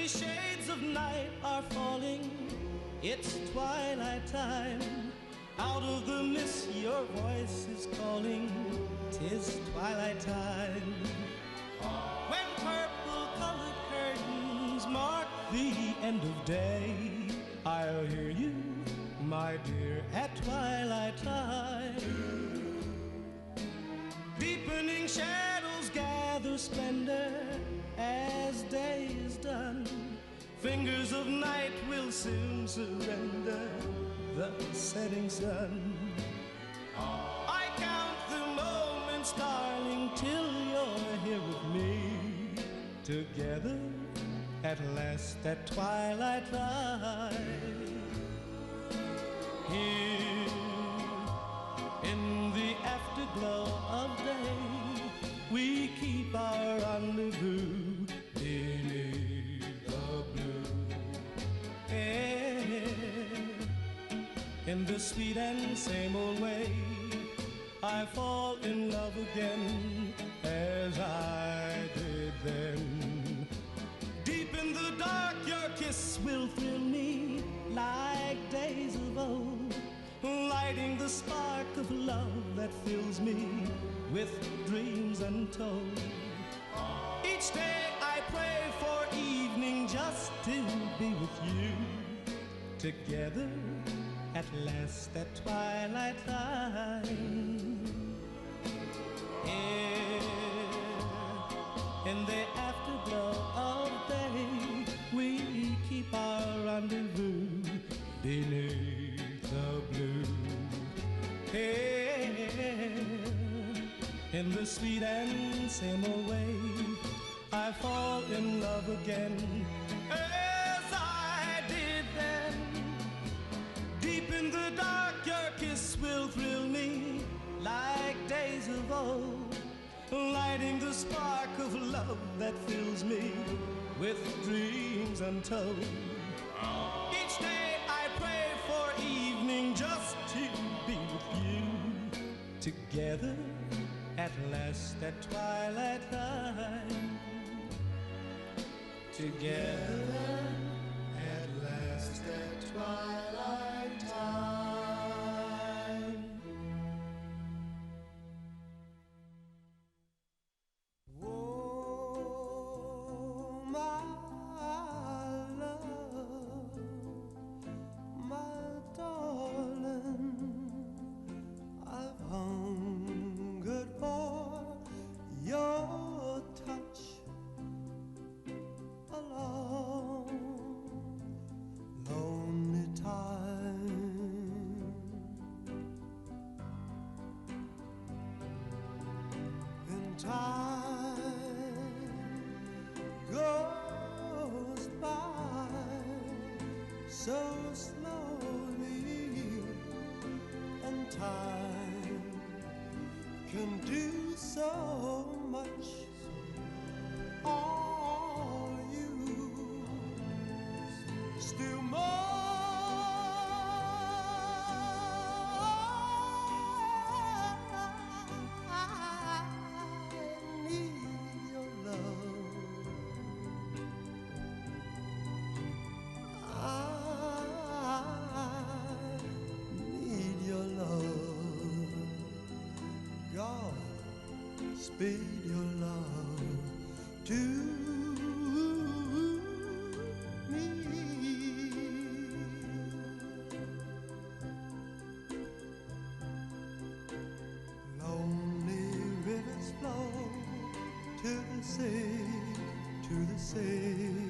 the shades of night are falling, it's twilight time. Out of the mist your voice is calling, 'tis twilight time. When purple-colored curtains mark the end of day, I'll hear you, my dear, at twilight time. Deepening shadows gather splendor as day is done. Fingers of night will soon surrender the setting sun. I count the moments, darling, till you're here with me. Together at last at twilight time. Here in the afterglow of day, we keep our rendezvous beneath the blue air. In the sweet and same old way, I fall in love again as I did then. Deep in the dark, your kiss will thrill me like days of old, lighting the spark of love that fills me with dreams untold. Each day I pray for evening just to be with you. Together at last at twilight time. Here in the afterglow of day, we keep our rendezvous beneath the blue air. In the sweet and same old way, I fall in love again as I did then. Deep in the dark, your kiss will thrill me like days of old, lighting the spark of love that fills me with dreams untold. Each day I pray for evening just to be with you. Together at last at twilight time. Together at last at twilight time. Oh, my love, my darling, I've hungered for your touch a long, lonely time. Then time goes by so slowly, and time can do so much. Are you still more? I need your love. I need your love. God, speed your love to me. Lonely rivers flow to the sea, to the sea,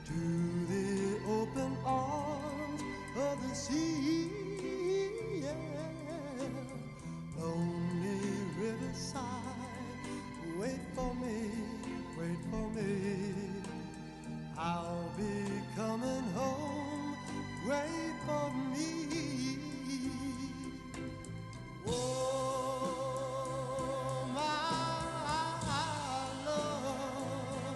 to the open arms of the sea. Yeah. Lonely riverside, wait for me, wait for me. I'll be coming home, wait for me. Oh, my love,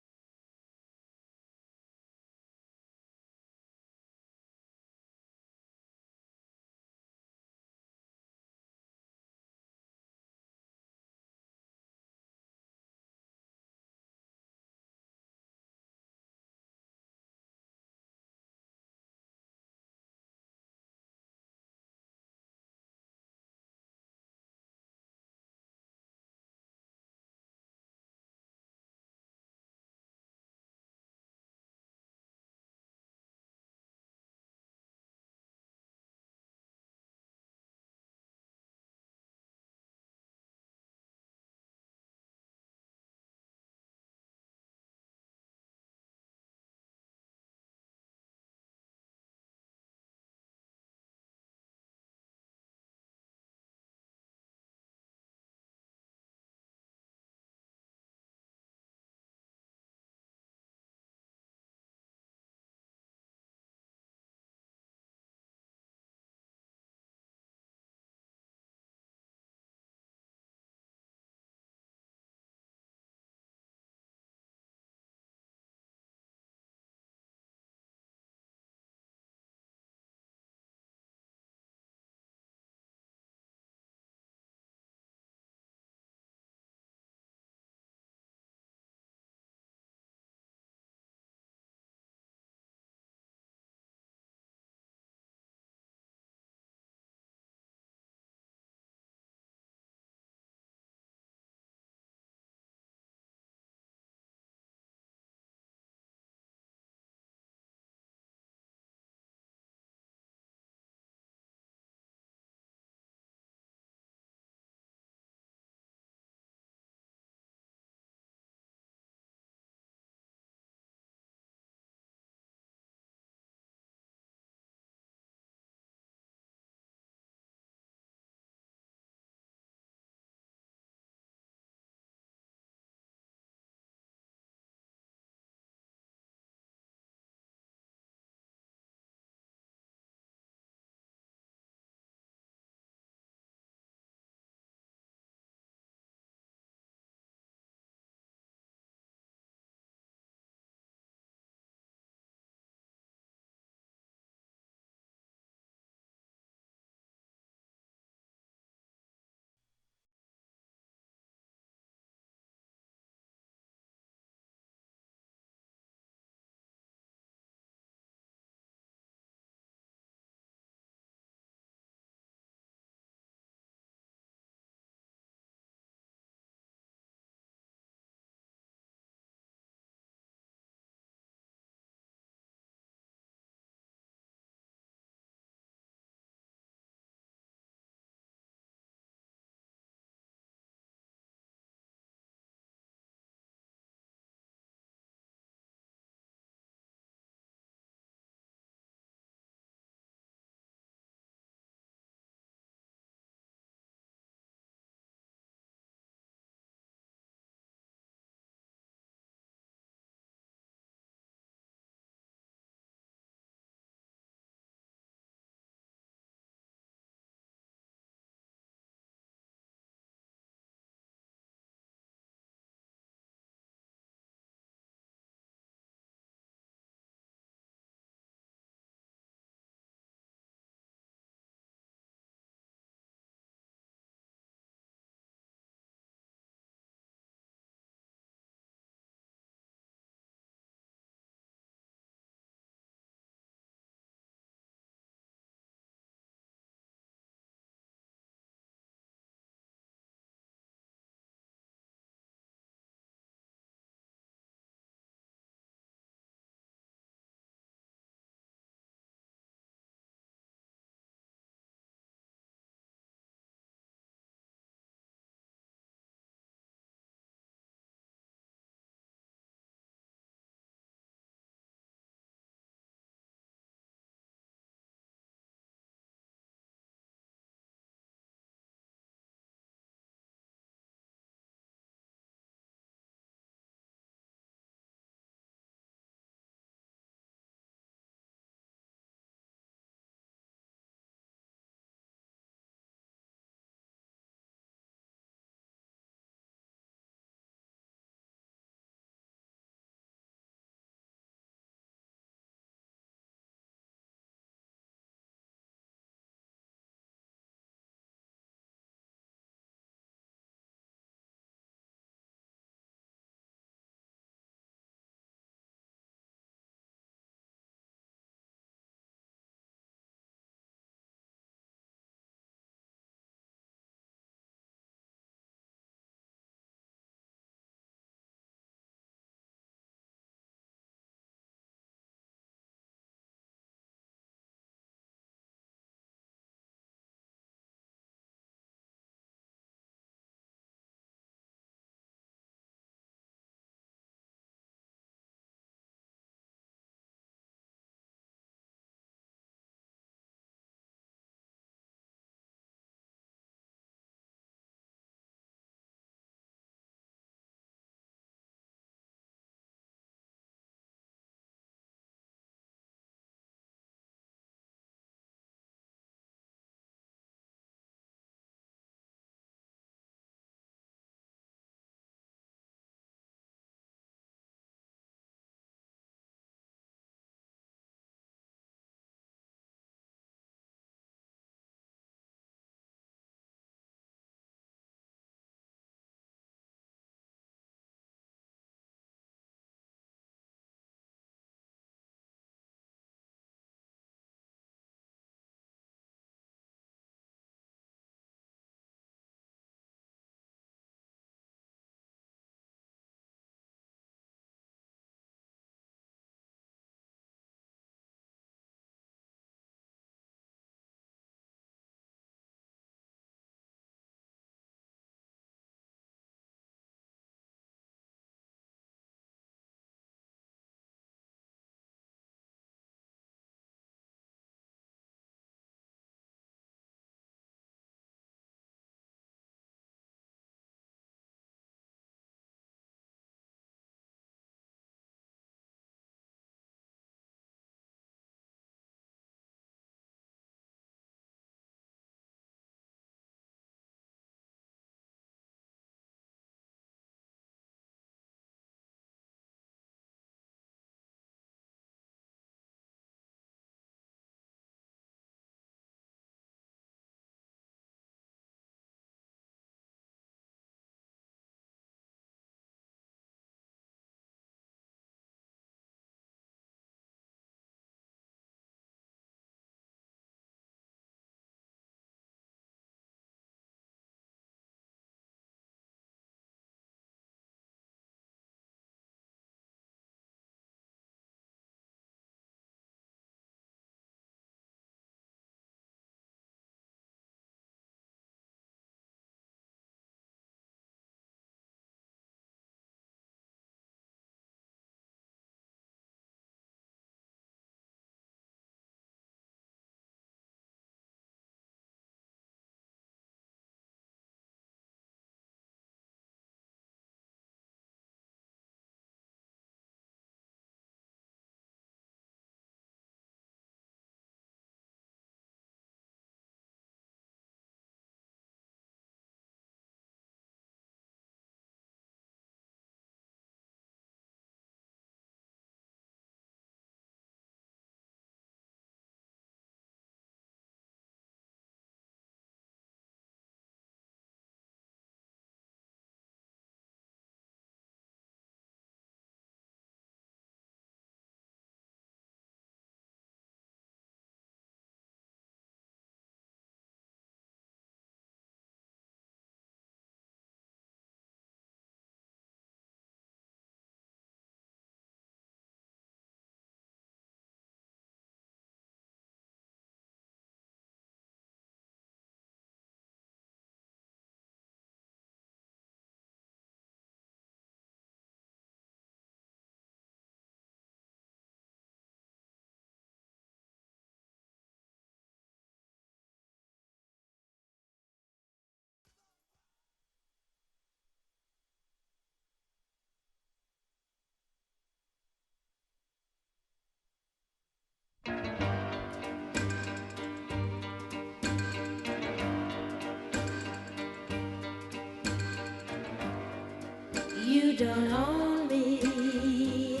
don't own me.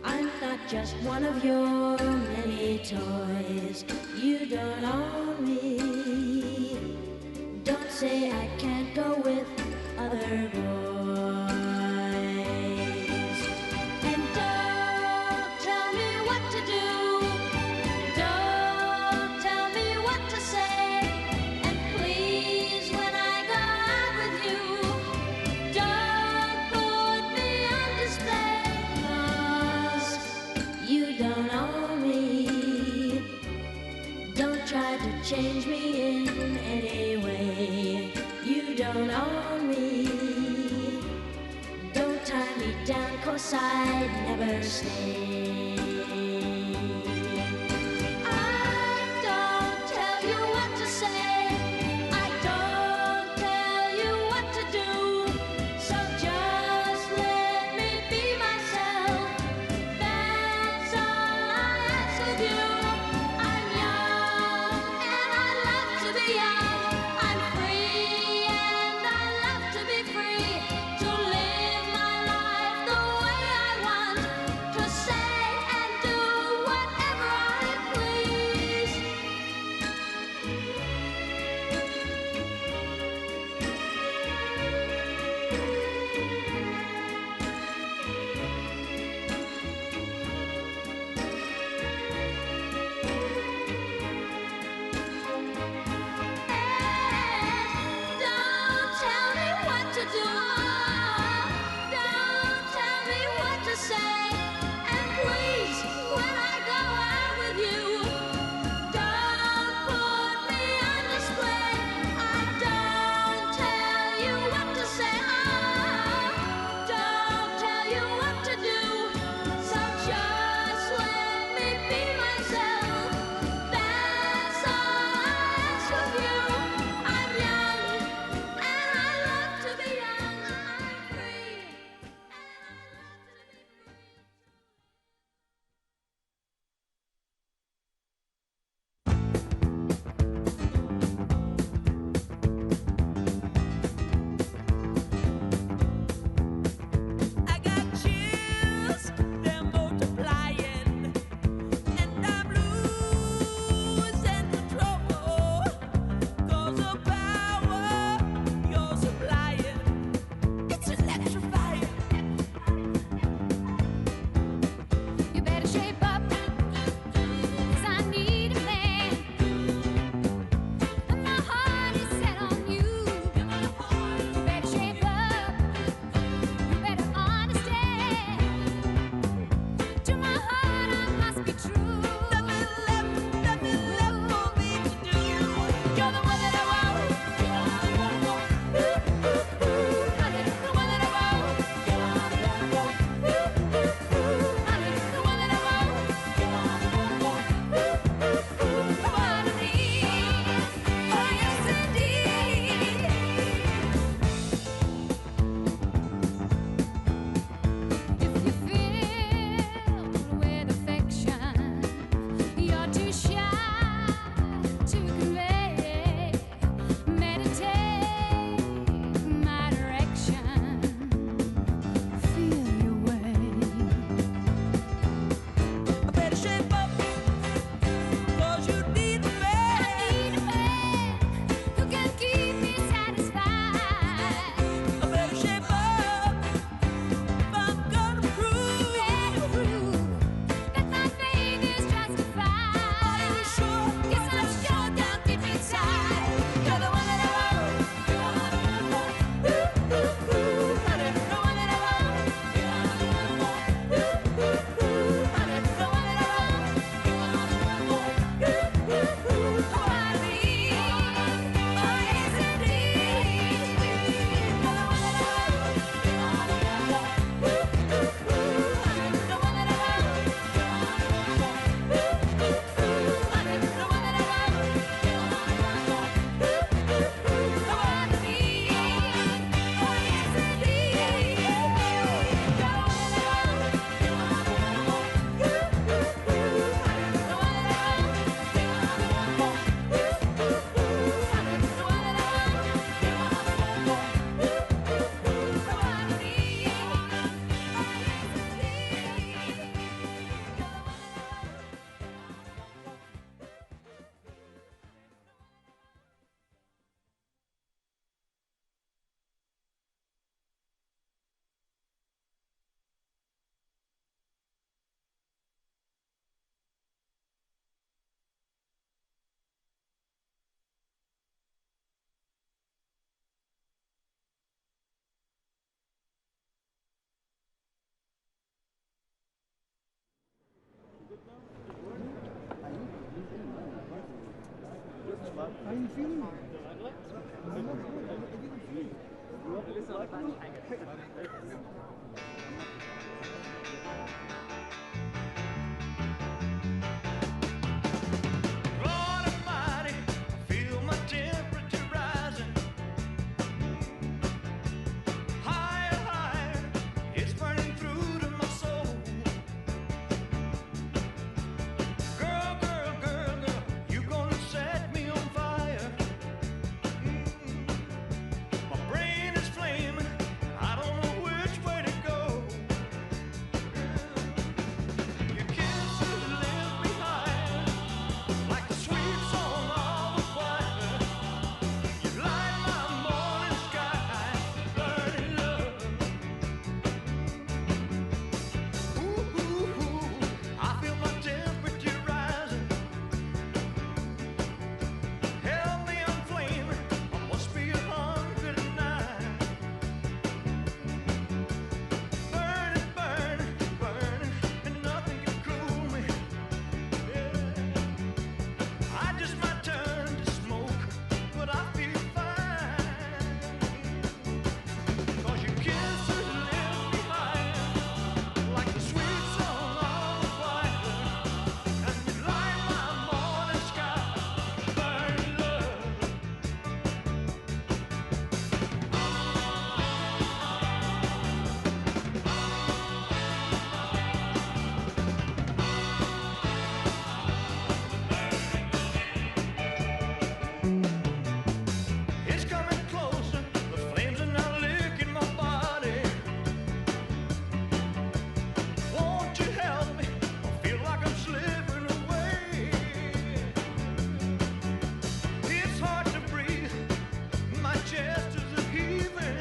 I'm not just one of your many toys. You don't own me. Don't say I can't go with other boys. And don't tell me what to do. Don't tell me what to say. And please, when I go out with you, don't put me on display. 'Cause you don't own me. Don't try to change me in any way. You don't own me. Don't tie me down, 'cause I'd never stay. I don't tell you what to say. I don't tell you what to do. So just let me be myself. That's all I ask of you. I'm young and I love to be young. I'm free and I love to be free. To live my life the way I want. To say Lord Almighty, I feel my temperature rising. Higher, higher, it's burning through to my soul. Girl, girl, girl, girl, you gonna set me on fire. My brain is flaming, I don't know which way to go. Your kisses lift me higher, like a sweet song of a choir. You light my morning sky, burning love. Ooh, ooh, ooh, I feel my temperature rising. Help me, I'm flaming, I must be 109. Burning, burning, burning, and nothing can cool me. Yeah. I just might turn to smoke, but I feel fine. 'Cause your kisses lift me higher, like the sweet song of a choir. And you light my morning sky, burning love. It's coming closer, the flames are now licking my body. Won't you help me? I feel like I'm slipping away. It's hard to breathe, my chest is heaving.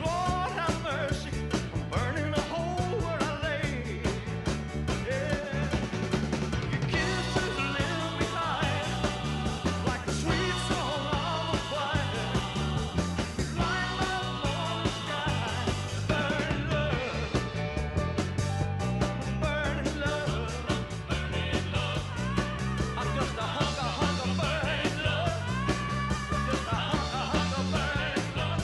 Lord have mercy, I'm burning a hole where I lay. Yeah. Your kisses lift me higher, like a sweet song of a choir. You light my morning sky, burning love, burning love, burning love. I'm just a hunk of burning love, just a hunk of burning love,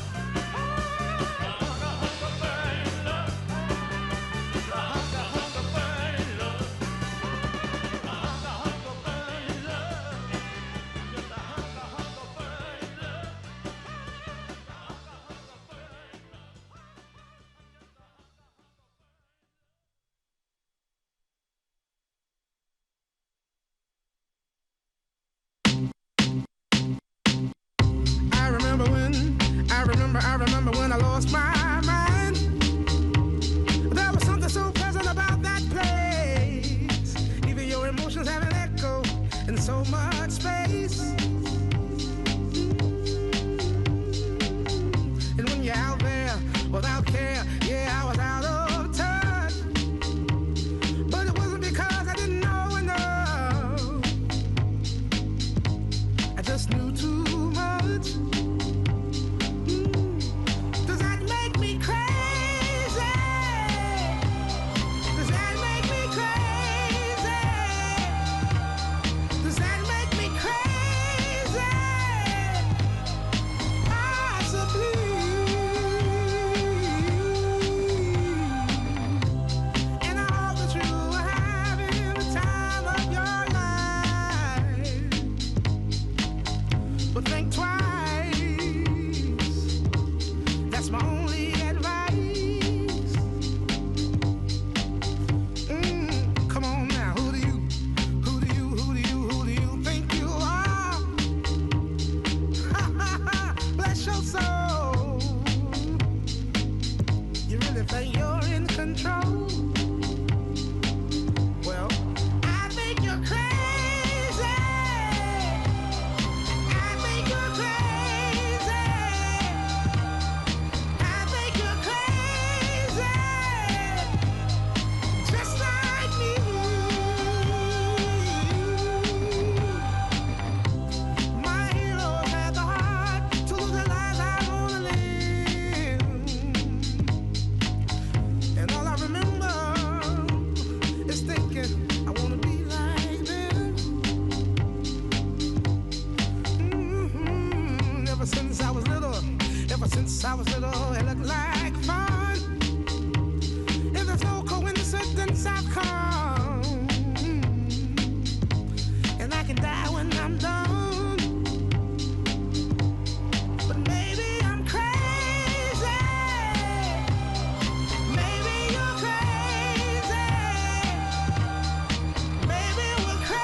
hunk of burning love, just a hunk of burning love, a hunk of burning love, just a hunk of burning love. I remember when I lost my mind. There was something so pleasant about that place. Even your emotions have an echo in so much space. And when you're out there without care, yeah, I was out of touch. But it wasn't because I didn't know enough. I just knew too much. Does that make me crazy? Does that make me crazy? Does that make me crazy? Possibly. And I hope that you are having the time of your life. But think twice. That's my only advice. Come on now, who do you think you are? Bless your soul. You really think you're in control? Well, I think you're crazy. I think you're crazy. I hospital, it looked like fun. If there's no coincidence, I've come, and I can die when I'm done. But maybe I'm crazy. Maybe you're crazy. Maybe we're crazy.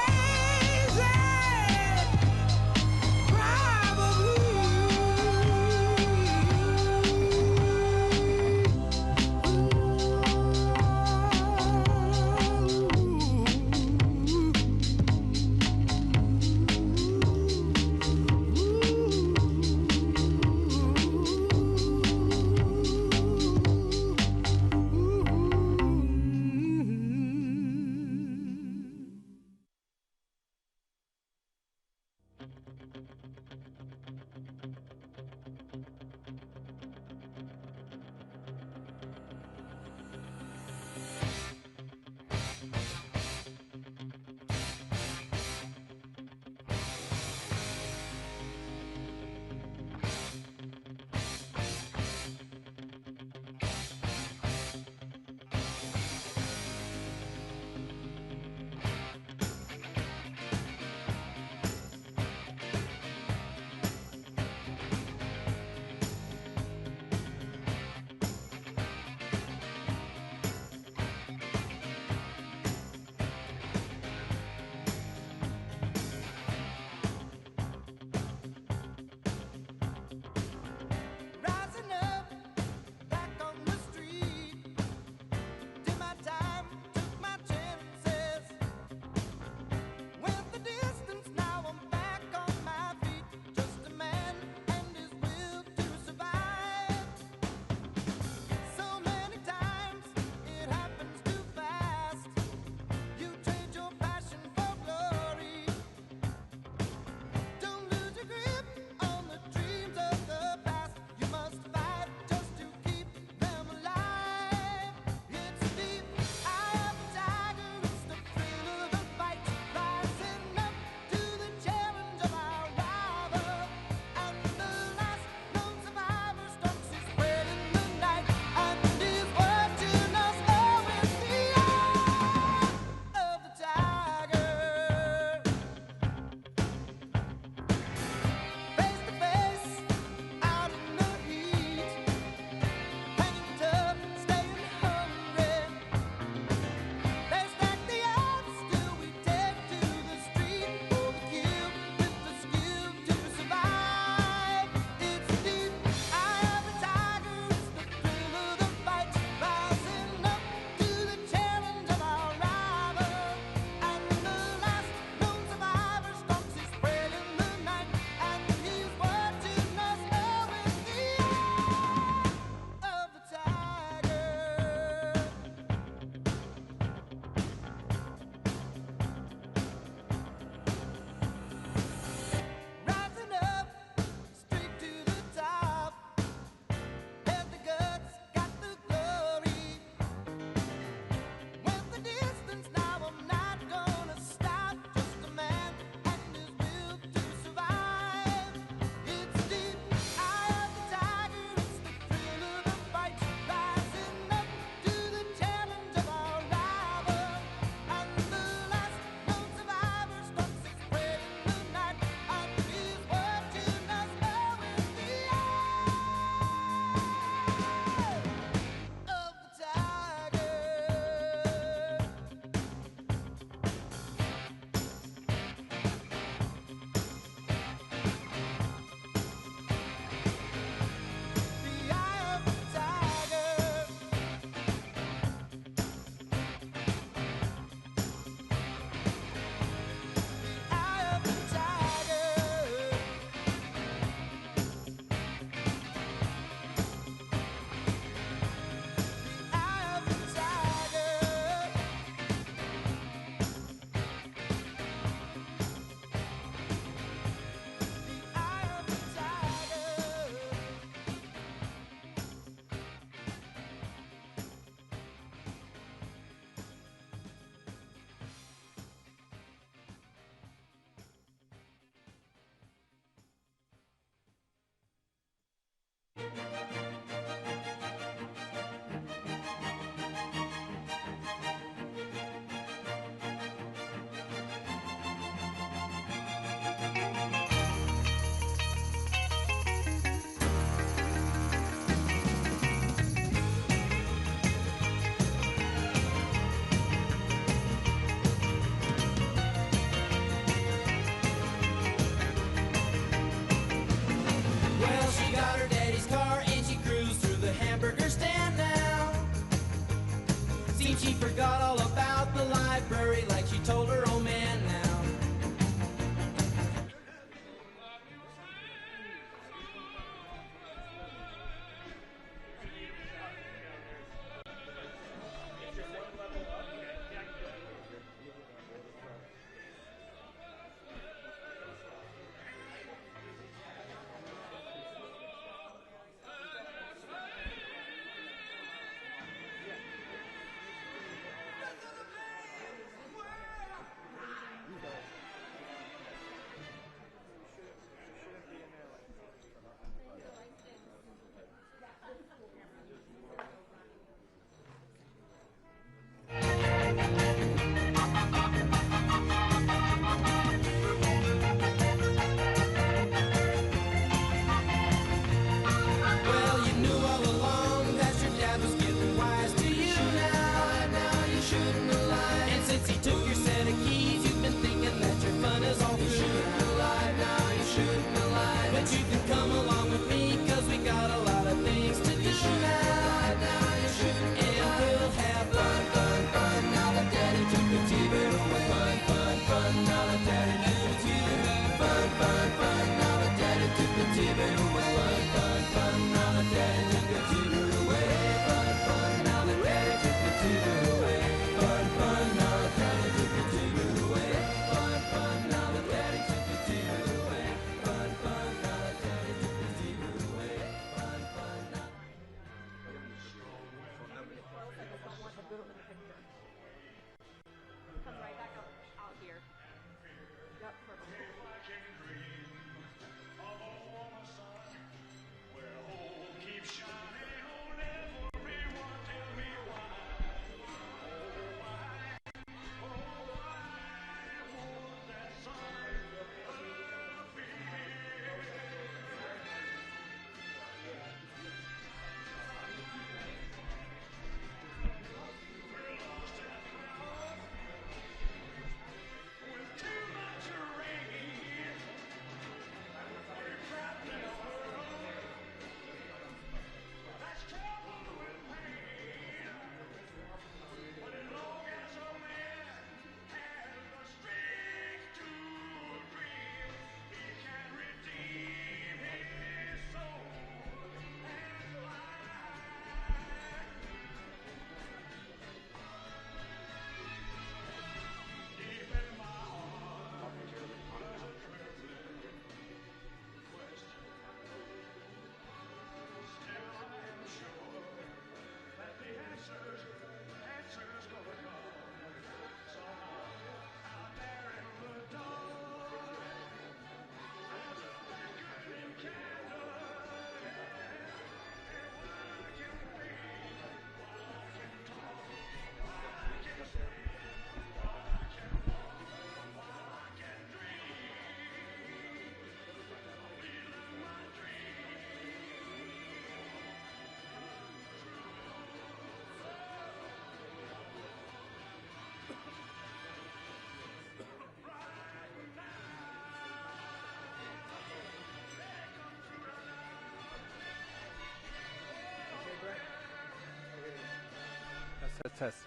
test.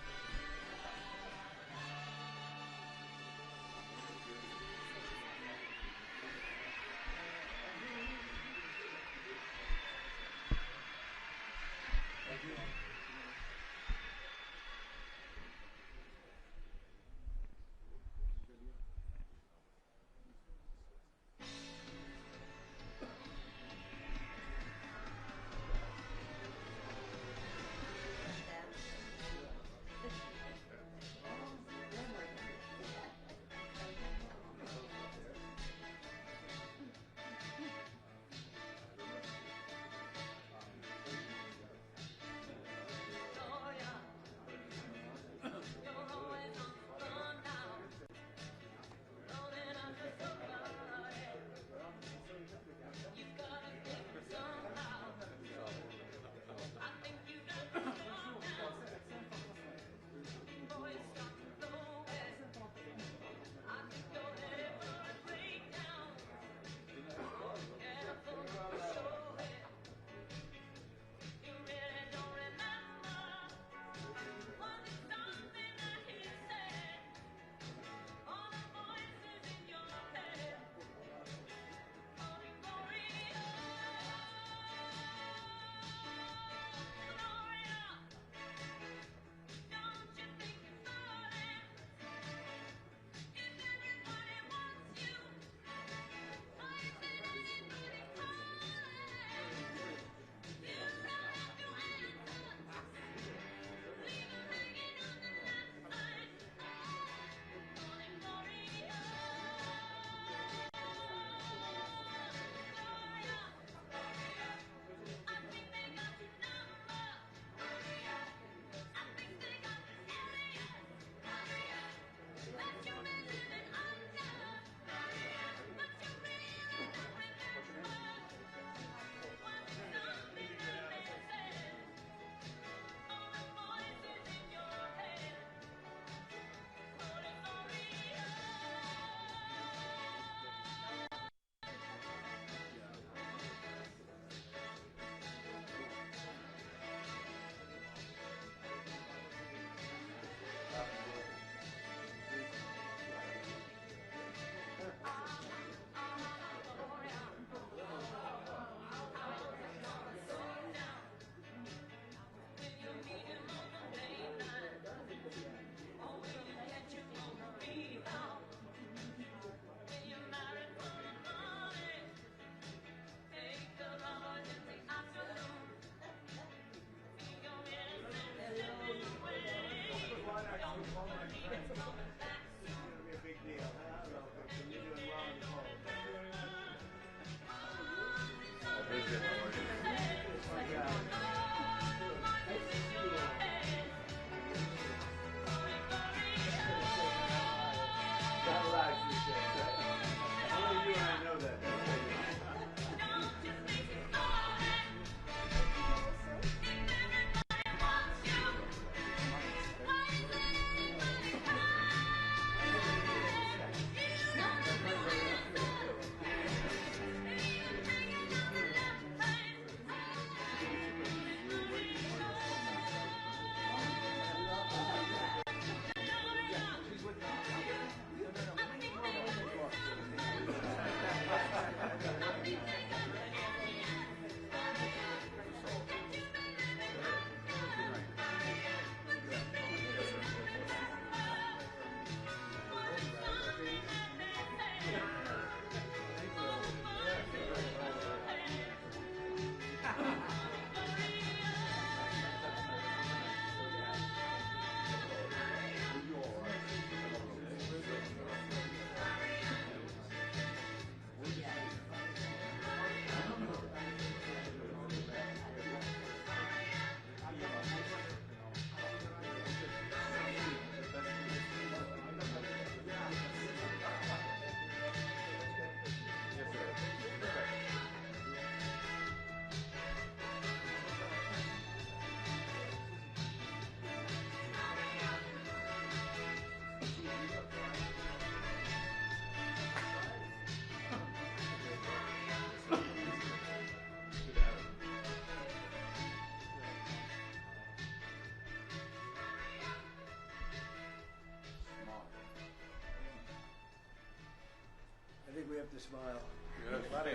smile. Yes. A lot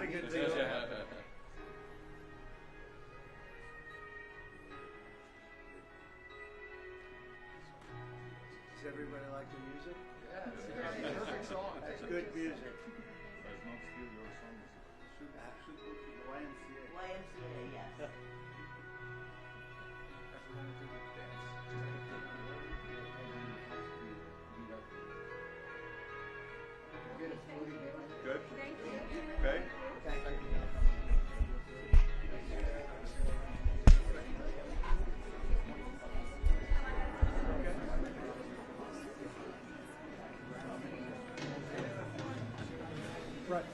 of good things. Yeah. Does everybody like the music? Yeah, it's perfect song. That's good music. YMCA, yes. Good? Okay. Right.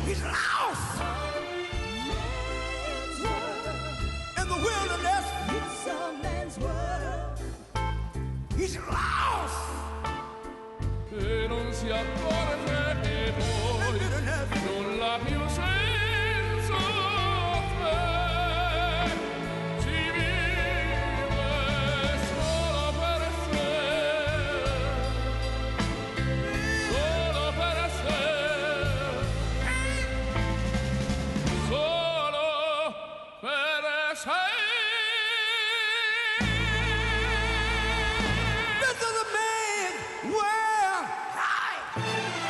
He's lost in the wilderness. It's a man's world. He's lost E non si accorge che poi non la più senza te si vive solo per sé, solo per sé, solo per sé. This is a man's world. Hi.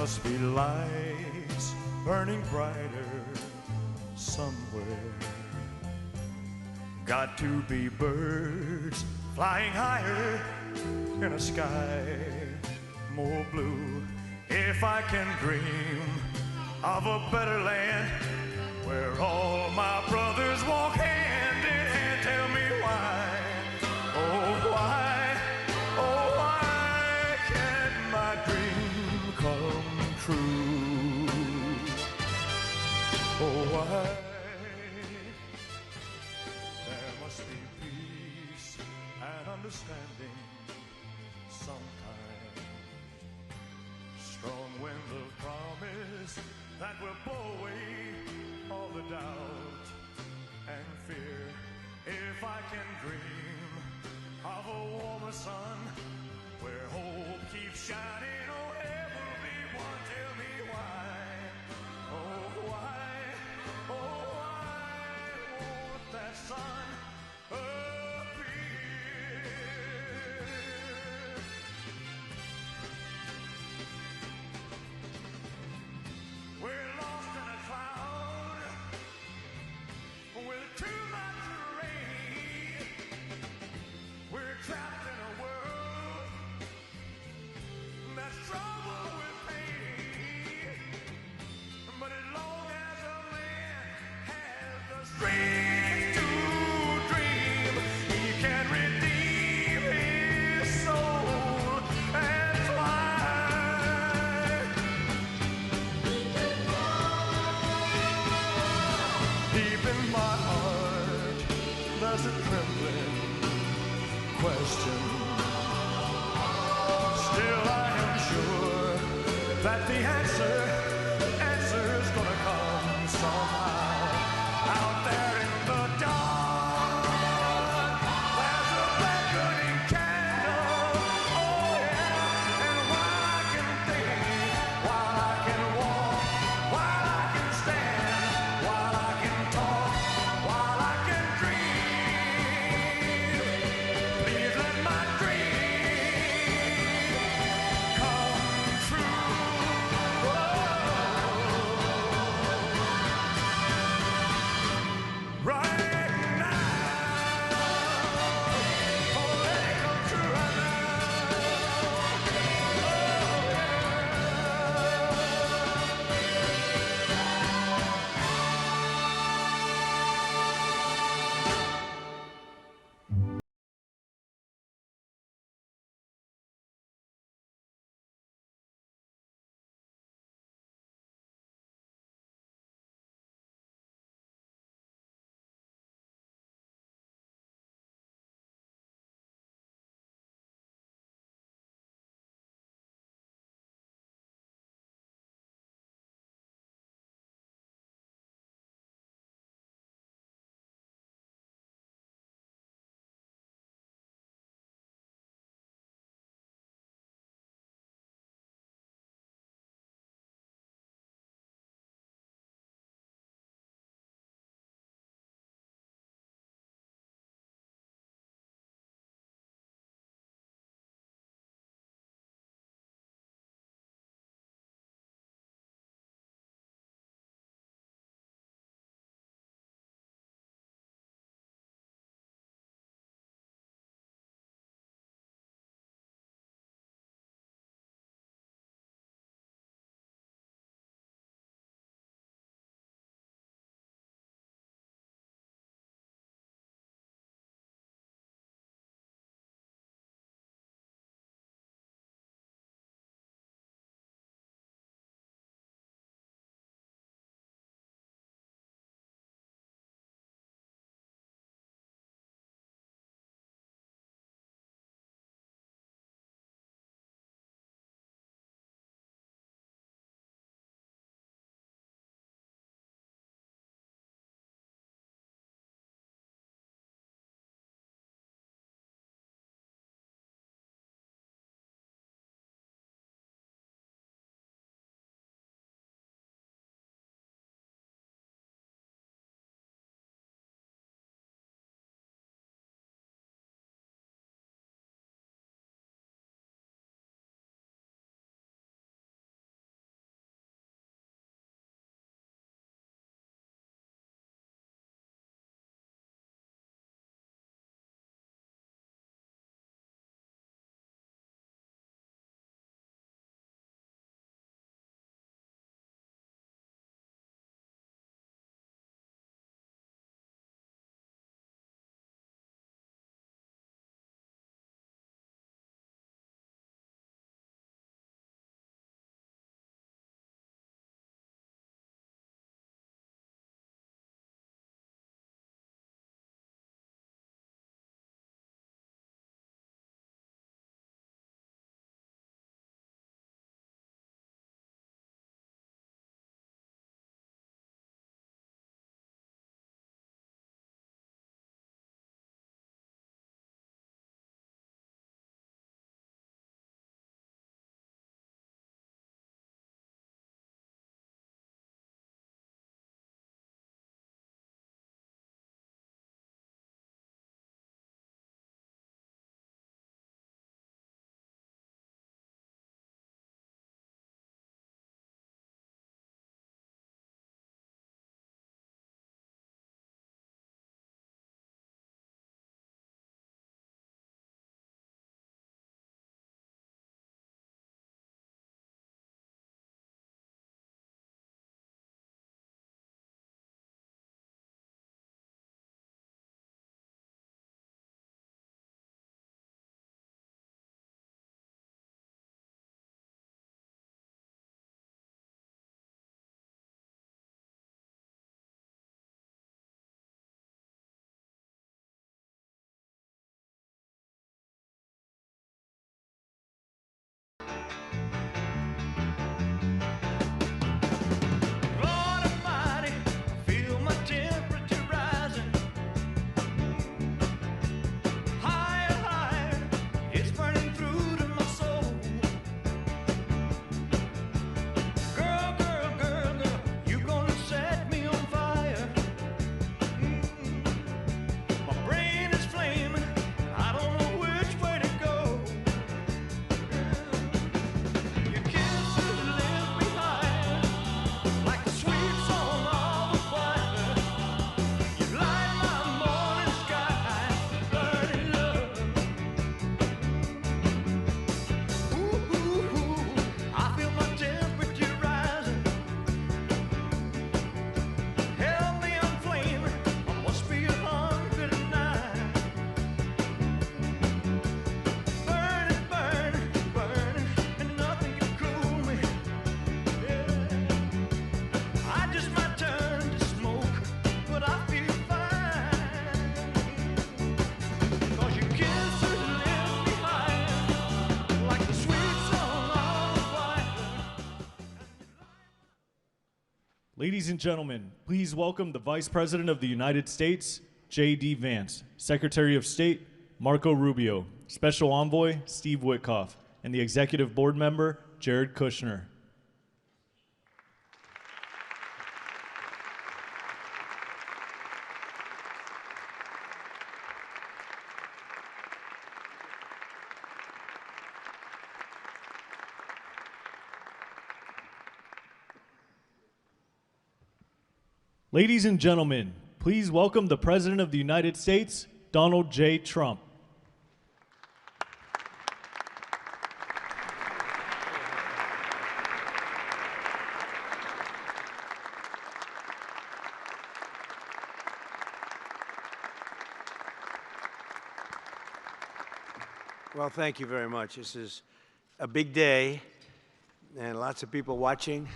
must be lights burning brighter somewhere. Got to be birds flying higher in a sky more blue. If I can dream of a better land where all my brothers walk hand in hand, tell me why, oh why, oh why can't my dream come true? Oh why? There must be peace and understanding sometime. Strong wind of promise that will blow away all the doubt and fear. If I can dream of a warmer sun where hope keeps shining, oh heaven be one, tell me why, oh why, oh why won't that sun appear? We're lost in a cloud with too much rain. We're trapped in a world that's troubled with pain. But as long as a man has the strength to dream, he can redeem his soul and fly. Deep in my heart, there's a trembling question. Still I am sure that the answer's gonna come somehow. Out there in the dark, there's a beckoning candle. Oh yeah, and while I can think, while I can walk, while I can stand, while I can talk, while I can dream, please let my dream come true. Oh. Ladies and gentlemen, please welcome the Vice President of the United States, J.D. Vance, Secretary of State, Marco Rubio, Special Envoy, Steve Witkoff, and the Executive Board Member, Jared Kushner. Ladies and gentlemen, please welcome the President of the United States, Donald J. Trump. Well, thank you very much. This is a big day, and lots of people watching,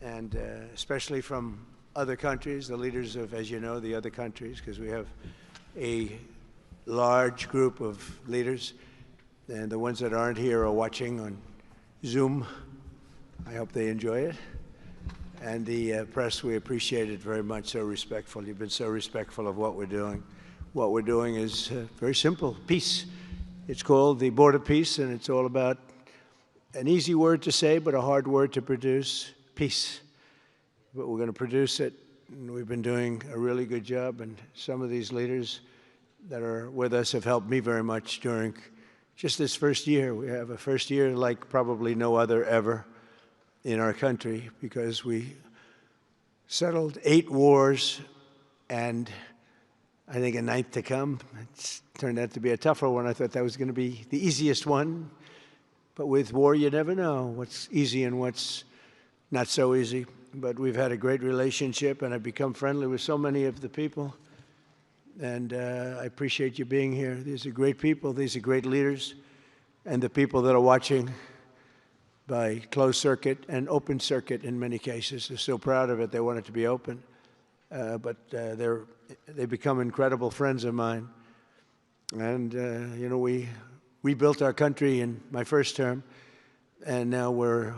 and especially from other countries, the leaders of, as you know, the other countries, because we have a large group of leaders, and the ones that aren't here are watching on Zoom. I hope they enjoy it. And the press, we appreciate it very much, so respectful. You've been so respectful of what we're doing. What we're doing is very simple, peace. It's called the Board of Peace, and it's all about an easy word to say, but a hard word to produce, peace. But we're going to produce it, and we've been doing a really good job, and some of these leaders that are with us have helped me very much during just this first year. We have a first year like probably no other ever in our country, because we settled 8 wars and I think a 9th to come. It's turned out to be a tougher one. I thought that was going to be the easiest one, but with war you never know what's easy and what's not so easy. But we've had a great relationship, and I've become friendly with so many of the people. And I appreciate you being here. These are great people. These are great leaders. And the people that are watching by closed circuit and open circuit in many cases, they're so proud of it. They want it to be open. But they've become incredible friends of mine. And, you know, we rebuilt our country in my first term, and now we're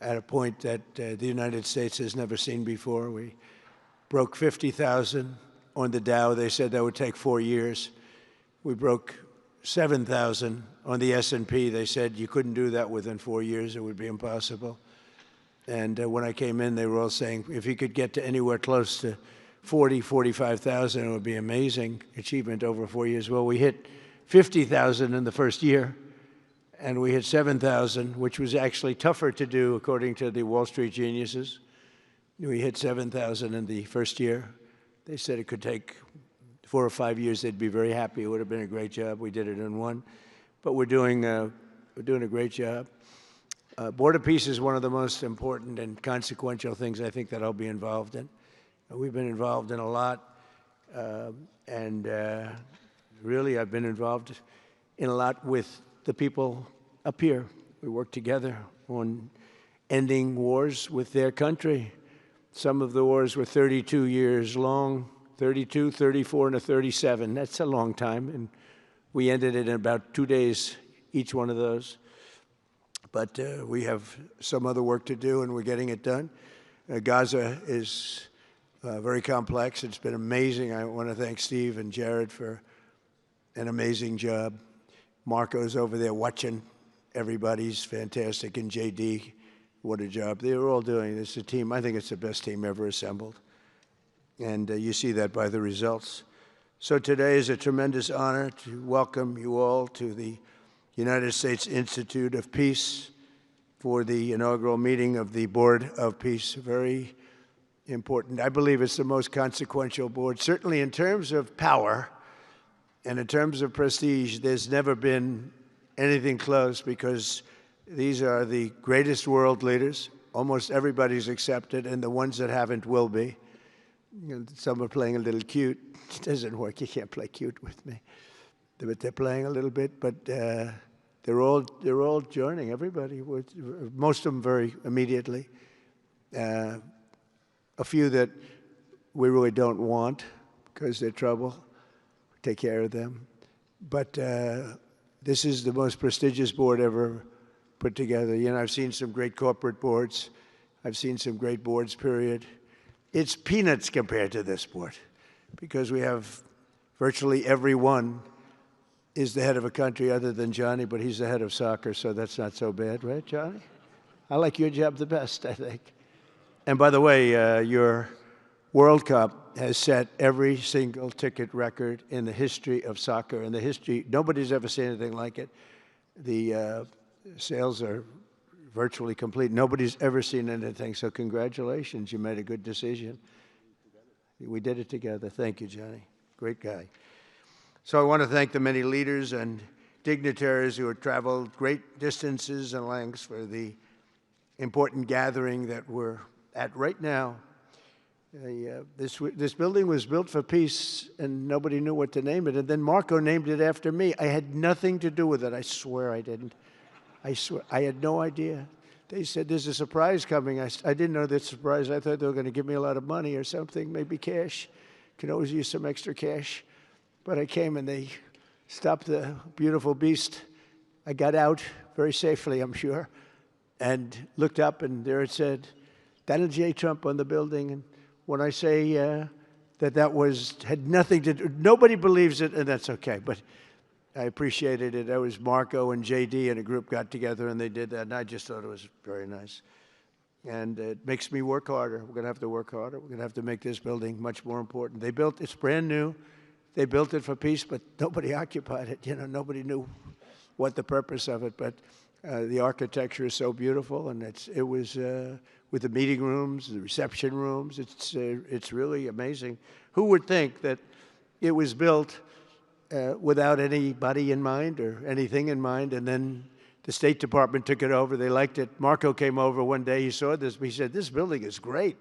at a point that the United States has never seen before. We broke 50,000 on the Dow. They said that would take 4 years. We broke 7,000 on the S&P. They said you couldn't do that within 4 years. It would be impossible. And when I came in, they were all saying, if you could get to anywhere close to 40, 45,000, it would be amazing achievement over 4 years. Well, we hit 50,000 in the first year, and we hit 7,000, which was actually tougher to do, according to the Wall Street geniuses. We hit 7,000 in the first year. They said it could take 4 or 5 years. They'd be very happy. It would have been a great job. We did it in 1. But we're doing a great job. Board of Peace is one of the most important and consequential things I think that I'll be involved in. We've been involved in a lot, and really I've been involved in a lot with the people up here. We work together on ending wars with their country. Some of the wars were 32 years long, 32, 34, and a 37. That's a long time, and we ended it in about 2 days, each one of those. But we have some other work to do, and we're getting it done. Gaza is very complex. It's been amazing. I want to thank Steve and Jared for an amazing job. Marco's over there watching. Everybody's fantastic. And JD, what a job. They were all doing. It's a team. I think it's the best team ever assembled. And you see that by the results. So today is a tremendous honor to welcome you all to the United States Institute of Peace for the inaugural meeting of the Board of Peace. Very important. I believe it's the most consequential board, certainly in terms of power. And in terms of prestige, there's never been anything close, because these are the greatest world leaders. Almost everybody's accepted, and the ones that haven't will be. You know, some are playing a little cute. It doesn't work. You can't play cute with me. But they're playing a little bit, but they're all joining, everybody. Most of them very immediately. A few that we really don't want because they're trouble. Take care of them. But this is the most prestigious board ever put together. You know, I've seen some great corporate boards. I've seen some great boards, period. it's peanuts compared to this sport, because we have virtually everyone is the head of a country other than Johnny, but he's the head of soccer, so that's not so bad, right, Johnny? I like your job the best, I think. And by the way, your World Cup has set every single ticket record in the history of soccer. In the history, nobody's ever seen anything like it. The sales are virtually complete. Nobody's ever seen anything, so congratulations. You made a good decision. We did it together. Thank you, Johnny. Great guy. So I want to thank the many leaders and dignitaries who have traveled great distances and lengths for the important gathering that we're at right now. This building was built for peace, and nobody knew what to name it. And then Marco named it after me. I had nothing to do with it. I swear I didn't. I swear. I had no idea. They said, there's a surprise coming. I didn't know that surprise. I thought they were going to give me a lot of money or something, maybe cash. Could always use some extra cash. But I came, and they stopped the beautiful beast. I got out very safely, I'm sure, and looked up, and there it said, Donald J. Trump on the building. And when I say that had nothing to do, nobody believes it, and that's okay, but I appreciated it. That was Marco and JD and a group got together, and they did that, and I just thought it was very nice. And it makes me work harder. We're going to have to work harder. We're going to have to make this building much more important. It's brand new. They built it for peace, but nobody occupied it. You know, nobody knew what the purpose of it, but the architecture is so beautiful, and it was with the meeting rooms, the reception rooms. It's really amazing. Who would think that it was built without anybody in mind or anything in mind, and then the State Department took it over. They liked it. Marco came over one day. He saw this. He said, this building is great.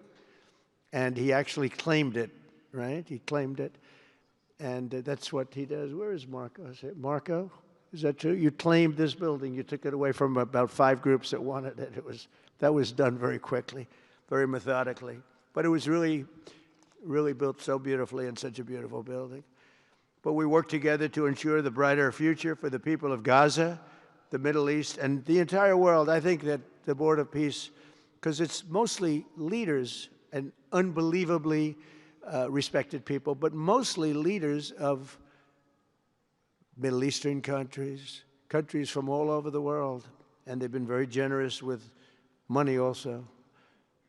And he actually claimed it, right? He claimed it. And that's what he does. Where is Marco? I said, Marco, is that true? You claimed this building. You took it away from about 5 groups that wanted it. That was done very quickly, very methodically. But it was really, really built so beautifully in such a beautiful building. But we worked together to ensure the brighter future for the people of Gaza, the Middle East, and the entire world. I think that the Board of Peace, because it's mostly leaders and unbelievably respected people, but mostly leaders of Middle Eastern countries, countries from all over the world, and they've been very generous with money also.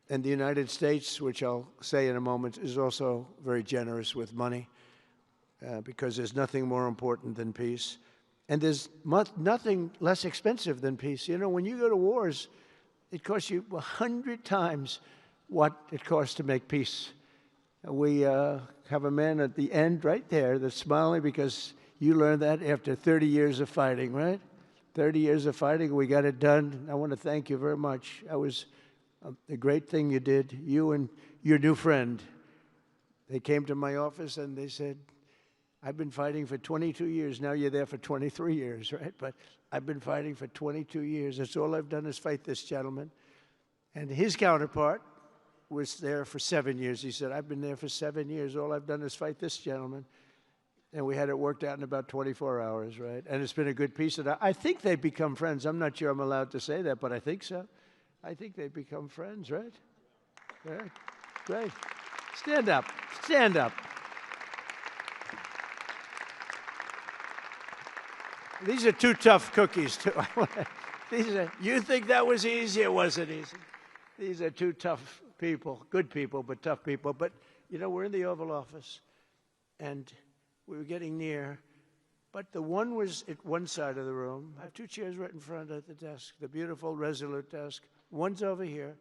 And the United States, which I'll say in a moment, is also very generous with money because there's nothing more important than peace. And there's nothing less expensive than peace. You know, when you go to wars, it costs you 100 times what it costs to make peace. We have a man at the end right there that's smiling because you learned that after 30 years of fighting, right? 30 years of fighting, we got it done. I want to thank you very much. That was a great thing you did. You and your new friend, they came to my office and they said, I've been fighting for 22 years. Now you're there for 23 years, right? But I've been fighting for 22 years. That's all I've done is fight this gentleman. And his counterpart was there for 7 years. He said, I've been there for 7 years. All I've done is fight this gentleman. And we had it worked out in about 24 hours, right? And it's been a good peace. And I think they've become friends. I'm not sure I'm allowed to say that, but I think so. I think they've become friends, right? Right. Great. Stand up. Stand up. These are 2 tough cookies, too. You think that was easy? It wasn't easy. These are 2 tough people, good people, but tough people. But, you know, we're in the Oval Office, and we were getting near. But the one was at one side of the room. I have 2 chairs right in front of the desk, the beautiful, resolute desk. One's over here.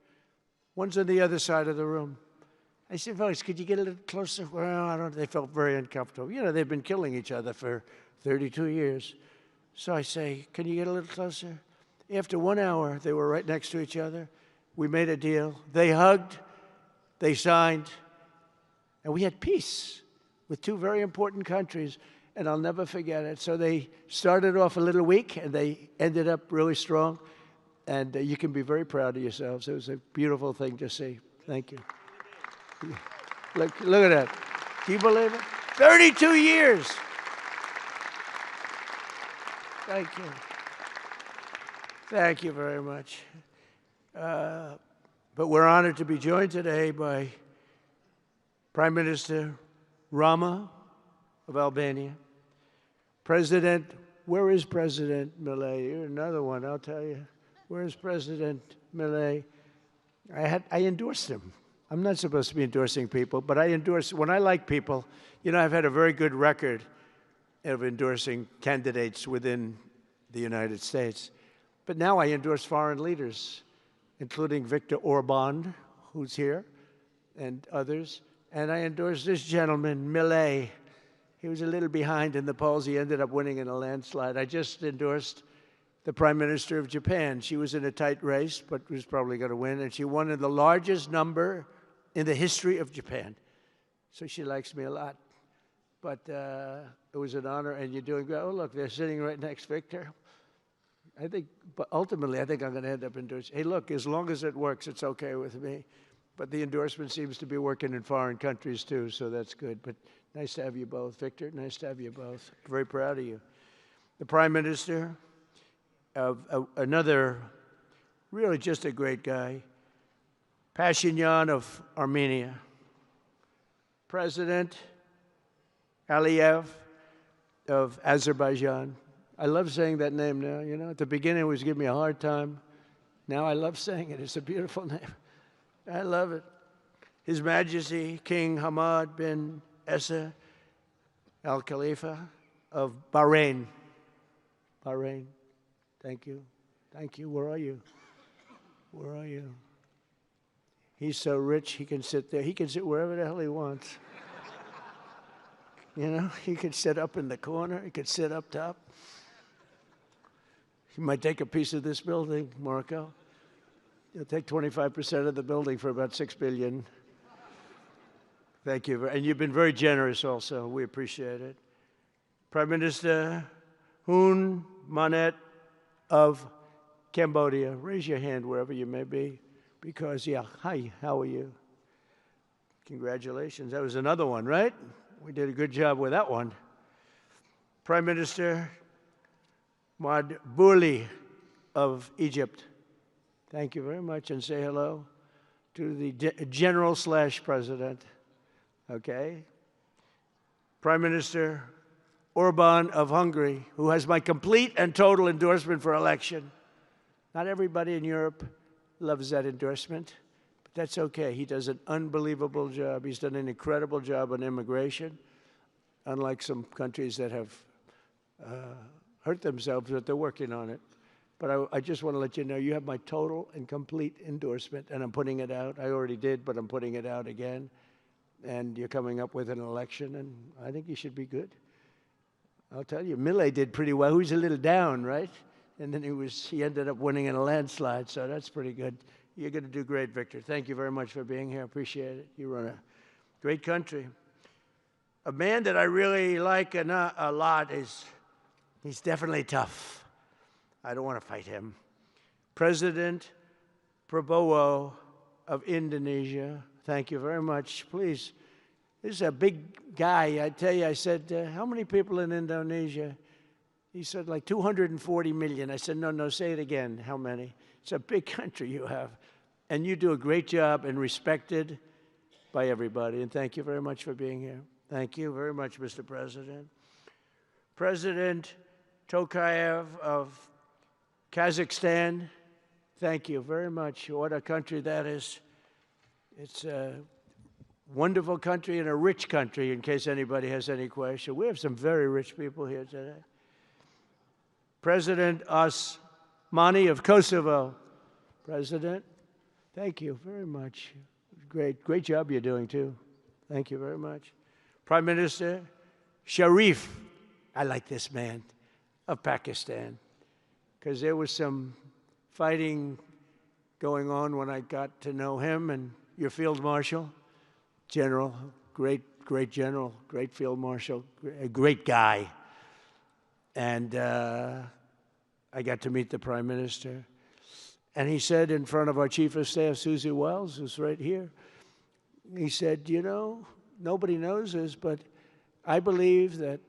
One's on the other side of the room. I said, folks, could you get a little closer? Well, I don't know. They felt very uncomfortable. You know, they've been killing each other for 32 years. So I say, can you get a little closer? After 1 hour, they were right next to each other. We made a deal. They hugged, they signed, and we had peace with 2 very important countries, and I'll never forget it. So they started off a little weak, and they ended up really strong, and you can be very proud of yourselves. It was a beautiful thing to see. Thank you. Look at that. Do you believe it? 32 years. Thank you. Thank you very much. But we're honored to be joined today by Prime Minister Rama of Albania. President, where is President Millet? You're another one, I'll tell you. Where is President Millet? I endorsed him. I'm not supposed to be endorsing people, but I endorse, when I like people, you know, I've had a very good record of endorsing candidates within the United States. But now I endorse foreign leaders, including Viktor Orban, who's here, and others. And I endorse this gentleman, Millet. He was a little behind in the polls. He ended up winning in a landslide. I just endorsed the Prime Minister of Japan. She was in a tight race, but was probably going to win, and she won in the largest number in the history of Japan. So she likes me a lot. But it was an honor, and you're doing great. Oh, look, they're sitting right next, Victor. I think, but ultimately, I think I'm going to end up endorsing. Hey, look, as long as it works, it's okay with me. But the endorsement seems to be working in foreign countries, too, so that's good. But nice to have you both. Victor, nice to have you both. Very proud of you. The Prime Minister of another, really just a great guy, Pashinyan of Armenia. President Aliyev of Azerbaijan. I love saying that name now, you know. At the beginning, it was giving me a hard time. Now I love saying it. It's a beautiful name. I love it. His Majesty King Hamad bin Isa Al Khalifa of Bahrain. Bahrain. Thank you. Thank you. Where are you? Where are you? He's so rich, he can sit there. He can sit wherever the hell he wants. You know, he could sit up in the corner. He could sit up top. He might take a piece of this building, Marco. He'll take 25% of the building for about $6 billion. Thank you. And you've been very generous also. We appreciate it. Prime Minister Hun Manet of Cambodia. Raise your hand wherever you may be. Because, yeah, hi, how are you? Congratulations. That was another one, right? We did a good job with that one. Prime Minister Madbouli of Egypt. Thank you very much, and say hello to the General/President. Okay? Prime Minister Orban of Hungary, who has my complete and total endorsement for election. Not everybody in Europe loves that endorsement, but that's okay. He does an unbelievable job. He's done an incredible job on immigration, unlike some countries that have hurt themselves, but they're working on it. But I just want to let you know, you have my total and complete endorsement, and I'm putting it out. I already did, but I'm putting it out again. And you're coming up with an election, and I think you should be good. I'll tell you, Millet did pretty well. He was a little down, right? And then he ended up winning in a landslide, so that's pretty good. You're going to do great, Victor. Thank you very much for being here. Appreciate it. You run a great country. A man that I really like a lot he's definitely tough. I don't want to fight him. President Prabowo of Indonesia. Thank you very much. Please, this is a big guy. I tell you, I said, how many people in Indonesia? He said, like 240 million. I said, no, say it again. How many? It's a big country you have. And you do a great job and respected by everybody. And thank you very much for being here. Thank you very much, Mr. President. President Tokayev of Kazakhstan, thank you very much. What a country that is. It's a wonderful country and a rich country, in case anybody has any question. We have some very rich people here today. President Osmani of Kosovo. President, thank you very much. Great job you're doing, too. Thank you very much. Prime Minister Sharif, I like this man, of Pakistan, because there was some fighting going on when I got to know him, and your Field Marshal, General, great general, great Field Marshal, a great guy. And I got to meet the Prime Minister. And he said in front of our Chief of Staff, Susie Wells, who's right here, he said, you know, nobody knows this, but I believe that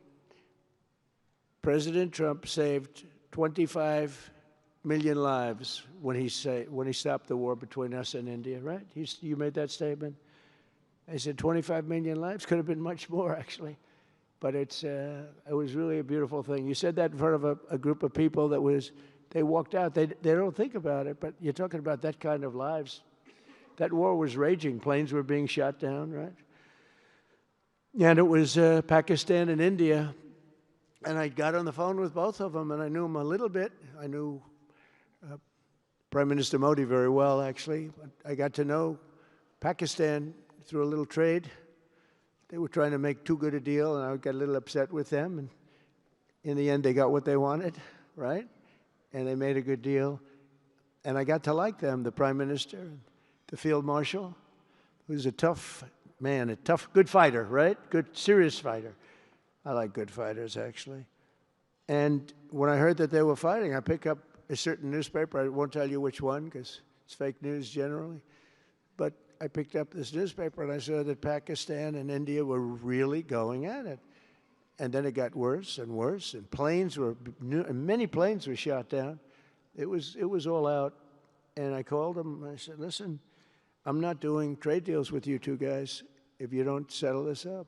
President Trump saved 25 million lives when he stopped the war between us and India, right? You made that statement? I said 25 million lives, could have been much more, actually. But it was really a beautiful thing. You said that in front of a group of people they walked out. They don't think about it, but you're talking about that kind of lives. That war was raging. Planes were being shot down, right? And it was Pakistan and India. And I got on the phone with both of them, and I knew them a little bit. I knew Prime Minister Modi very well, actually. But I got to know Pakistan through a little trade. They were trying to make too good a deal, and I got a little upset with them. And in the end, they got what they wanted, right? And they made a good deal. And I got to like them, the Prime Minister, and the Field Marshal, who's a tough man, a tough, good fighter, right? Good, serious fighter. I like good fighters, actually. And when I heard that they were fighting, I picked up a certain newspaper. I won't tell you which one, because it's fake news generally. But I picked up this newspaper, and I saw that Pakistan and India were really going at it. And then it got worse and worse, and many planes were shot down. It was all out. And I called them, and I said, listen, I'm not doing trade deals with you two guys if you don't settle this up.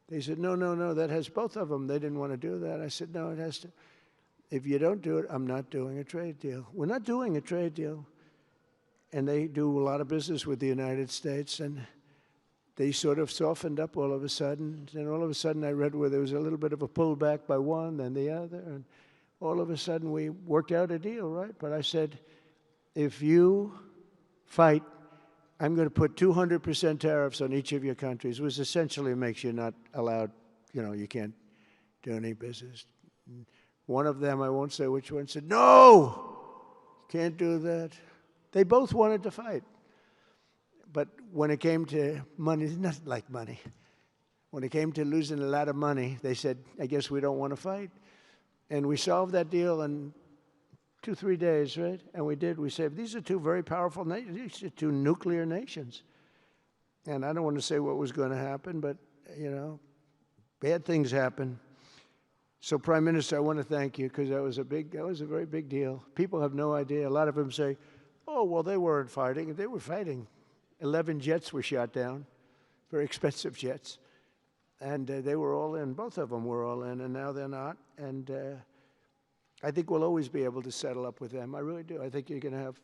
They said, no, that has both of them. They didn't want to do that. I said, no, it has to. If you don't do it, I'm not doing a trade deal. We're not doing a trade deal. And they do a lot of business with the United States, and they sort of softened up all of a sudden. And all of a sudden I read where there was a little bit of a pullback by one, then the other, and all of a sudden we worked out a deal, right? But I said, if you fight, I'm going to put 200% tariffs on each of your countries, which essentially makes you not allowed, you can't do any business. One of them, I won't say which one, said, no, can't do that. They both wanted to fight. But when it came to money, it's not like money. When it came to losing a lot of money, they said, I guess we don't want to fight. And we solved that deal in 2-3 days, right? And we did. We said, these are two very powerful nations. These are two nuclear nations. And I don't want to say what was going to happen, but, bad things happen. So, Prime Minister, I want to thank you, because that was a very big deal. People have no idea. A lot of them say, oh, well, they weren't fighting. They were fighting. 11 jets were shot down, very expensive jets. And they were all in. Both of them were all in, and now they're not. And I think we'll always be able to settle up with them. I really do. I think you're going to have,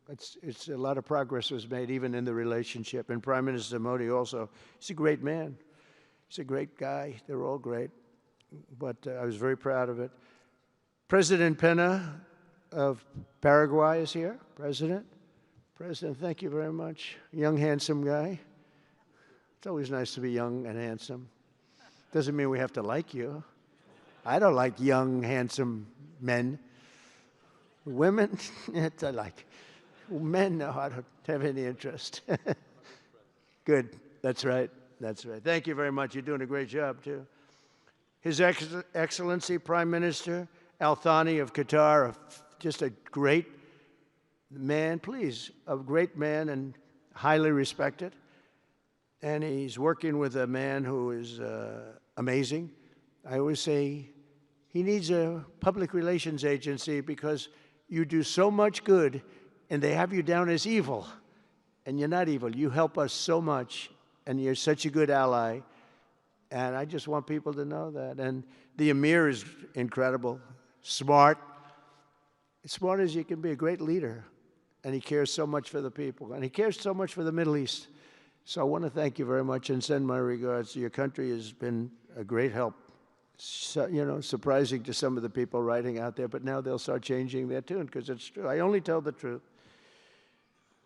it's a lot of progress was made even in the relationship. And Prime Minister Modi also, he's a great man. He's a great guy. They're all great. But I was very proud of it. President Pena of Paraguay is here. President, thank you very much. Young, handsome guy. It's always nice to be young and handsome. Doesn't mean we have to like you. I don't like young, handsome men. Women, I like. Men, no, I don't have any interest. Good, that's right. Thank you very much. You're doing a great job, too. His Excellency Prime Minister Al Thani of Qatar, just a great man, a great man and highly respected. And he's working with a man who is amazing. I always say he needs a public relations agency because you do so much good and they have you down as evil. And you're not evil. You help us so much and you're such a good ally. And I just want people to know that. And the Emir is incredible, smart. As smart as you can be, a great leader. And he cares so much for the people. And he cares so much for the Middle East. So I want to thank you very much and send my regards. Your country has been a great help. So, surprising to some of the people writing out there, but now they'll start changing their tune because it's true. I only tell the truth.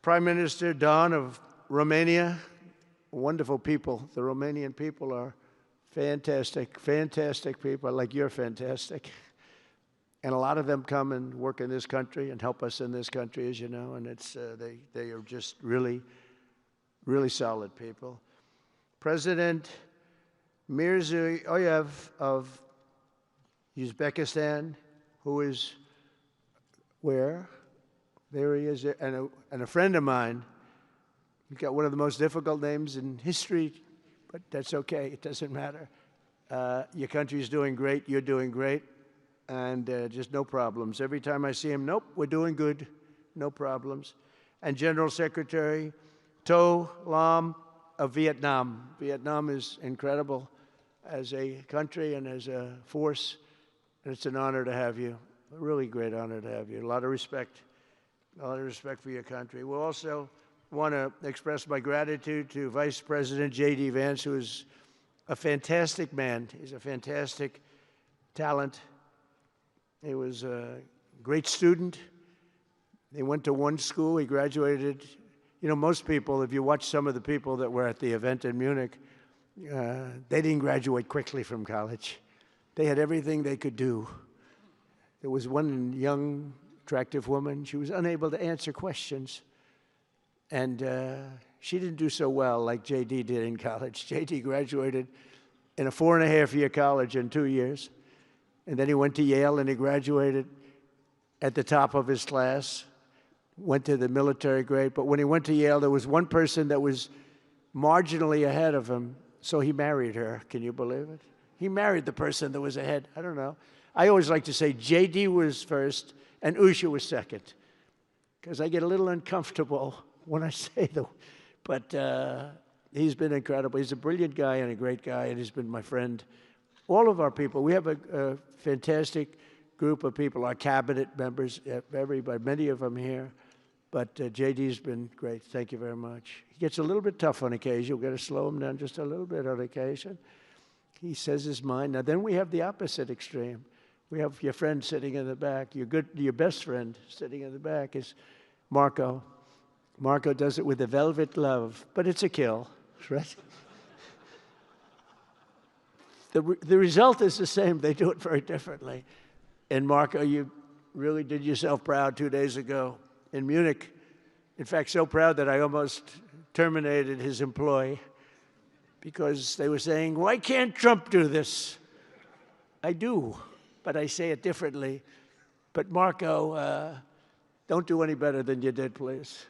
Prime Minister Don of Romania, wonderful people. The Romanian people are fantastic people, like you're fantastic. And a lot of them come and work in this country and help us in this country, as you know, and it's they are just really solid people. President Mirziyoyev of Uzbekistan, who is where? There he is, and a friend of mine. He's got one of the most difficult names in history, but that's okay. It doesn't matter. Your country's doing great. You're doing great. And just no problems. Every time I see him, nope, we're doing good. No problems. And General Secretary To Lam of Vietnam. Vietnam is incredible as a country and as a force, and it's an honor to have you. A really great honor to have you. A lot of respect for your country. We'll also want to express my gratitude to Vice President J.D. Vance, who is a fantastic man. He's a fantastic talent. He was a great student. He went to one school. He graduated. You know, most people, if you watch some of the people that were at the event in Munich, they didn't graduate quickly from college. They had everything they could do. There was one young, attractive woman. She was unable to answer questions. And she didn't do so well like J.D. did in college. J.D. graduated in a 4.5-year college in 2 years. And then he went to Yale and he graduated at the top of his class, went to the military grade. But when he went to Yale, there was one person that was marginally ahead of him, so he married her. Can you believe it? He married the person that was ahead. I don't know. I always like to say J.D. was first and Usha was second, because I get a little uncomfortable when I say that. But he's been incredible. He's a brilliant guy and a great guy, and he's been my friend. All of our people, we have a fantastic group of people, our cabinet members, everybody, many of them here. But J.D.'s been great. Thank you very much. He gets a little bit tough on occasion. We've got to slow him down just a little bit on occasion. He says his mind. Now, then we have the opposite extreme. We have your friend sitting in the back. Your best friend sitting in the back is Marco. Marco does it with a velvet glove, but it's a kill, right? The result is the same. They do it very differently. And Marco, you really did yourself proud 2 days ago in Munich. In fact, so proud that I almost terminated his employ because they were saying, why can't Trump do this? I do, but I say it differently. But Marco, don't do any better than you did, please.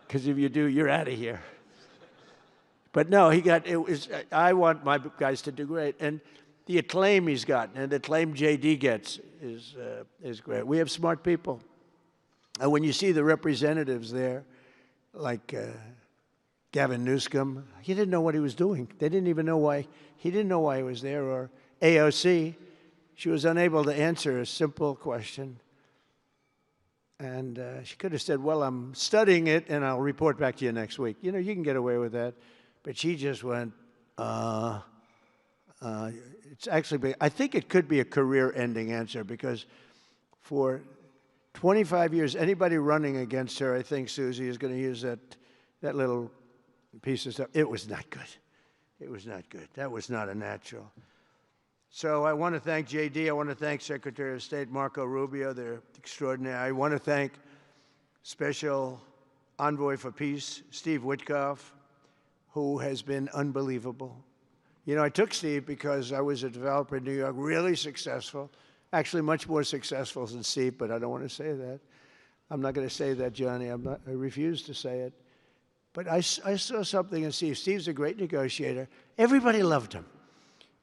Because if you do, you're out of here. But no, I want my guys to do great. And the acclaim he's gotten and the acclaim J.D. gets is great. We have smart people. And when you see the representatives there, like Gavin Newsom, he didn't know what he was doing. They didn't even know why. He didn't know why he was there. Or AOC, she was unable to answer a simple question. And she could have said, well, I'm studying it, and I'll report back to you next week. You know, you can get away with that. But she just went, it's actually, I think it could be a career-ending answer, because for 25 years, anybody running against her, I think Susie is going to use that little piece of stuff. It was not good. It was not good. That was not a natural. So I want to thank J.D. I want to thank Secretary of State Marco Rubio. They're extraordinary. I want to thank Special Envoy for Peace, Steve Witkoff, who has been unbelievable. You know, I took Steve because I was a developer in New York, really successful, actually much more successful than Steve, but I don't want to say that. I'm not going to say that, Johnny. I refuse to say it. But I saw something in Steve. Steve's a great negotiator. Everybody loved him.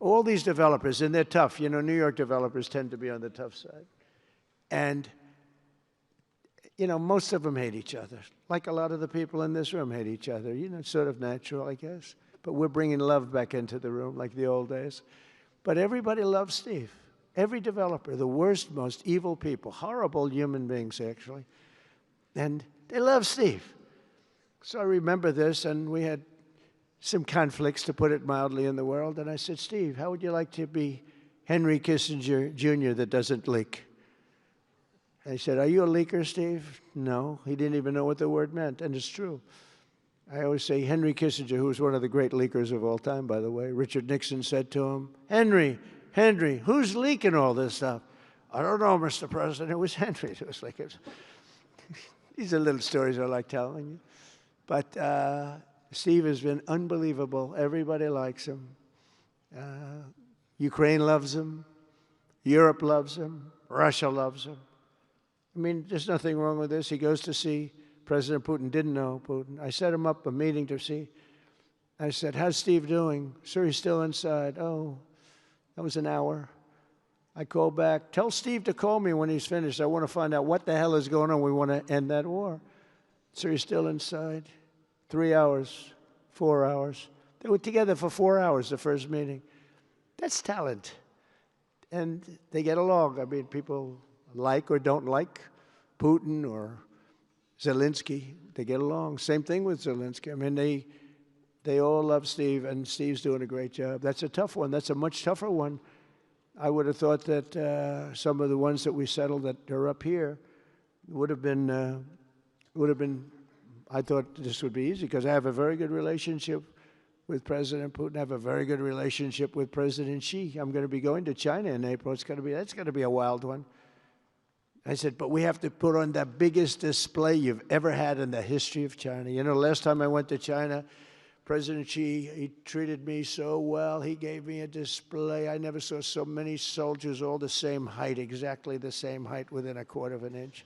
All these developers, and they're tough. You know, New York developers tend to be on the tough side. And, you know, most of them hate each other. Like a lot of the people in this room hate each other. You know, it's sort of natural, I guess. But we're bringing love back into the room like the old days. But everybody loves Steve. Every developer, the worst, most evil people, horrible human beings, actually. And they love Steve. So I remember this, and we had some conflicts, to put it mildly, in the world. And I said, Steve, how would you like to be Henry Kissinger Jr. that doesn't leak? And he said, are you a leaker, Steve? No. He didn't even know what the word meant, and it's true. I always say Henry Kissinger, who was one of the great leakers of all time, by the way, Richard Nixon said to him, Henry, who's leaking all this stuff? I don't know, Mr. President. It was Henry. It was like, these are little stories I like telling you. But Steve has been unbelievable. Everybody likes him. Ukraine loves him. Europe loves him. Russia loves him. I mean, there's nothing wrong with this. He goes to see President Putin. Didn't know Putin. I set him up a meeting to see. I said, how's Steve doing? Sir, he's still inside. Oh, that was an hour. I called back. Tell Steve to call me when he's finished. I want to find out what the hell is going on. We want to end that war. Sir, he's still inside. 3 hours. 4 hours. They were together for 4 hours, the first meeting. That's talent. And they get along. I mean, people like or don't like Putin or Zelensky. They get along. Same thing with Zelensky. I mean, they all love Steve, and Steve's doing a great job. That's a tough one. That's a much tougher one. I would have thought that some of the ones that we settled that are up here would have been, I thought this would be easy because I have a very good relationship with President Putin. I have a very good relationship with President Xi. I'm going to be going to China in April. That's going to be a wild one. I said, but we have to put on the biggest display you've ever had in the history of China. You know, last time I went to China, President Xi, he treated me so well. He gave me a display. I never saw so many soldiers all the same height, exactly the same height within a quarter of an inch.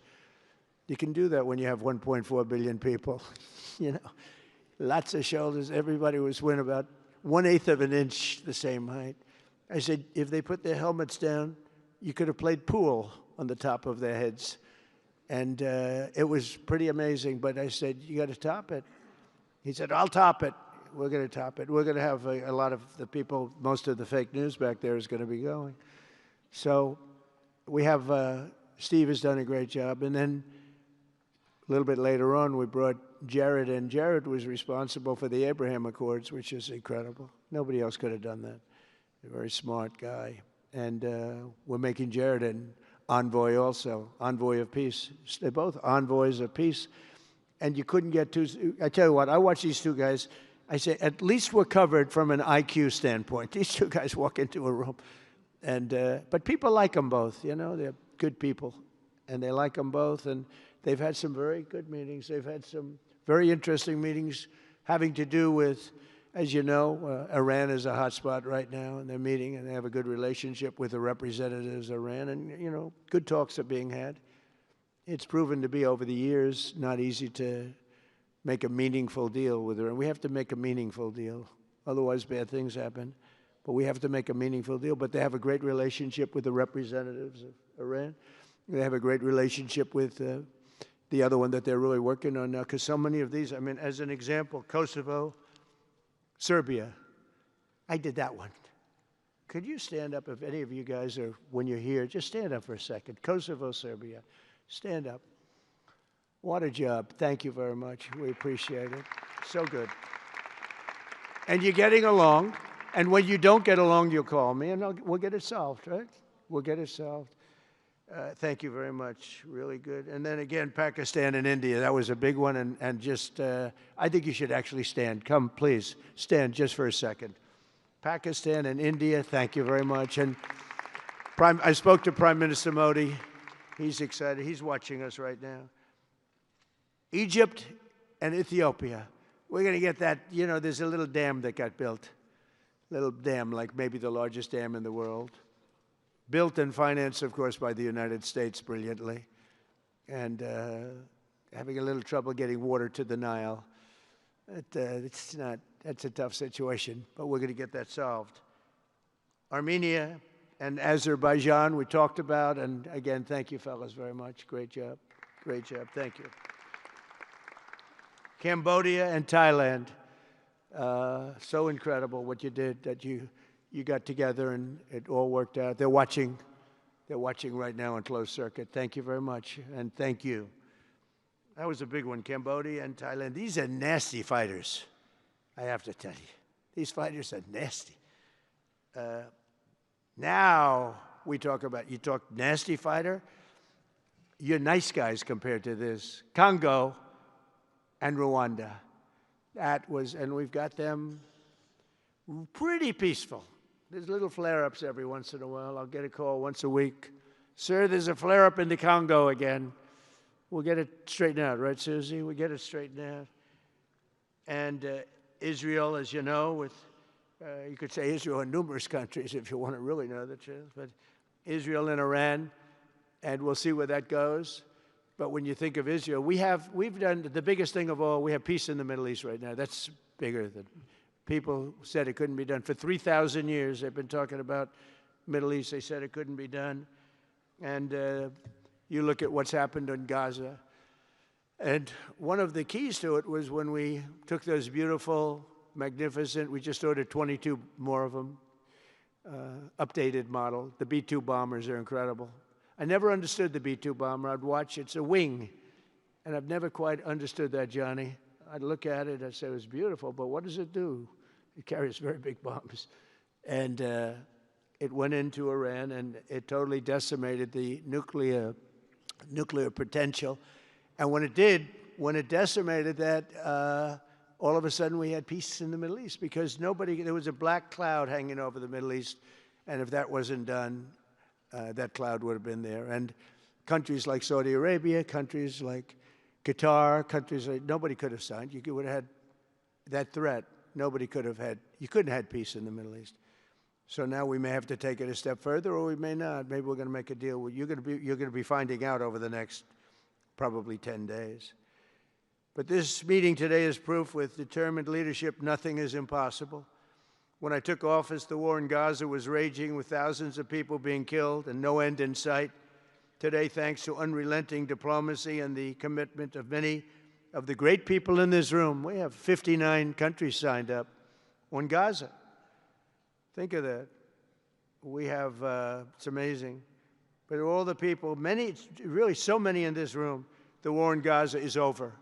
You can do that when you have 1.4 billion people, you know. Lots of shoulders. Everybody was within about 1/8 of an inch the same height. I said, if they put their helmets down, you could have played pool on the top of their heads. And it was pretty amazing. But I said, you got to top it. He said, I'll top it. We're going to top it. We're going to have a lot of the people, most of the fake news back there is going to be going. So we have, Steve has done a great job. And then a little bit later on, we brought Jared in. Jared was responsible for the Abraham Accords, which is incredible. Nobody else could have done that. A very smart guy. And we're making Jared an envoy also, envoy of peace. They're both envoys of peace. And you couldn't get two. I tell you what, I watch these two guys. I say, at least we're covered from an IQ standpoint. These two guys walk into a room. And but people like them both, you know. They're good people. And they like them both. And they've had some very good meetings. They've had some very interesting meetings having to do with, as you know, Iran is a hot spot right now, and they're meeting, and they have a good relationship with the representatives of Iran, and, you know, good talks are being had. It's proven to be, over the years, not easy to make a meaningful deal with Iran. We have to make a meaningful deal. Otherwise, bad things happen. But we have to make a meaningful deal. But they have a great relationship with the representatives of Iran. They have a great relationship with the other one that they're really working on now, because so many of these, I mean, as an example, Kosovo, Serbia. I did that one. Could you stand up, if any of you guys are, when you're here, just stand up for a second. Kosovo, Serbia. Stand up. What a job. Thank you very much. We appreciate it. So good. And you're getting along. And when you don't get along, you'll call me, and we'll get it solved, right? We'll get it solved. Thank you very much. Really good. And then again, Pakistan and India. That was a big one. And just, I think you should actually stand. Come, please, stand just for a second. Pakistan and India, thank you very much. And I spoke to Prime Minister Modi. He's excited. He's watching us right now. Egypt and Ethiopia. We're going to get that. You know, there's a little dam that got built. Little dam, like maybe the largest dam in the world. Built and financed, of course, by the United States brilliantly, and having a little trouble getting water to the Nile. That's a tough situation, but we're going to get that solved. Armenia and Azerbaijan, we talked about, and again, thank you, fellas, very much. Great job. Great job. Thank you. Cambodia and Thailand. So incredible what you did, that you got together and it all worked out. They're watching right now on closed circuit. Thank you very much, and thank you. That was a big one, Cambodia and Thailand. These are nasty fighters, I have to tell you. These fighters are nasty. Now we talk about, you talk nasty fighter, you're nice guys compared to this. Congo and Rwanda. That was, and we've got them pretty peaceful. There's little flare-ups every once in a while. I'll get a call once a week. Sir, there's a flare-up in the Congo again. We'll get it straightened out, right, Susie? We'll get it straightened out. And Israel, as you know, with, you could say Israel and numerous countries if you want to really know the truth, but Israel and Iran, and we'll see where that goes. But when you think of Israel, we've done the biggest thing of all. We have peace in the Middle East right now. That's bigger than... People said it couldn't be done. For 3,000 years, they've been talking about Middle East. They said it couldn't be done. And you look at what's happened in Gaza. And one of the keys to it was when we took those beautiful magnificent. We just ordered 22 more of them, updated model. The B-2 bombers are incredible. I never understood the B-2 bomber. I'd watch, it's a wing, and I've never quite understood that, Johnny. I'd look at it, I'd say, it was beautiful, but what does it do? It carries very big bombs. And it went into Iran, and it totally decimated the nuclear potential. And when it did, when it decimated that, all of a sudden we had peace in the Middle East, because there was a black cloud hanging over the Middle East, and if that wasn't done, that cloud would have been there. And countries like Saudi Arabia, countries like Qatar, countries like, nobody could have signed. You would have had that threat. Nobody could have had, you couldn't have had peace in the Middle East. So now we may have to take it a step further, or we may not. Maybe we're going to make a deal. You're going to be finding out over the next probably 10 days. But this meeting today is proof with determined leadership, nothing is impossible. When I took office, the war in Gaza was raging with thousands of people being killed and no end in sight. Today, thanks to unrelenting diplomacy and the commitment of many of the great people in this room, we have 59 countries signed up on Gaza. Think of that. We have, it's amazing. But all the people, many, really so many in this room, the war in Gaza is over.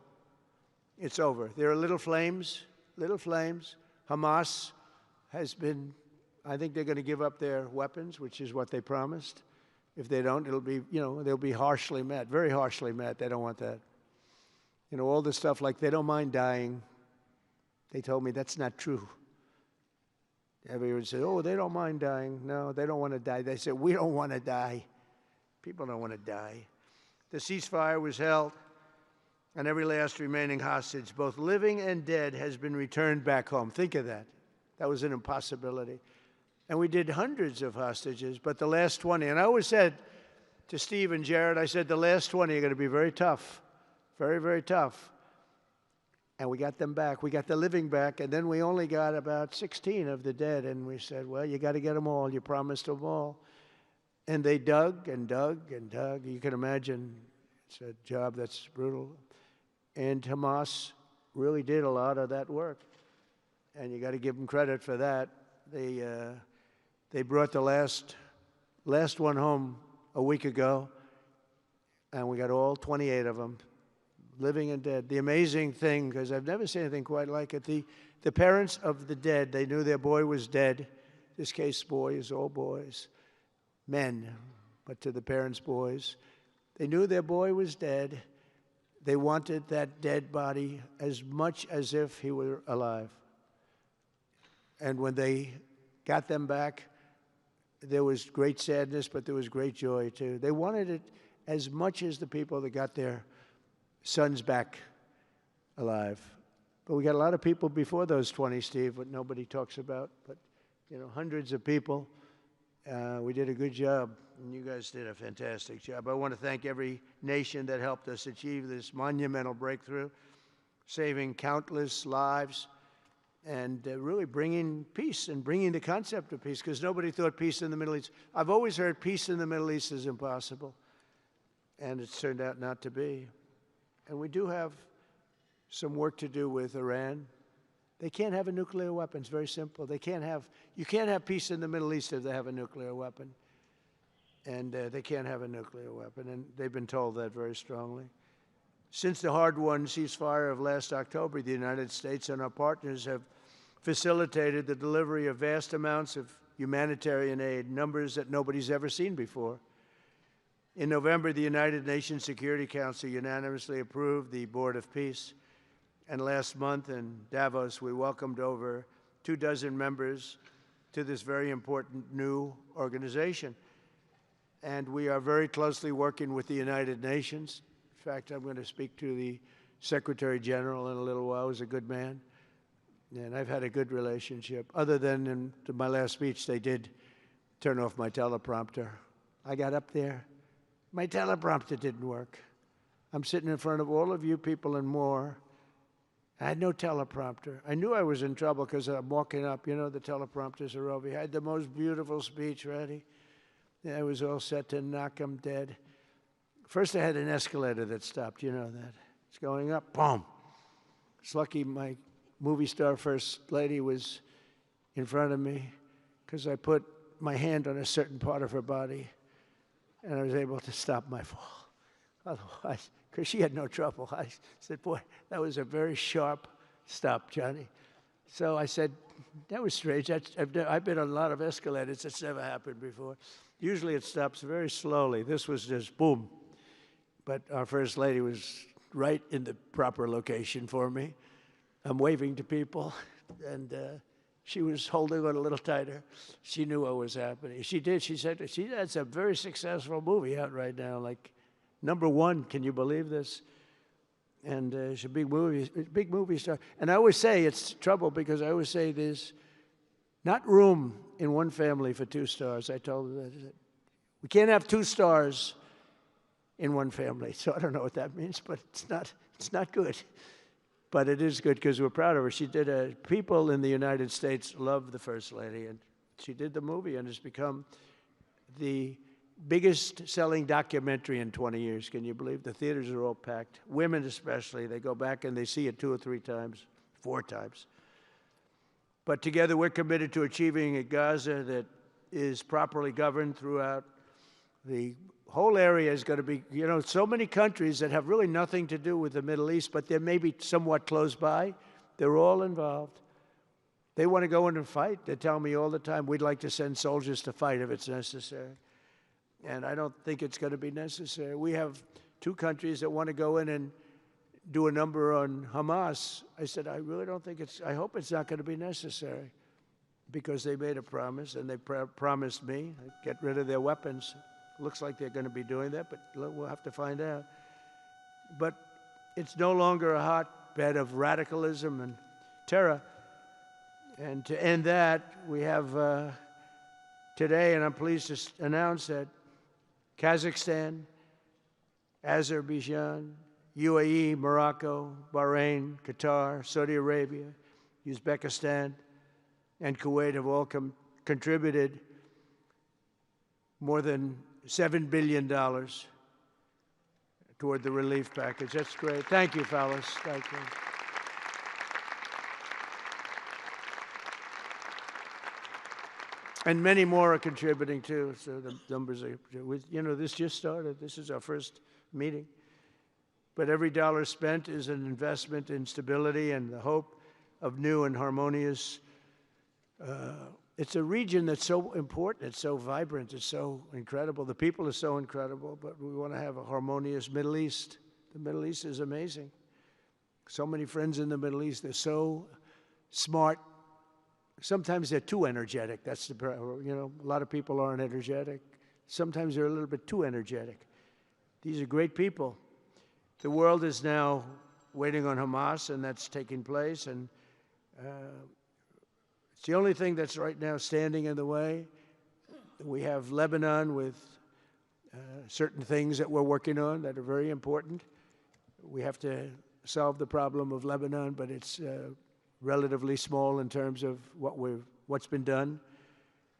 It's over. There are little flames, little flames. Hamas has been, I think they're going to give up their weapons, which is what they promised. If they don't, it'll be, they'll be harshly met, very harshly met. They don't want that. All the stuff like they don't mind dying. They told me that's not true. Everyone said, oh, they don't mind dying. No, they don't want to die. They said, we don't want to die. People don't want to die. The ceasefire was held, and every last remaining hostage, both living and dead, has been returned back home. Think of that. That was an impossibility. And we did hundreds of hostages, but the last 20, and I always said to Steve and Jared, I said, the last 20 are going to be very tough, very, very tough. And we got them back. We got the living back, and then we only got about 16 of the dead, and we said, well, you got to get them all. You promised them all. And they dug and dug and dug. You can imagine it's a job that's brutal. And Hamas really did a lot of that work. And you got to give them credit for that. They brought the last one home a week ago, and we got all 28 of them, living and dead. The amazing thing, because I've never seen anything quite like it, the parents of the dead, they knew their boy was dead. This case, boys, all boys, men, but to the parents' boys. They knew their boy was dead. They wanted that dead body as much as if he were alive. And when they got them back, there was great sadness, but there was great joy, too. They wanted it as much as the people that got their sons back alive. But we got a lot of people before those 20, Steve, what nobody talks about. But, hundreds of people. We did a good job, and you guys did a fantastic job. I want to thank every nation that helped us achieve this monumental breakthrough, saving countless lives, and really bringing peace and bringing the concept of peace, because nobody thought peace in the Middle East. I've always heard peace in the Middle East is impossible, and it's turned out not to be. And we do have some work to do with Iran. They can't have a nuclear weapon. It's very simple. You can't have peace in the Middle East if they have a nuclear weapon. And they can't have a nuclear weapon, and they've been told that very strongly. Since the hard-won ceasefire of last October, the United States and our partners have facilitated the delivery of vast amounts of humanitarian aid, numbers that nobody's ever seen before. In November, the United Nations Security Council unanimously approved the Board of Peace. And last month in Davos, we welcomed over 24 members to this very important new organization. And we are very closely working with the United Nations. In fact, I'm going to speak to the Secretary General in a little while. He's a good man. And I've had a good relationship. Other than in my last speech, they did turn off my teleprompter. I got up there. My teleprompter didn't work. I'm sitting in front of all of you people and more. I had no teleprompter. I knew I was in trouble because I'm walking up. The teleprompters are over here. I had the most beautiful speech ready. Yeah, I was all set to knock them dead. First, I had an escalator that stopped. You know that. It's going up. Boom. It's lucky my movie star first lady was in front of me because I put my hand on a certain part of her body, and I was able to stop my fall. Otherwise, because she had no trouble. I said, boy, that was a very sharp stop, Johnny. So I said, that was strange. I've been on a lot of escalators. It's never happened before. Usually it stops very slowly. This was just boom. But our first lady was right in the proper location for me. I'm waving to people, and she was holding on a little tighter. She knew what was happening. She did. She said, that's a very successful movie out right now, like #1. Can you believe this? And she's a big movie star. And I always say it's trouble because I always say there's not room in one family for 2 stars. I told her that. We can't have 2 stars in one family. So I don't know what that means, but it's not good. But it is good because we're proud of her. She did people in the United States love the First Lady, and she did the movie, and it's become the biggest selling documentary in 20 years. Can you believe? The theaters are all packed. Women especially, they go back and they see it 2 or 3 times, 4 times. But together we're committed to achieving a Gaza that is properly governed throughout. The whole area is going to be, so many countries that have really nothing to do with the Middle East, but they're maybe somewhat close by. They're all involved. They want to go in and fight. They tell me all the time, we'd like to send soldiers to fight if it's necessary. And I don't think it's going to be necessary. We have 2 countries that want to go in and do a number on Hamas. I said, I really don't think I hope it's not going to be necessary, because they made a promise, and they promised me get rid of their weapons. Looks like they're going to be doing that, but we'll have to find out. But it's no longer a hotbed of radicalism and terror. And to end that, we have today, and I'm pleased to announce that Kazakhstan, Azerbaijan, UAE, Morocco, Bahrain, Qatar, Saudi Arabia, Uzbekistan, and Kuwait have all contributed more than $7 billion toward the relief package. That's great. Thank you, fellas. Thank you. And many more are contributing, too, so the numbers are, this just started. This is our first meeting. But every dollar spent is an investment in stability and the hope of new and harmonious. It's a region that's so important, it's so vibrant, it's so incredible. The people are so incredible, but we want to have a harmonious Middle East. The Middle East is amazing. So many friends in the Middle East, they're so smart. Sometimes they're too energetic. That's the, a lot of people aren't energetic. Sometimes they're a little bit too energetic. These are great people. The world is now waiting on Hamas, and that's taking place, and it's the only thing that's right now standing in the way. We have Lebanon with certain things that we're working on that are very important. We have to solve the problem of Lebanon, but it's relatively small in terms of what's been done.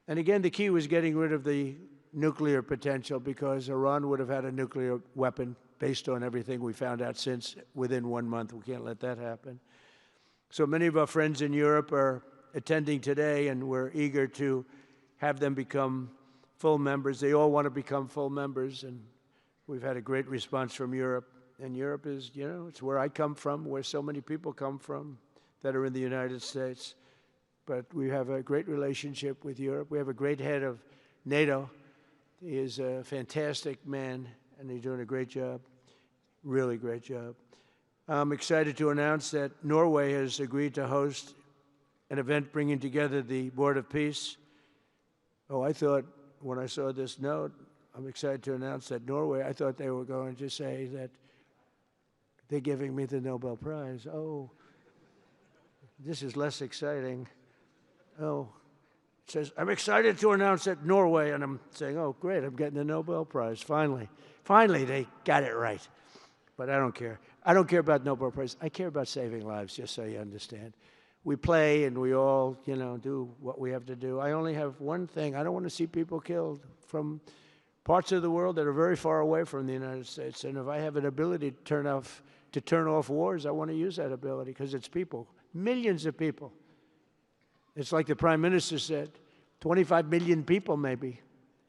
And again, the key was getting rid of the nuclear potential, because Iran would have had a nuclear weapon based on everything we found out since within 1 month. We can't let that happen. So many of our friends in Europe are attending today, and we're eager to have them become full members. They all want to become full members, and we've had a great response from Europe. And Europe is, it's where I come from, where so many people come from that are in the United States. But we have a great relationship with Europe. We have a great head of NATO. He is a fantastic man, and he's doing a great job, really great job. I'm excited to announce that Norway has agreed to host an event bringing together the Board of Peace. Oh, I thought when I saw this note, I'm excited to announce that Norway, I thought they were going to say that they're giving me the Nobel Prize. Oh, this is less exciting. Oh, it says, I'm excited to announce that Norway, and I'm saying, oh, great, I'm getting the Nobel Prize, finally. Finally, they got it right. But I don't care. I don't care about Nobel Prize. I care about saving lives, just so you understand. We play and we all, do what we have to do. I only have one thing. I don't want to see people killed from parts of the world that are very far away from the United States. And if I have an ability to turn off wars, I want to use that ability, because it's people. Millions of people. It's like the Prime Minister said, 25 million people maybe.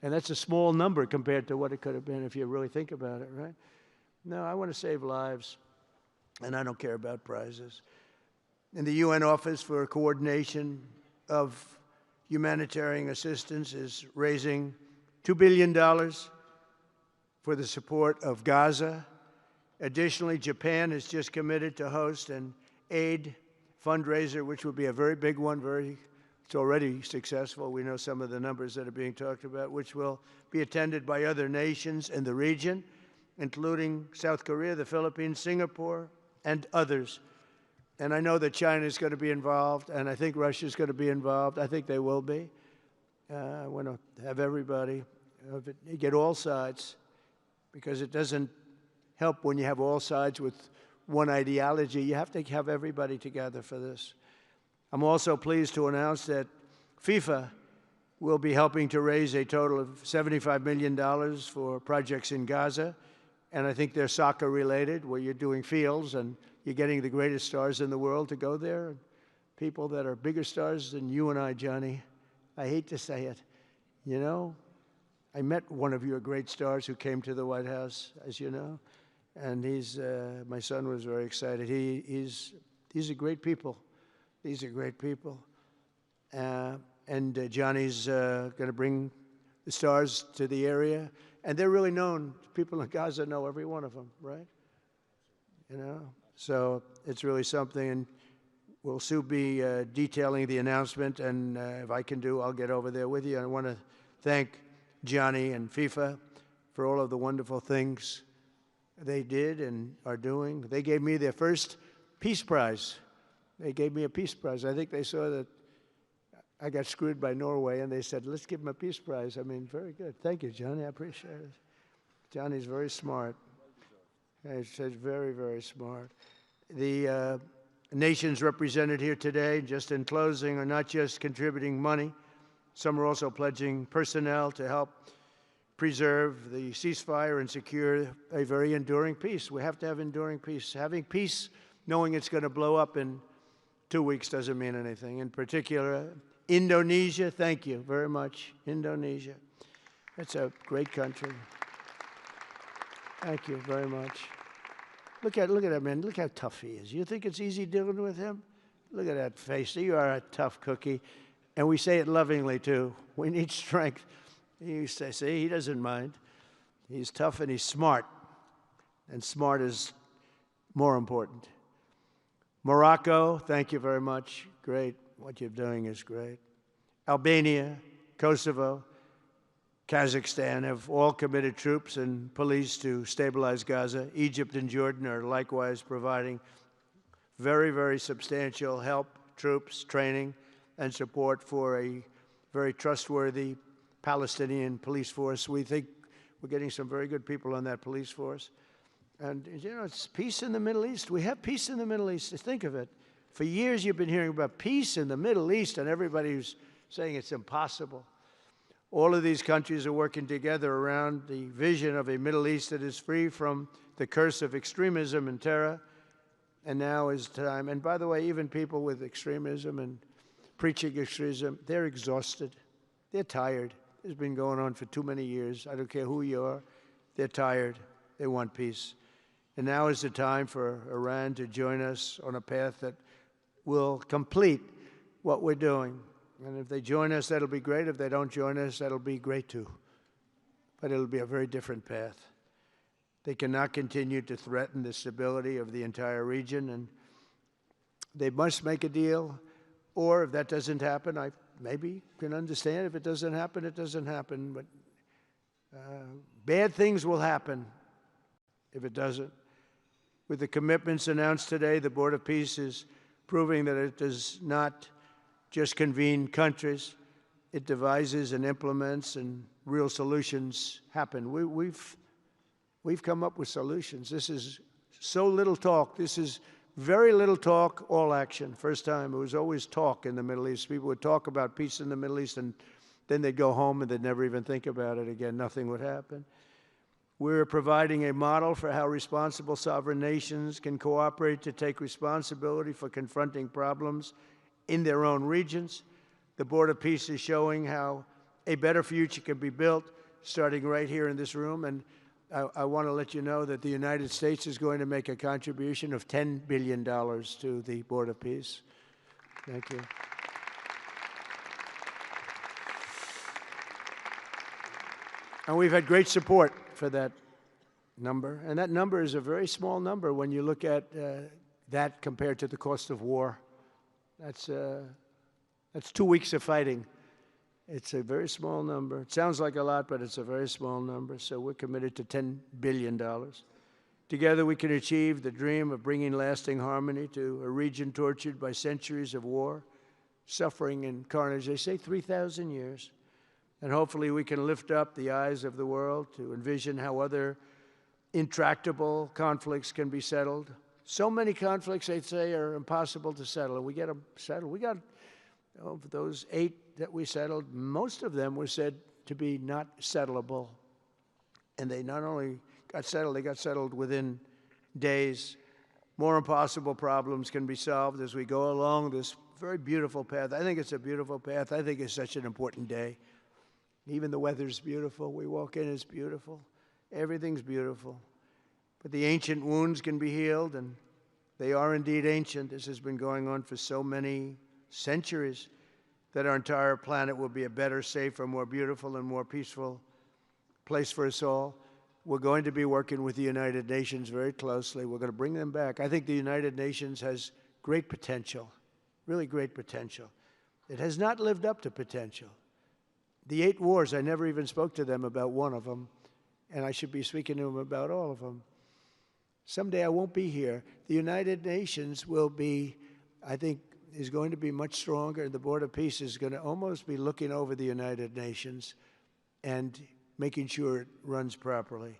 And that's a small number compared to what it could have been if you really think about it, right? No, I want to save lives, and I don't care about prizes. And the UN Office for Coordination of Humanitarian Assistance is raising $2 billion for the support of Gaza. Additionally, Japan has just committed to host an aid fundraiser, which would be a very big one. It's already successful. We know some of the numbers that are being talked about, which will be attended by other nations in the region, including South Korea, the Philippines, Singapore, and others. And I know that China is going to be involved, and I think Russia is going to be involved. I think they will be. I want to have everybody, get all sides, because it doesn't help when you have all sides with one ideology. You have to have everybody together for this. I'm also pleased to announce that FIFA will be helping to raise a total of $75 million for projects in Gaza. And I think they're soccer related, where you're doing fields and you're getting the greatest stars in the world to go there. And people that are bigger stars than you and I, Johnny. I hate to say it. You know, I met one of your great stars who came to the White House, as you know. And my son was very excited. These are great people. These are great people. And Johnny's going to bring the stars to the area. And they're really known. People in Gaza know every one of them, right? You know? So it's really something. And we'll soon be detailing the announcement. And if I can I'll get over there with you. I want to thank Johnny and FIFA for all of the wonderful things they did and are doing. They gave me their first Peace Prize. They gave me a Peace Prize. I think they saw that I got screwed by Norway, and they said, let's give him a Peace Prize. I mean, very good. Thank you, Johnny. I appreciate it. Johnny's very smart. He's very, very smart. The nations represented here today, just in closing, are not just contributing money. Some are also pledging personnel to help preserve the ceasefire and secure a very enduring peace. We have to have enduring peace. Having peace, knowing it's going to blow up in 2 weeks, doesn't mean anything. In particular, Indonesia, thank you very much. Indonesia. It's a great country. Thank you very much. Look at that man. Look how tough he is. You think it's easy dealing with him? Look at that face. You are a tough cookie. And we say it lovingly, too. We need strength. You say, see, he doesn't mind. He's tough and he's smart. And smart is more important. Morocco, thank you very much. Great. What you're doing is great. Albania, Kosovo, Kazakhstan have all committed troops and police to stabilize Gaza. Egypt and Jordan are likewise providing very, very substantial help, troops, training, and support for a very trustworthy Palestinian police force. We think we're getting some very good people on that police force. And, you know, it's peace in the Middle East. We have peace in the Middle East. Think of it. For years you've been hearing about peace in the Middle East, and everybody's saying it's impossible. All of these countries are working together around the vision of a Middle East that is free from the curse of extremism and terror. And now is time. And by the way, even people with extremism and preaching extremism, they're exhausted. They're tired. It's been going on for too many years. I don't care who you are. They're tired. They want peace. And now is the time for Iran to join us on a path that will complete what we're doing. And if they join us, that'll be great. If they don't join us, that'll be great too. But it'll be a very different path. They cannot continue to threaten the stability of the entire region, and they must make a deal. Or if that doesn't happen, I maybe can understand. If it doesn't happen, it doesn't happen. But bad things will happen if it doesn't. With the commitments announced today, the Board of Peace is proving that it does not just convene countries. It devises and implements, and real solutions happen. We've come up with solutions. This is so little talk. This is very little talk, all action. First time, it was always talk in the Middle East. People would talk about peace in the Middle East, and then they'd go home and they'd never even think about it again. Nothing would happen. We're providing a model for how responsible sovereign nations can cooperate to take responsibility for confronting problems in their own regions. The Board of Peace is showing how a better future can be built, starting right here in this room. And I want to let you know that the United States is going to make a contribution of $10 billion to the Board of Peace. Thank you. And we've had great support for that number. And that number is a very small number when you look at that compared to the cost of war. That's 2 weeks of fighting. It's a very small number. It sounds like a lot, but it's a very small number. So we're committed to $10 billion. Together we can achieve the dream of bringing lasting harmony to a region tortured by centuries of war, suffering, and carnage. They say 3,000 years. And hopefully we can lift up the eyes of the world to envision how other intractable conflicts can be settled. So many conflicts, they'd say, are impossible to settle, and we get them settled. We got, of those 8 that we settled, most of them were said to be not settleable. And they not only got settled, they got settled within days. More impossible problems can be solved as we go along this very beautiful path. I think it's a beautiful path. I think it's such an important day. Even the weather's beautiful. We walk in, it's beautiful. Everything's beautiful. But the ancient wounds can be healed, and they are indeed ancient. This has been going on for so many centuries that our entire planet will be a better, safer, more beautiful, and more peaceful place for us all. We're going to be working with the United Nations very closely. We're going to bring them back. I think the United Nations has great potential, really great potential. It has not lived up to potential. The 8 wars, I never even spoke to them about one of them, and I should be speaking to them about all of them. Someday I won't be here. The United Nations will be, I think, is going to be much stronger. The Board of Peace is going to almost be looking over the United Nations and making sure it runs properly.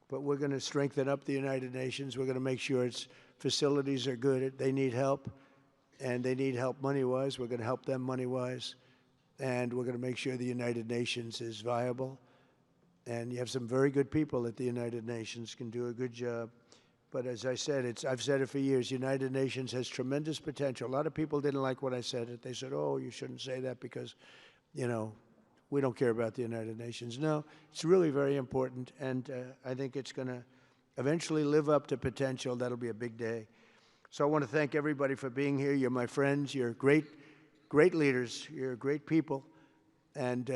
But we're going to strengthen up the United Nations. We're going to make sure its facilities are good. They need help, and they need help money-wise. We're going to help them money-wise. And we're going to make sure the United Nations is viable. And you have some very good people at the United Nations, can do a good job. But as I said, I've said it for years, United Nations has tremendous potential. A lot of people didn't like what I said. They said, oh, you shouldn't say that because, you know, we don't care about the United Nations. No, it's really very important, and I think it's going to eventually live up to potential. That'll be a big day. So I want to thank everybody for being here. You're my friends. You're great leaders. You're great people. And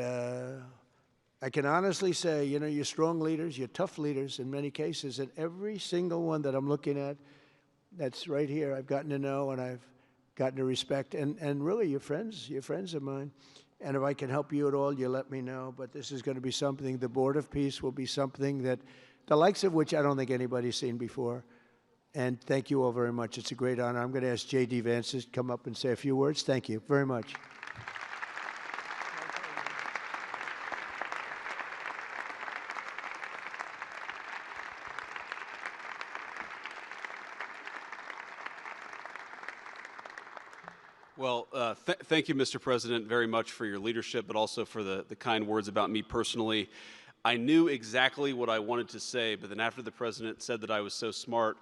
I can honestly say, you know, you're strong leaders, you're tough leaders in many cases, and every single one that I'm looking at that's right here, I've gotten to know and I've gotten to respect. And really, you're friends of mine. And if I can help you at all, you let me know. But this is going to be something, the Board of Peace will be something that, the likes of which I don't think anybody's seen before. And thank you all very much. It's a great honor. I'm going to ask J.D. Vance to come up and say a few words. Thank you very much. Well, thank you, Mr. President, very much for your leadership, but also for the kind words about me personally. I knew exactly what I wanted to say, but then after the President said that I was so smart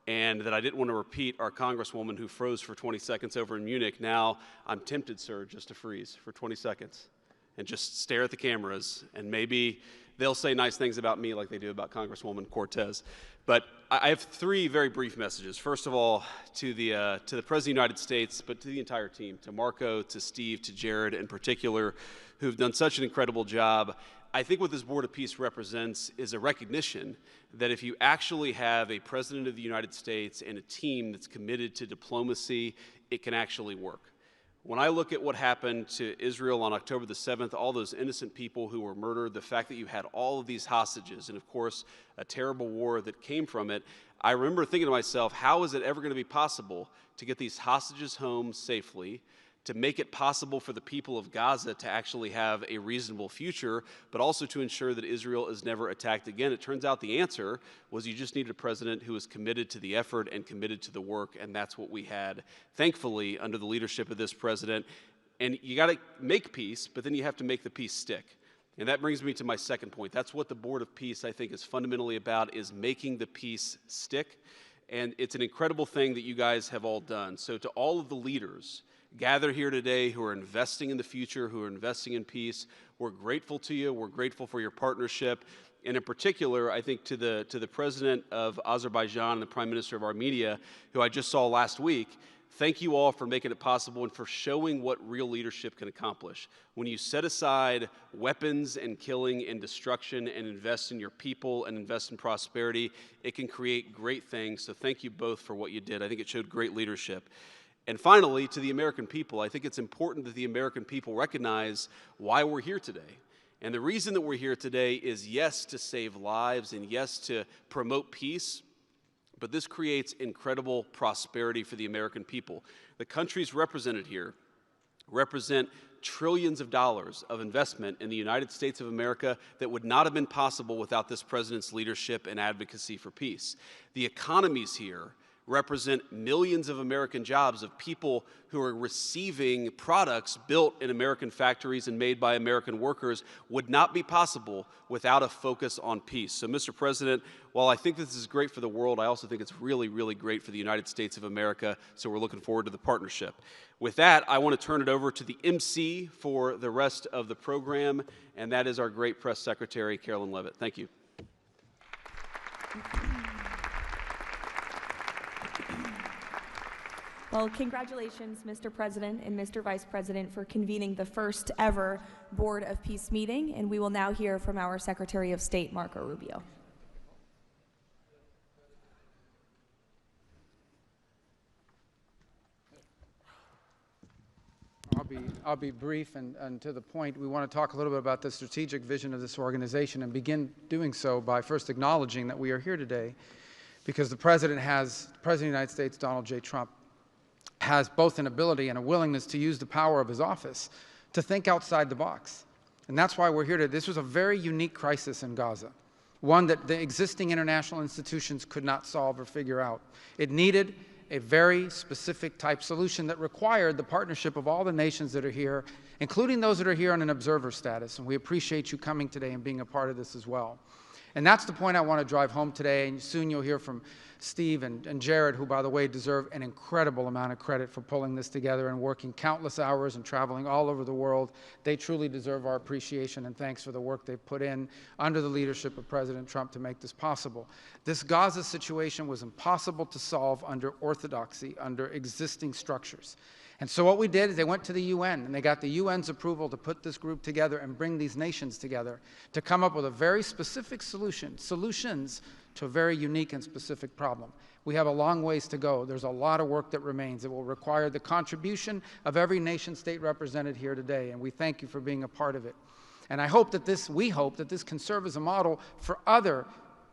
and that I didn't want to repeat our Congresswoman who froze for 20 seconds over in Munich, now I'm tempted, sir, just to freeze for 20 seconds and just stare at the cameras, and maybe they'll say nice things about me like they do about Congresswoman Cortez. But I have 3 very brief messages. First of all, to the President of the United States, but to the entire team, to Marco, to Steve, to Jared in particular, who've done such an incredible job. I think what this Board of Peace represents is a recognition that if you actually have a President of the United States and a team that's committed to diplomacy, it can actually work. When I look at what happened to Israel on October the 7th, all those innocent people who were murdered, the fact that you had all of these hostages, and of course, a terrible war that came from it, I remember thinking to myself, how is it ever going to be possible to get these hostages home safely, to make it possible for the people of Gaza to actually have a reasonable future, but also to ensure that Israel is never attacked again? It turns out the answer was you just needed a president who was committed to the effort and committed to the work, and that's what we had, thankfully, under the leadership of this president. And you got to make peace, but then you have to make the peace stick. And that brings me to my second point. That's what the Board of Peace, I think, is fundamentally about, is making the peace stick. And it's an incredible thing that you guys have all done. So to all of the leaders gathered here today who are investing in the future, who are investing in peace, we're grateful to you. We're grateful for your partnership. And in particular, I think to the President of Azerbaijan and the Prime Minister of Armenia, who I just saw last week, thank you all for making it possible and for showing what real leadership can accomplish. When you set aside weapons and killing and destruction and invest in your people and invest in prosperity, it can create great things. So thank you both for what you did. I think it showed great leadership. And finally, to the American people, I think it's important that the American people recognize why we're here today. And the reason that we're here today is, yes, to save lives and yes, to promote peace, but this creates incredible prosperity for the American people. The countries represented here represent trillions of dollars of investment in the United States of America that would not have been possible without this president's leadership and advocacy for peace. The economies here represent millions of American jobs of people who are receiving products built in American factories and made by American workers would not be possible without a focus on peace. So, Mr. President, while I think this is great for the world, I also think it's really, really great for the United States of America, so we're looking forward to the partnership. With that, I want to turn it over to the MC for the rest of the program, and that is our great press secretary, Carolyn Levitt. Thank you. Well, congratulations, Mr. President and Mr. Vice President, for convening the first ever Board of Peace meeting, and we will now hear from our Secretary of State, Marco Rubio. I'll be brief and to the point. We want to talk a little bit about the strategic vision of this organization and begin doing so by first acknowledging that we are here today because the President of the United States, Donald J. Trump, has both an ability and a willingness to use the power of his office to think outside the box. And that's why we're here today. This was a very unique crisis in Gaza, one that the existing international institutions could not solve or figure out. It needed a very specific type solution that required the partnership of all the nations that are here, including those that are here on an observer status. And we appreciate you coming today and being a part of this as well. And that's the point I want to drive home today. And soon you'll hear from Steve and Jared, who, by the way, deserve an incredible amount of credit for pulling this together and working countless hours and traveling all over the world. They truly deserve our appreciation and thanks for the work they've put in under the leadership of President Trump to make this possible. This Gaza situation was impossible to solve under orthodoxy, under existing structures. And so what we did is they went to the UN, and they got the UN's approval to put this group together and bring these nations together to come up with a very specific solutions to a very unique and specific problem. We have a long ways to go. There's a lot of work that remains. It will require the contribution of every nation state represented here today, and we thank you for being a part of it. And we hope that this can serve as a model for other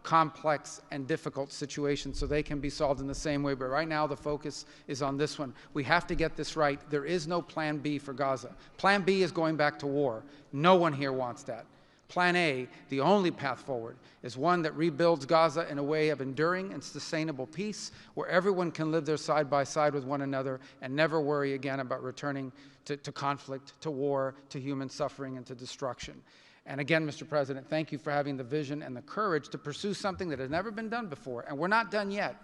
complex and difficult situations so they can be solved in the same way. But right now the focus is on this one. We have to get this right. There is no plan B for Gaza. Plan B is going back to war. No one here wants that. Plan A, the only path forward, is one that rebuilds Gaza in a way of enduring and sustainable peace where everyone can live there side by side with one another and never worry again about returning to conflict, to war, to human suffering, and to destruction. And again, Mr. President, thank you for having the vision and the courage to pursue something that has never been done before, and we're not done yet.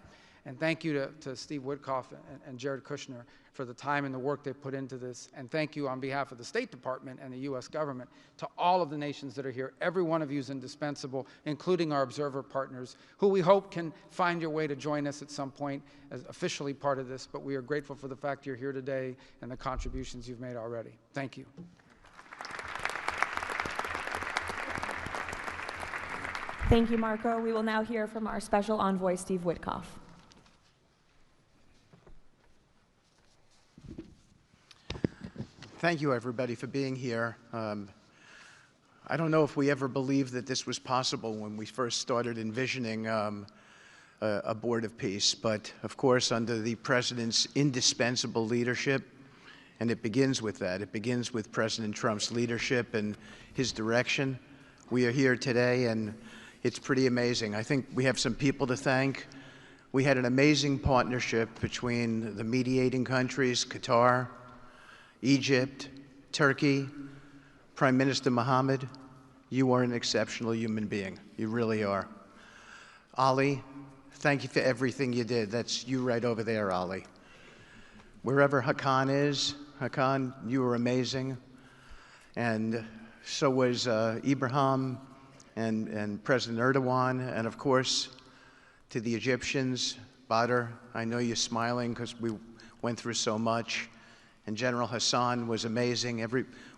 And thank you to Steve Witkoff and Jared Kushner for the time and the work they put into this. And thank you on behalf of the State Department and the U.S. government to all of the nations that are here. Every one of you is indispensable, including our observer partners, who we hope can find your way to join us at some point as officially part of this. But we are grateful for the fact you're here today and the contributions you've made already. Thank you. Thank you, Marco. We will now hear from our special envoy, Steve Witkoff. Thank you, everybody, for being here. I don't know if we ever believed that this was possible when we first started envisioning a Board of Peace, but of course, under the President's indispensable leadership, and it begins with that. It begins with President Trump's leadership and his direction. We are here today, and it's pretty amazing. I think we have some people to thank. We had an amazing partnership between the mediating countries, Qatar, Egypt, Turkey, Prime Minister Mohammed, You are an exceptional human being. You really are. Ali, thank you for everything you did. That's you right over there, Ali. Wherever Hakan is, Hakan, you were amazing. And so was Ibrahim and President Erdogan, and of course, to the Egyptians, Badr, I know you're smiling because we went through so much. And General Hassan was amazing.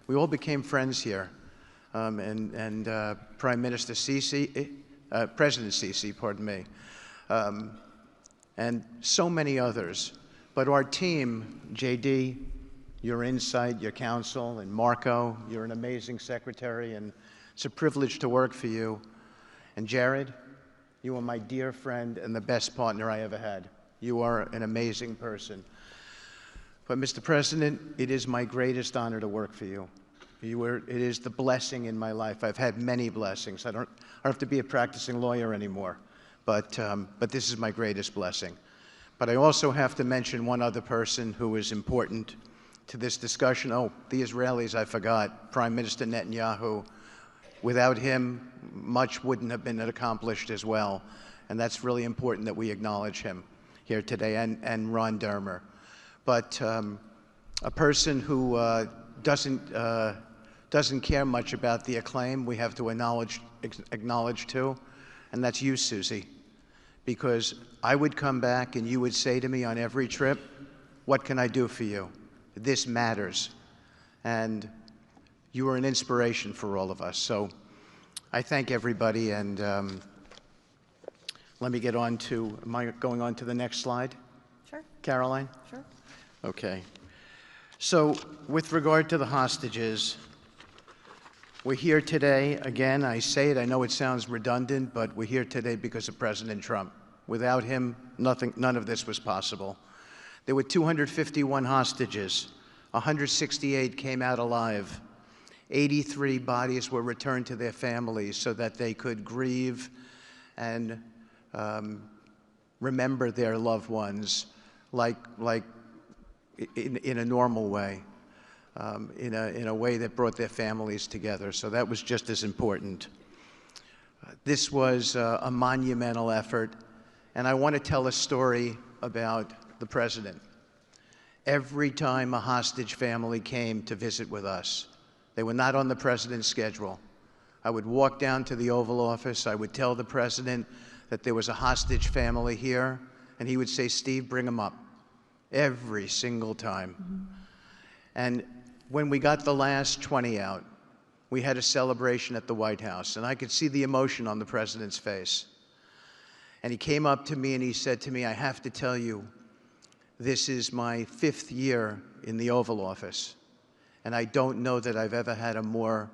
We all became friends here. And Prime Minister Sisi, President Sisi, pardon me, and so many others. But our team, JD, your insight, your counsel, and Marco, you're an amazing secretary, and it's a privilege to work for you. And Jared, you are my dear friend and the best partner I ever had. You are an amazing person. But Mr. President, it is my greatest honor to work for you. It is the blessing in my life. I've had many blessings. I don't have to be a practicing lawyer anymore, but this is my greatest blessing. But I also have to mention one other person who is important to this discussion. Oh, the Israelis, I forgot. Prime Minister Netanyahu. Without him, much wouldn't have been accomplished as well. And that's really important that we acknowledge him here today, and Ron Dermer. But a person who doesn't care much about the acclaim we have to acknowledge too, and that's you, Susie. Because I would come back and you would say to me on every trip, what can I do for you? This matters. And you are an inspiration for all of us. So I thank everybody, and let me get on to, am I going on to the next slide? Sure. Caroline? Sure. Okay. So with regard to the hostages, we're here today, again, I say it, I know it sounds redundant, but we're here today because of President Trump. Without him, none of this was possible. There were 251 hostages. 168 came out alive. 83 bodies were returned to their families so that they could grieve and remember their loved ones like in a normal way, in a way that brought their families together. So that was just as important. This was a monumental effort, and I want to tell a story about the president. Every time a hostage family came to visit with us, they were not on the president's schedule. I would walk down to the Oval Office, I would tell the president that there was a hostage family here, and he would say, Steve, bring them up. Every single time. Mm-hmm. And when we got the last 20 out, we had a celebration at the White House, and I could see the emotion on the president's face. And he came up to me and he said to me, I have to tell you, this is my 5th year in the Oval Office, and I don't know that I've ever had a more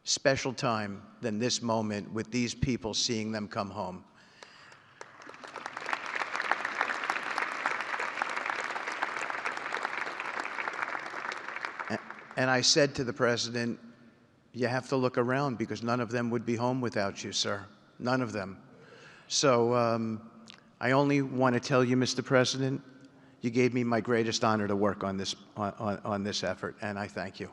special time than this moment with these people, seeing them come home. And I said to the president, you have to look around because none of them would be home without you, sir. None of them. So I only want to tell you, Mr. President, you gave me my greatest honor to work on this, on this effort, and I thank you.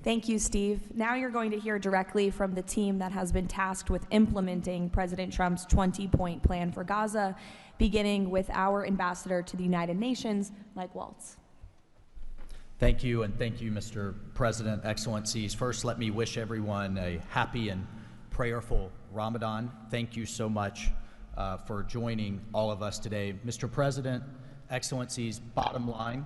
Thank you, Steve. Now you're going to hear directly from the team that has been tasked with implementing President Trump's 20-point plan for Gaza, beginning with our ambassador to the United Nations, Mike Waltz. Thank you, and thank you, Mr. President, Excellencies. First, let me wish everyone a happy and prayerful Ramadan. Thank you so much for joining all of us today. Mr. President, Excellencies, bottom line,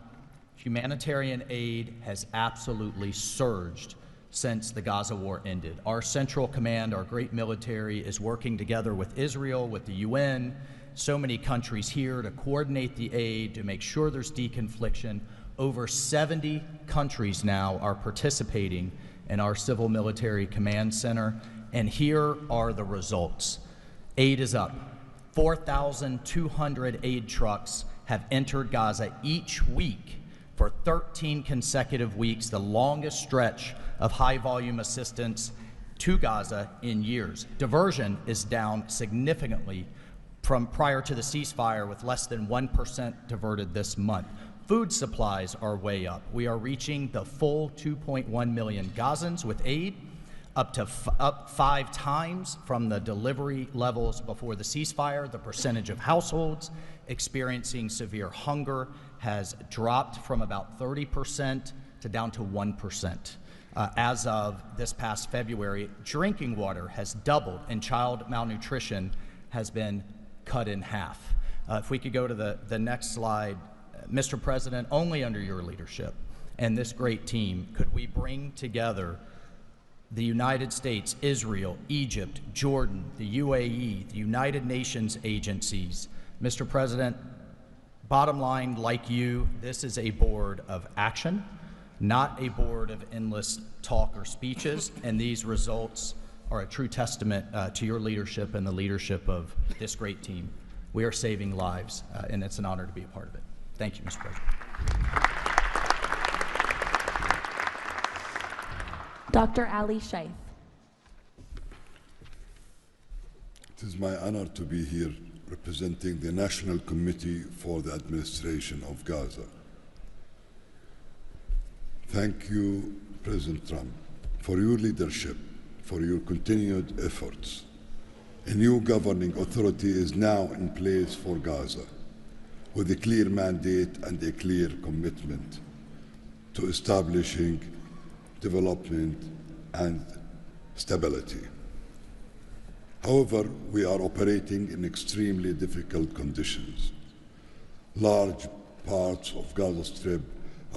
humanitarian aid has absolutely surged since the Gaza war ended. Our Central Command, our great military, is working together with Israel, with the UN, so many countries here to coordinate the aid, to make sure there's deconfliction. Over 70 countries now are participating in our Civil Military Command Center, and here are the results. Aid is up. 4,200 aid trucks have entered Gaza each week for 13 consecutive weeks, the longest stretch of high-volume assistance to Gaza in years. Diversion is down significantly from prior to the ceasefire, with less than 1% diverted this month. Food supplies are way up. We are reaching the full 2.1 million Gazans with aid, up 5 times from the delivery levels before the ceasefire. The percentage of households experiencing severe hunger has dropped from about 30% to down to 1%. As of this past February, drinking water has doubled, and child malnutrition has been cut in half. If we could go to the next slide. Mr. President, only under your leadership and this great team could we bring together the United States, Israel, Egypt, Jordan, the UAE, the United Nations agencies. Mr. President, bottom line, like you, this is a board of action, not a board of endless talk or speeches, and these results are a true testament to your leadership and the leadership of this great team. We are saving lives, and it's an honor to be a part of it. Thank you, Mr. President. Dr. Ali Shaith. It is my honor to be here representing the National Committee for the Administration of Gaza. Thank you, President Trump, for your leadership, for your continued efforts. A new governing authority is now in place for Gaza, with a clear mandate and a clear commitment to establishing development and stability. However, we are operating in extremely difficult conditions. Large parts of Gaza Strip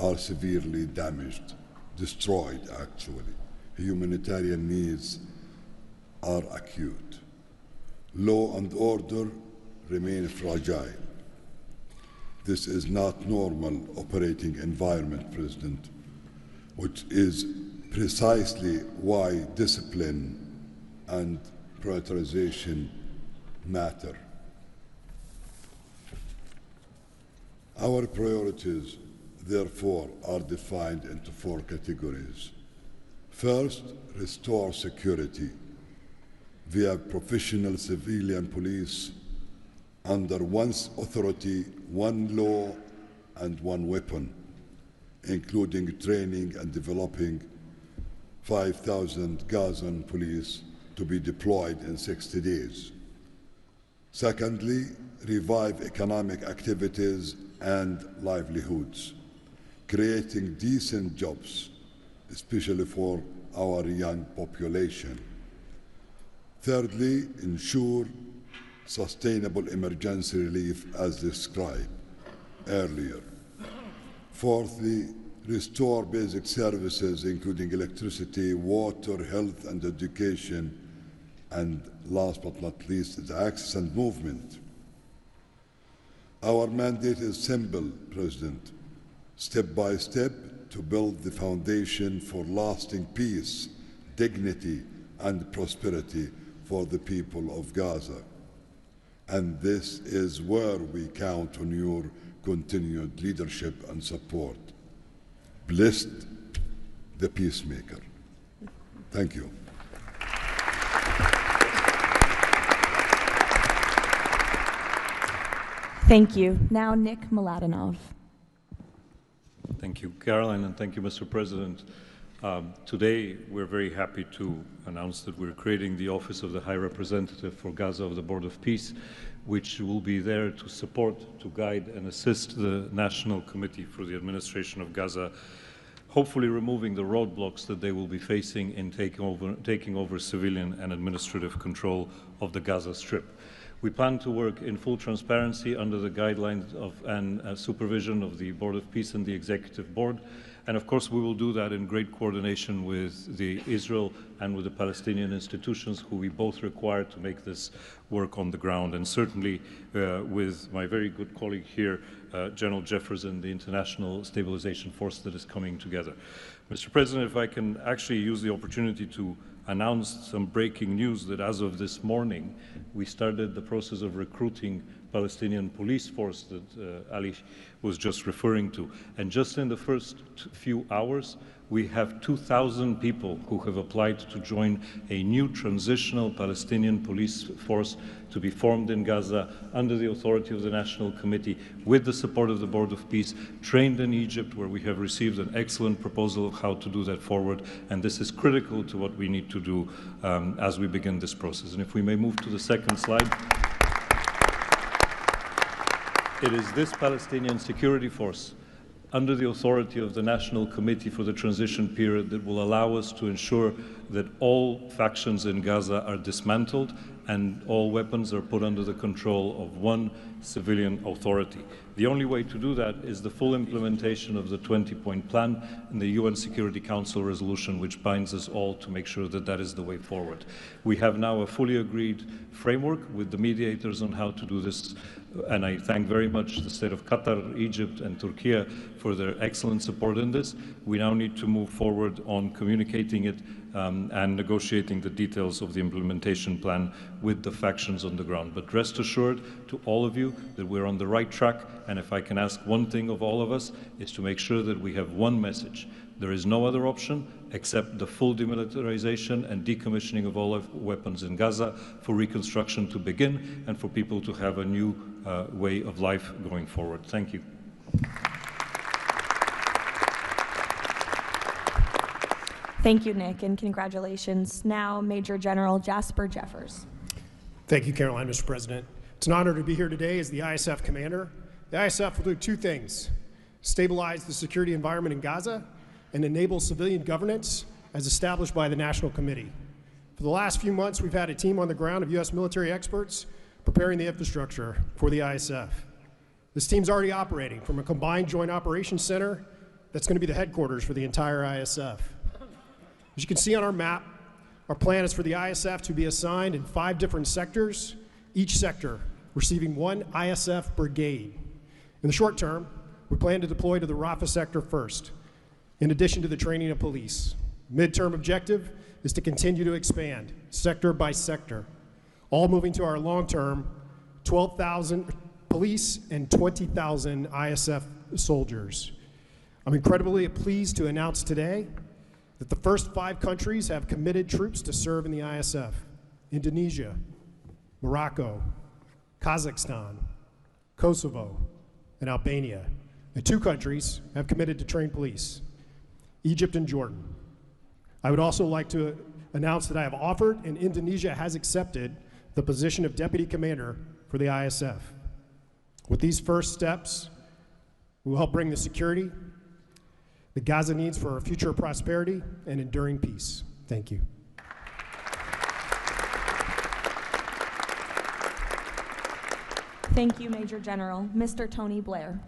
are severely damaged, destroyed actually. Humanitarian needs are acute. Law and order remain fragile. This is not normal operating environment, President, which is precisely why discipline and prioritization matter. Our priorities, therefore, are defined into 4 categories. First, restore security via professional civilian police under one authority, one law, and one weapon, including training and developing 5,000 Gazan police to be deployed in 60 days. Secondly, revive economic activities and livelihoods, creating decent jobs, especially for our young population. Thirdly, ensure sustainable emergency relief as described earlier. Fourthly, restore basic services including electricity, water, health and education, and last but not least, the access and movement. Our mandate is simple, President, step by step to build the foundation for lasting peace, dignity and prosperity for the people of Gaza. And this is where we count on your continued leadership and support. Blessed the peacemaker. Thank you. Thank you. Now Nick Mladenov. Thank you, Caroline, and thank you, Mr. President. Today, we're very happy to announce that we're creating the Office of the High Representative for Gaza of the Board of Peace, which will be there to support, to guide, and assist the National Committee for the Administration of Gaza, hopefully removing the roadblocks that they will be facing in taking over civilian and administrative control of the Gaza Strip. We plan to work in full transparency under the guidelines of and supervision of the Board of Peace and the Executive Board. And of course, we will do that in great coordination with the Israel and with the Palestinian institutions, who we both require to make this work on the ground. And certainly with my very good colleague here, General Jefferson, the International Stabilization Force that is coming together. Mr. President, if I can actually use the opportunity to announce some breaking news that as of this morning, we started the process of recruiting Palestinian police force that Ali was just referring to. And just in the first few hours, we have 2,000 people who have applied to join a new transitional Palestinian police force to be formed in Gaza under the authority of the National Committee with the support of the Board of Peace, trained in Egypt, where we have received an excellent proposal of how to do that forward. And this is critical to what we need to do as we begin this process. And if we may move to the second slide. It is this Palestinian security force under the authority of the National Committee for the Transition Period that will allow us to ensure that all factions in Gaza are dismantled and all weapons are put under the control of one civilian authority. The only way to do that is the full implementation of the 20-point plan and the UN Security Council resolution, which binds us all to make sure that that is the way forward. We have now a fully agreed framework with the mediators on how to do this, and I thank very much the state of Qatar, Egypt, and Turkey for their excellent support in this. We now need to move forward on communicating it and negotiating the details of the implementation plan with the factions on the ground. But rest assured to all of you that we're on the right track, and if I can ask one thing of all of us, is to make sure that we have one message. There is no other option except the full demilitarization and decommissioning of all weapons in Gaza for reconstruction to begin and for people to have a new way of life going forward. Thank you. Thank you, Nick, and congratulations. Now, Major General Jasper Jeffers. Thank you, Caroline, Mr. President. It's an honor to be here today as the ISF commander. The ISF will do two things: stabilize the security environment in Gaza and enable civilian governance as established by the National Committee. For the last few months, we've had a team on the ground of U.S. military experts preparing the infrastructure for the ISF. This team's already operating from a combined joint operations center that's going to be the headquarters for the entire ISF. As you can see on our map, our plan is for the ISF to be assigned in 5 different sectors, each sector receiving 1 ISF brigade. In the short term, we plan to deploy to the Rafah sector first, in addition to the training of police. Midterm objective is to continue to expand sector by sector, all moving to our long-term 12,000 police and 20,000 ISF soldiers. I'm incredibly pleased to announce today that the first 5 countries have committed troops to serve in the ISF: Indonesia, Morocco, Kazakhstan, Kosovo, and Albania. And 2 countries have committed to train police: Egypt and Jordan. I would also like to announce that I have offered and Indonesia has accepted the position of Deputy Commander for the ISF. With these first steps, we will help bring the security that Gaza needs for our future prosperity and enduring peace. Thank you. Thank you, Major General. Mr. Tony Blair.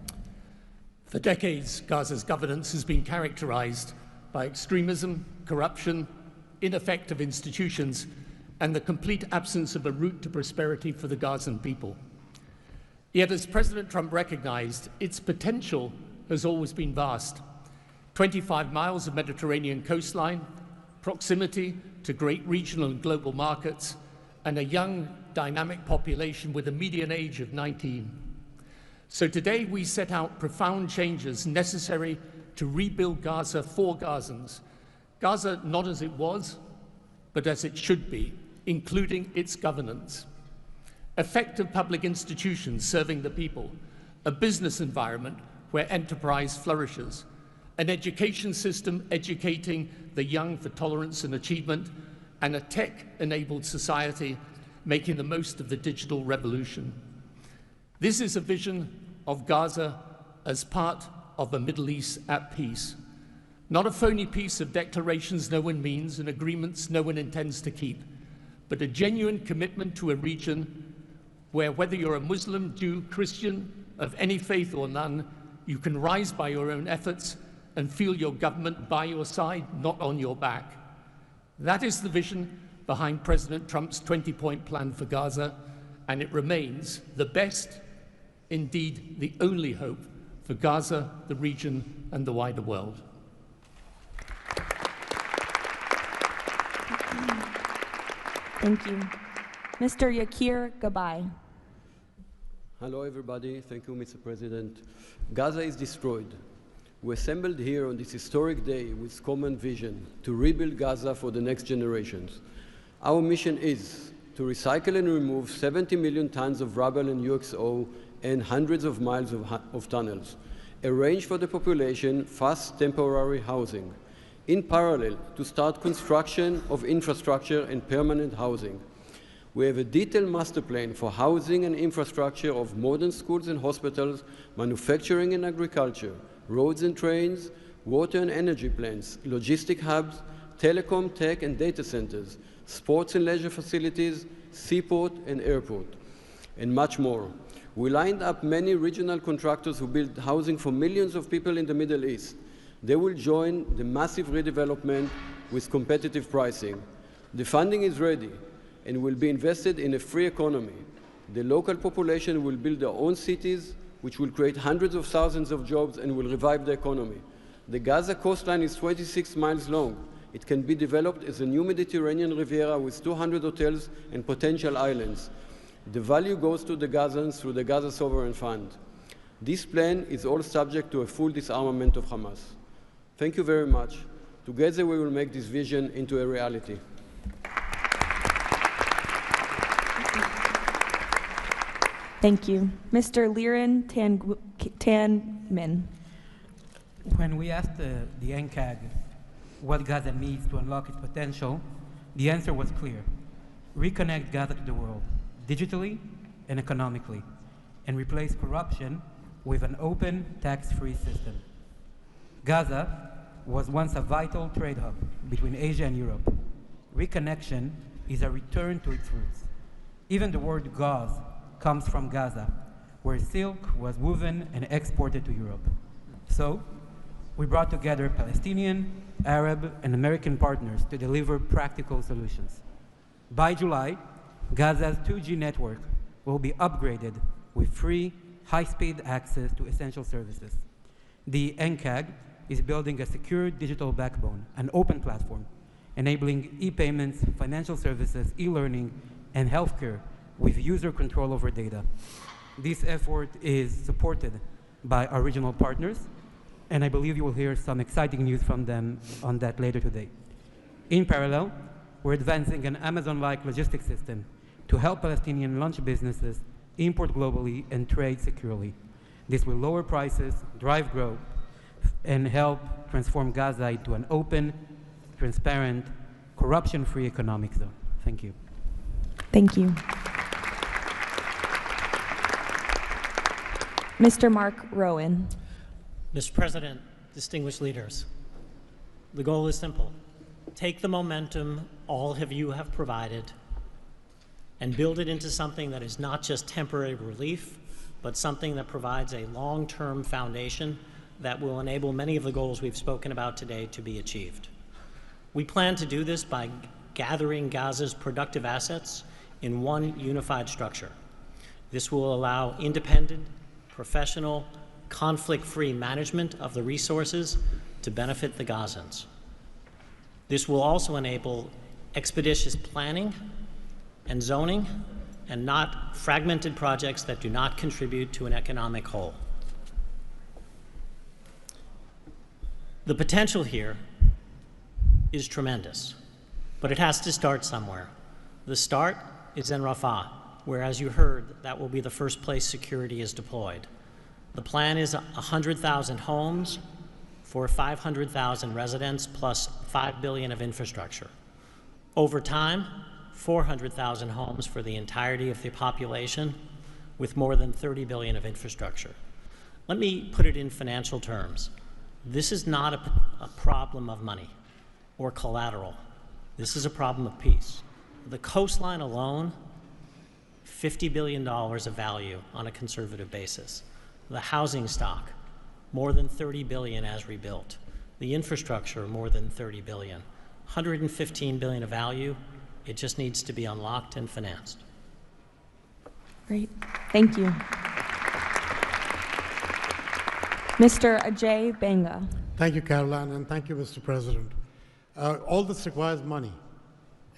For decades, Gaza's governance has been characterized by extremism, corruption, ineffective institutions, and the complete absence of a route to prosperity for the Gazan people. Yet, as President Trump recognized, its potential has always been vast. 25 miles of Mediterranean coastline, proximity to great regional and global markets, and a young, dynamic population with a median age of 19. So today we set out profound changes necessary to rebuild Gaza for Gazans. Gaza not as it was, but as it should be, including its governance. Effective public institutions serving the people, a business environment where enterprise flourishes, an education system educating the young for tolerance and achievement, and a tech-enabled society making the most of the digital revolution. This is a vision of Gaza as part of a Middle East at peace. Not a phony piece of declarations no one means and agreements no one intends to keep, but a genuine commitment to a region where, whether you're a Muslim, Jew, Christian, of any faith or none, you can rise by your own efforts and feel your government by your side, not on your back. That is the vision behind President Trump's 20-point plan for Gaza, and it remains the best, indeed the only hope for Gaza, the region, and the wider world. Thank you. Mr. Yakir Gabay. Hello, everybody. Thank you, Mr. President. Gaza is destroyed. We assembled here on this historic day with common vision to rebuild Gaza for the next generations. Our mission is to recycle and remove 70 million tons of rubble and UXO and hundreds of miles of tunnels, arrange for the population fast temporary housing. In parallel, to start construction of infrastructure and permanent housing. We have a detailed master plan for housing and infrastructure of modern schools and hospitals, manufacturing and agriculture, roads and trains, water and energy plants, logistic hubs, telecom, tech and data centers, sports and leisure facilities, seaport and airport, and much more. We lined up many regional contractors who build housing for millions of people in the Middle East. They will join the massive redevelopment with competitive pricing. The funding is ready and will be invested in a free economy. The local population will build their own cities, which will create hundreds of thousands of jobs and will revive the economy. The Gaza coastline is 26 miles long. It can be developed as a new Mediterranean Riviera with 200 hotels and potential islands. The value goes to the Gazans through the Gaza Sovereign Fund. This plan is all subject to a full disarmament of Hamas. Thank you very much. Together we will make this vision into a reality. Thank you. Mr. Liren Tanmin. When we asked the NCAG what Gaza needs to unlock its potential, the answer was clear. Reconnect Gaza to the world, digitally and economically, and replace corruption with an open, tax-free system. Gaza was once a vital trade hub between Asia and Europe. Reconnection is a return to its roots. Even the word gauze comes from Gaza, where silk was woven and exported to Europe. So, we brought together Palestinian, Arab, and American partners to deliver practical solutions. By July, Gaza's 2G network will be upgraded with free, high-speed access to essential services. The NCAG is building a secure digital backbone, an open platform, enabling e-payments, financial services, e-learning, and healthcare with user control over data. This effort is supported by our regional partners, and I believe you will hear some exciting news from them on that later today. In parallel, we're advancing an Amazon-like logistics system to help Palestinian launch businesses import globally and trade securely. This will lower prices, drive growth, and help transform Gaza into an open, transparent, corruption-free economic zone. Thank you. Thank you. Mr. Mark Rowan. Mr. President, distinguished leaders, the goal is simple. Take the momentum all of you have provided and build it into something that is not just temporary relief, but something that provides a long-term foundation that will enable many of the goals we've spoken about today to be achieved. We plan to do this by gathering Gaza's productive assets in one unified structure. This will allow independent, professional, conflict-free management of the resources to benefit the Gazans. This will also enable expeditious planning and zoning and not fragmented projects that do not contribute to an economic whole. The potential here is tremendous, but it has to start somewhere. The start is in Rafah, where, as you heard, that will be the first place security is deployed. The plan is 100,000 homes for 500,000 residents plus $5 billion of infrastructure. Over time, 400,000 homes for the entirety of the population with more than $30 billion of infrastructure. Let me put it in financial terms. This is not a problem of money or collateral. This is a problem of peace. The coastline alone, $50 billion of value on a conservative basis. The housing stock, more than $30 billion as rebuilt. The infrastructure, more than $30 billion. $115 billion of value. It just needs to be unlocked and financed. Great. Thank you. Mr. Ajay Banga. Thank you, Caroline, and thank you, Mr. President. All this requires money.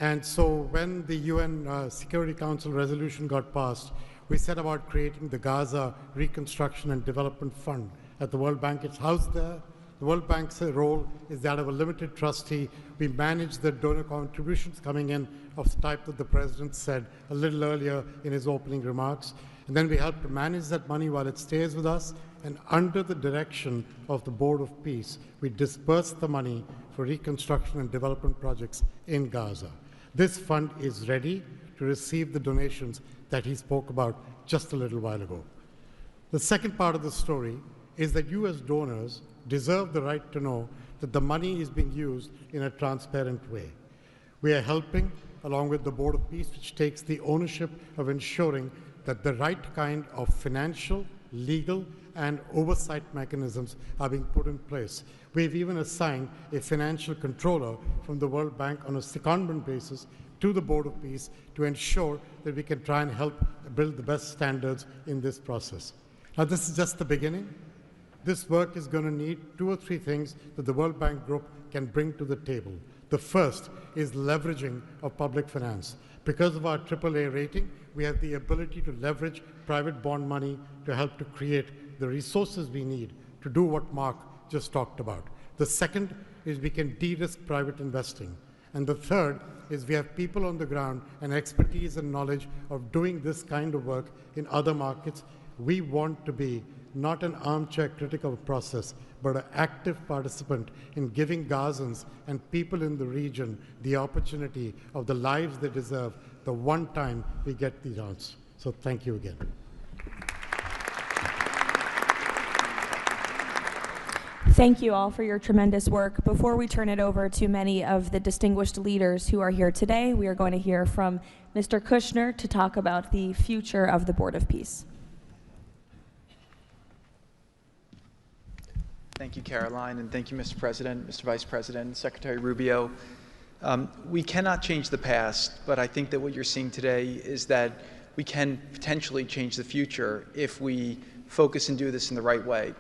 And so when the UN Security Council resolution got passed, we set about creating the Gaza Reconstruction and Development Fund at the World Bank. It's housed there. The World Bank's role is that of a limited trustee. We manage the donor contributions coming in of the type that the President said a little earlier in his opening remarks. And then we help to manage that money while it stays with us. And under the direction of the Board of Peace, we disperse the money for reconstruction and development projects in Gaza. This fund is ready to receive the donations that he spoke about just a little while ago. The second part of the story is that you as donors deserve the right to know that the money is being used in a transparent way. We are helping, along with the Board of Peace, which takes the ownership of ensuring that the right kind of financial, legal, and oversight mechanisms are being put in place. We've even assigned a financial controller from the World Bank on a secondment basis to the Board of Peace to ensure that we can try and help build the best standards in this process. Now, this is just the beginning. This work is going to need 2 or 3 things that the World Bank Group can bring to the table. The first is leveraging of public finance. Because of our AAA rating, we have the ability to leverage private bond money to help to create the resources we need to do what Mark just talked about. The second is we can de-risk private investing. And the third is we have people on the ground and expertise and knowledge of doing this kind of work in other markets. We want to be not an armchair critic of a process, but an active participant in giving Gazans and people in the region the opportunity of the lives they deserve the one time we get the chance. So thank you again. Thank you all for your tremendous work. Before we turn it over to many of the distinguished leaders who are here today, we are going to hear from Mr. Kushner to talk about the future of the Board of Peace. Thank you, Caroline, and thank you, Mr. President, Mr. Vice President, Secretary Rubio. We cannot change the past, but I think that what you're seeing today is that we can potentially change the future if we focus and do this in the right way.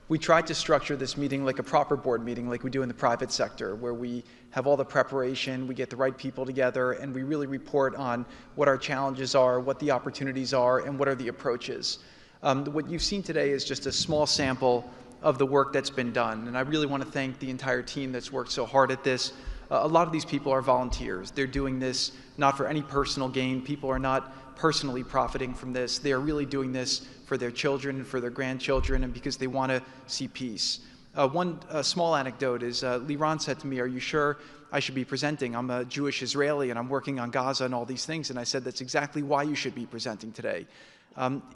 We tried to structure this meeting like a proper board meeting, like we do in the private sector, where we have all the preparation, we get the right people together, and we really report on what our challenges are, what the opportunities are, and what are the approaches. What you've seen today is just a small sample of the work that's been done. And I really want to thank the entire team that's worked so hard at this. A lot of these people are volunteers. They're doing this not for any personal gain. People are not personally profiting from this. They are really doing this for their children and for their grandchildren and because they want to see peace. One small anecdote is Liran said to me, "Are you sure I should be presenting? I'm a Jewish Israeli and I'm working on Gaza and all these things." And I said, "That's exactly why you should be presenting today."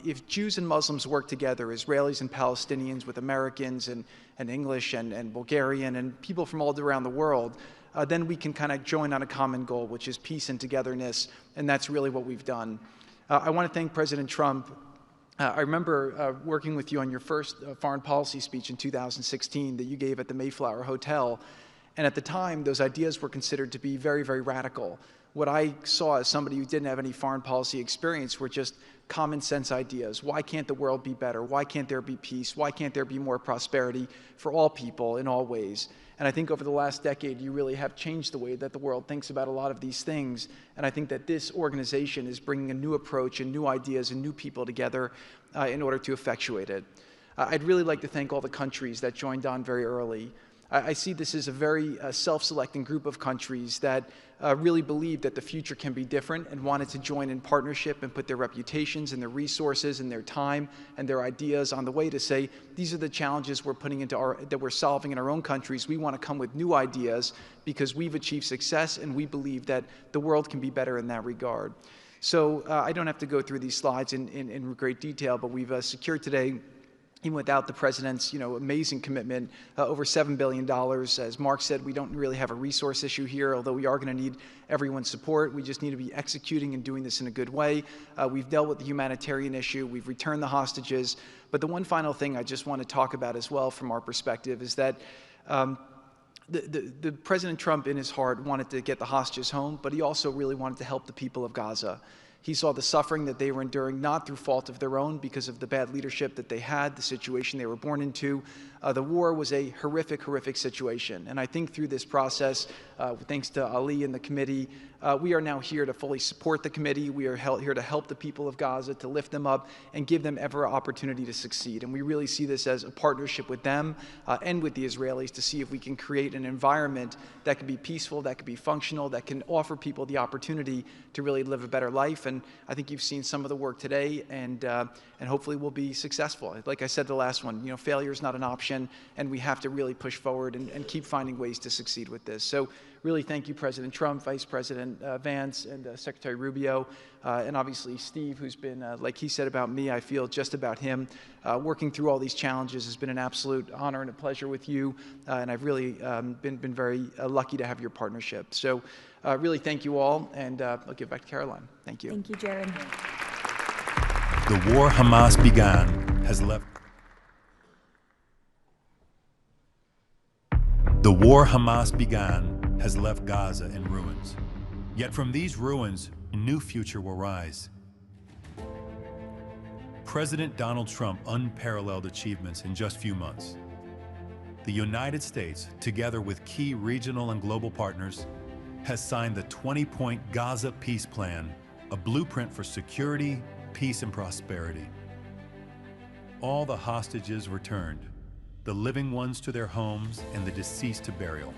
If Jews and Muslims work together, Israelis and Palestinians with Americans and English and Bulgarian and people from all around the world, then we can kind of join on a common goal, which is peace and togetherness, and that's really what we've done. I want to thank President Trump. I remember working with you on your first foreign policy speech in 2016 that you gave at the Mayflower Hotel, and at the time, those ideas were considered to be very, very radical. What I saw as somebody who didn't have any foreign policy experience were just common sense ideas. Why can't the world be better? Why can't there be peace? Why can't there be more prosperity for all people in all ways? And I think over the last decade, you really have changed the way that the world thinks about a lot of these things. And I think that this organization is bringing a new approach and new ideas and new people together in order to effectuate it. I'd really like to thank all the countries that joined on very early. I see this as a very self-selecting group of countries that really believe that the future can be different and wanted to join in partnership and put their reputations and their resources and their time and their ideas on the way to say, these are the challenges we're putting into that we're solving in our own countries. We want to come with new ideas because we've achieved success and we believe that the world can be better in that regard. So I don't have to go through these slides in great detail, but we've secured today, even without the president's amazing commitment, over $7 billion. As Mark said, we don't really have a resource issue here, although we are going to need everyone's support. We just need to be executing and doing this in a good way. We've dealt with the humanitarian issue. We've returned the hostages. But the one final thing I just want to talk about as well from our perspective is that the President Trump in his heart wanted to get the hostages home, but he also really wanted to help the people of Gaza. He saw the suffering that they were enduring, not through fault of their own, because of the bad leadership that they had, the situation they were born into. The war was a horrific, horrific situation. And I think through this process, thanks to Ali and the committee, we are now here to fully support the committee. We are here to help the people of Gaza, to lift them up and give them every opportunity to succeed. And we really see this as a partnership with them and with the Israelis to see if we can create an environment that can be peaceful, that can be functional, that can offer people the opportunity to really live a better life. And I think you've seen some of the work today, and hopefully we'll be successful. Like I said the last one, failure is not an option, and we have to really push forward and keep finding ways to succeed with this. So really thank you, President Trump, Vice President Vance, and Secretary Rubio, and obviously Steve, who's been, like he said about me, I feel just about him. Working through all these challenges has been an absolute honor and a pleasure with you, and I've really been very lucky to have your partnership. So really thank you all, and I'll give back to Caroline. Thank you. Thank you, Jared. The war Hamas began has left. The war Hamas began has left Gaza in ruins. Yet from these ruins, a new future will rise. President Donald Trump unparalleled achievements in just a few months. The United States, together with key regional and global partners, has signed the 20-point Gaza Peace Plan, a blueprint for security, peace, and prosperity. All the hostages returned, the living ones to their homes and the deceased to burial.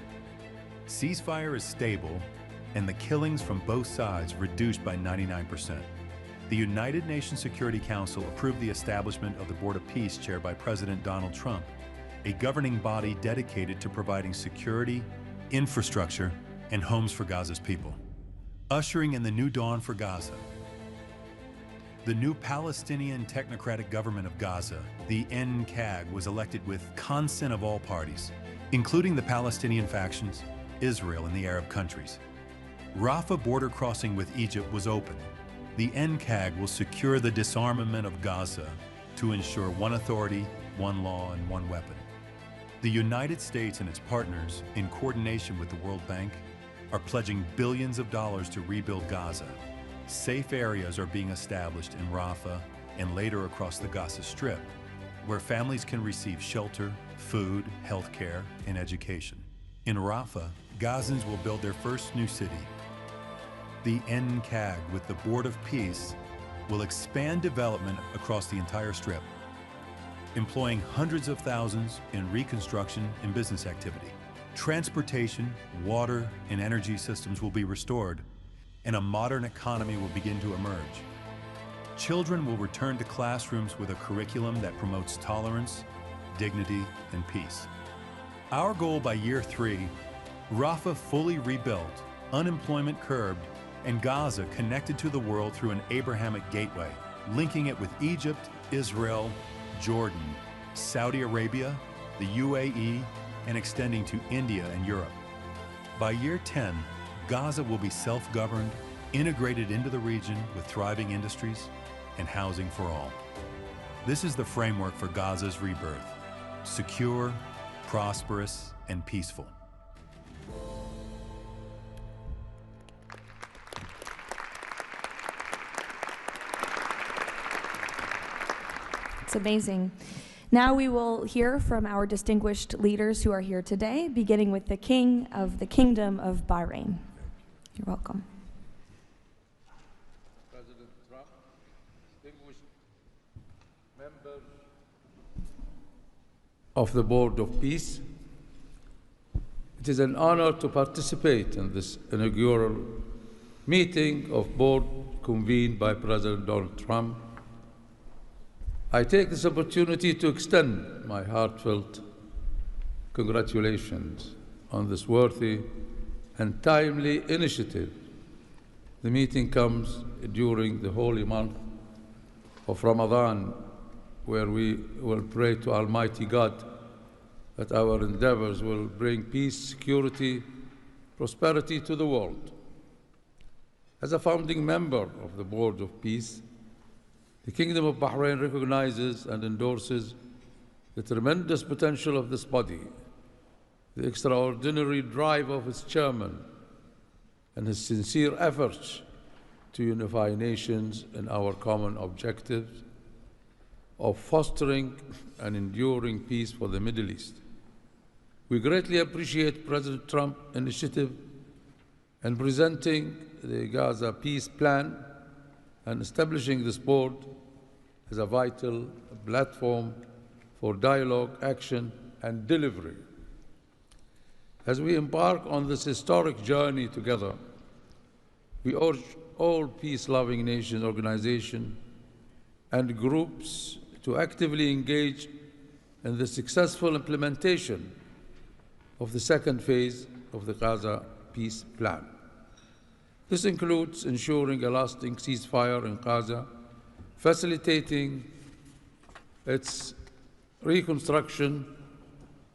Ceasefire is stable, and the killings from both sides reduced by 99%. The United Nations Security Council approved the establishment of the Board of Peace chaired by President Donald Trump, a governing body dedicated to providing security, infrastructure, and homes for Gaza's people. Ushering in the new dawn for Gaza, the new Palestinian Technocratic Government of Gaza, the NCAG, was elected with consent of all parties, including the Palestinian factions, Israel, and the Arab countries. Rafah border crossing with Egypt was open. The NCAG will secure the disarmament of Gaza to ensure one authority, one law, and one weapon. The United States and its partners, in coordination with the World Bank, are pledging billions of dollars to rebuild Gaza. Safe areas are being established in Rafah and later across the Gaza Strip, where families can receive shelter, food, health care, and education. In Rafah, Gazans will build their first new city. The NCAG, with the Board of Peace, will expand development across the entire Strip, employing hundreds of thousands in reconstruction and business activity. Transportation, water, and energy systems will be restored, and a modern economy will begin to emerge. Children will return to classrooms with a curriculum that promotes tolerance, dignity, and peace. Our goal by year 3, Rafah fully rebuilt, unemployment curbed, and Gaza connected to the world through an Abrahamic gateway, linking it with Egypt, Israel, Jordan, Saudi Arabia, the UAE, and extending to India and Europe. By year 10, Gaza will be self-governed, integrated into the region with thriving industries and housing for all. This is the framework for Gaza's rebirth: secure, prosperous, and peaceful. It's amazing. Now we will hear from our distinguished leaders who are here today, beginning with the King of the Kingdom of Bahrain. You're welcome. President Trump, distinguished members of the Board of Peace, it is an honor to participate in this inaugural meeting of Board convened by President Donald Trump. I take this opportunity to extend my heartfelt congratulations on this worthy and timely initiative. The meeting comes during the holy month of Ramadan, where we will pray to Almighty God that our endeavors will bring peace, security, prosperity to the world. As a founding member of the Board of Peace, the Kingdom of Bahrain recognizes and endorses the tremendous potential of this body, the extraordinary drive of its chairman, and his sincere efforts to unify nations in our common objectives of fostering and enduring peace for the Middle East. We greatly appreciate President Trump's initiative and presenting the Gaza peace plan and establishing this board as a vital platform for dialogue, action, and delivery. As we embark on this historic journey together, we urge all peace-loving nations, organizations, and groups to actively engage in the successful implementation of the second phase of the Gaza peace plan. This includes ensuring a lasting ceasefire in Gaza, facilitating its reconstruction,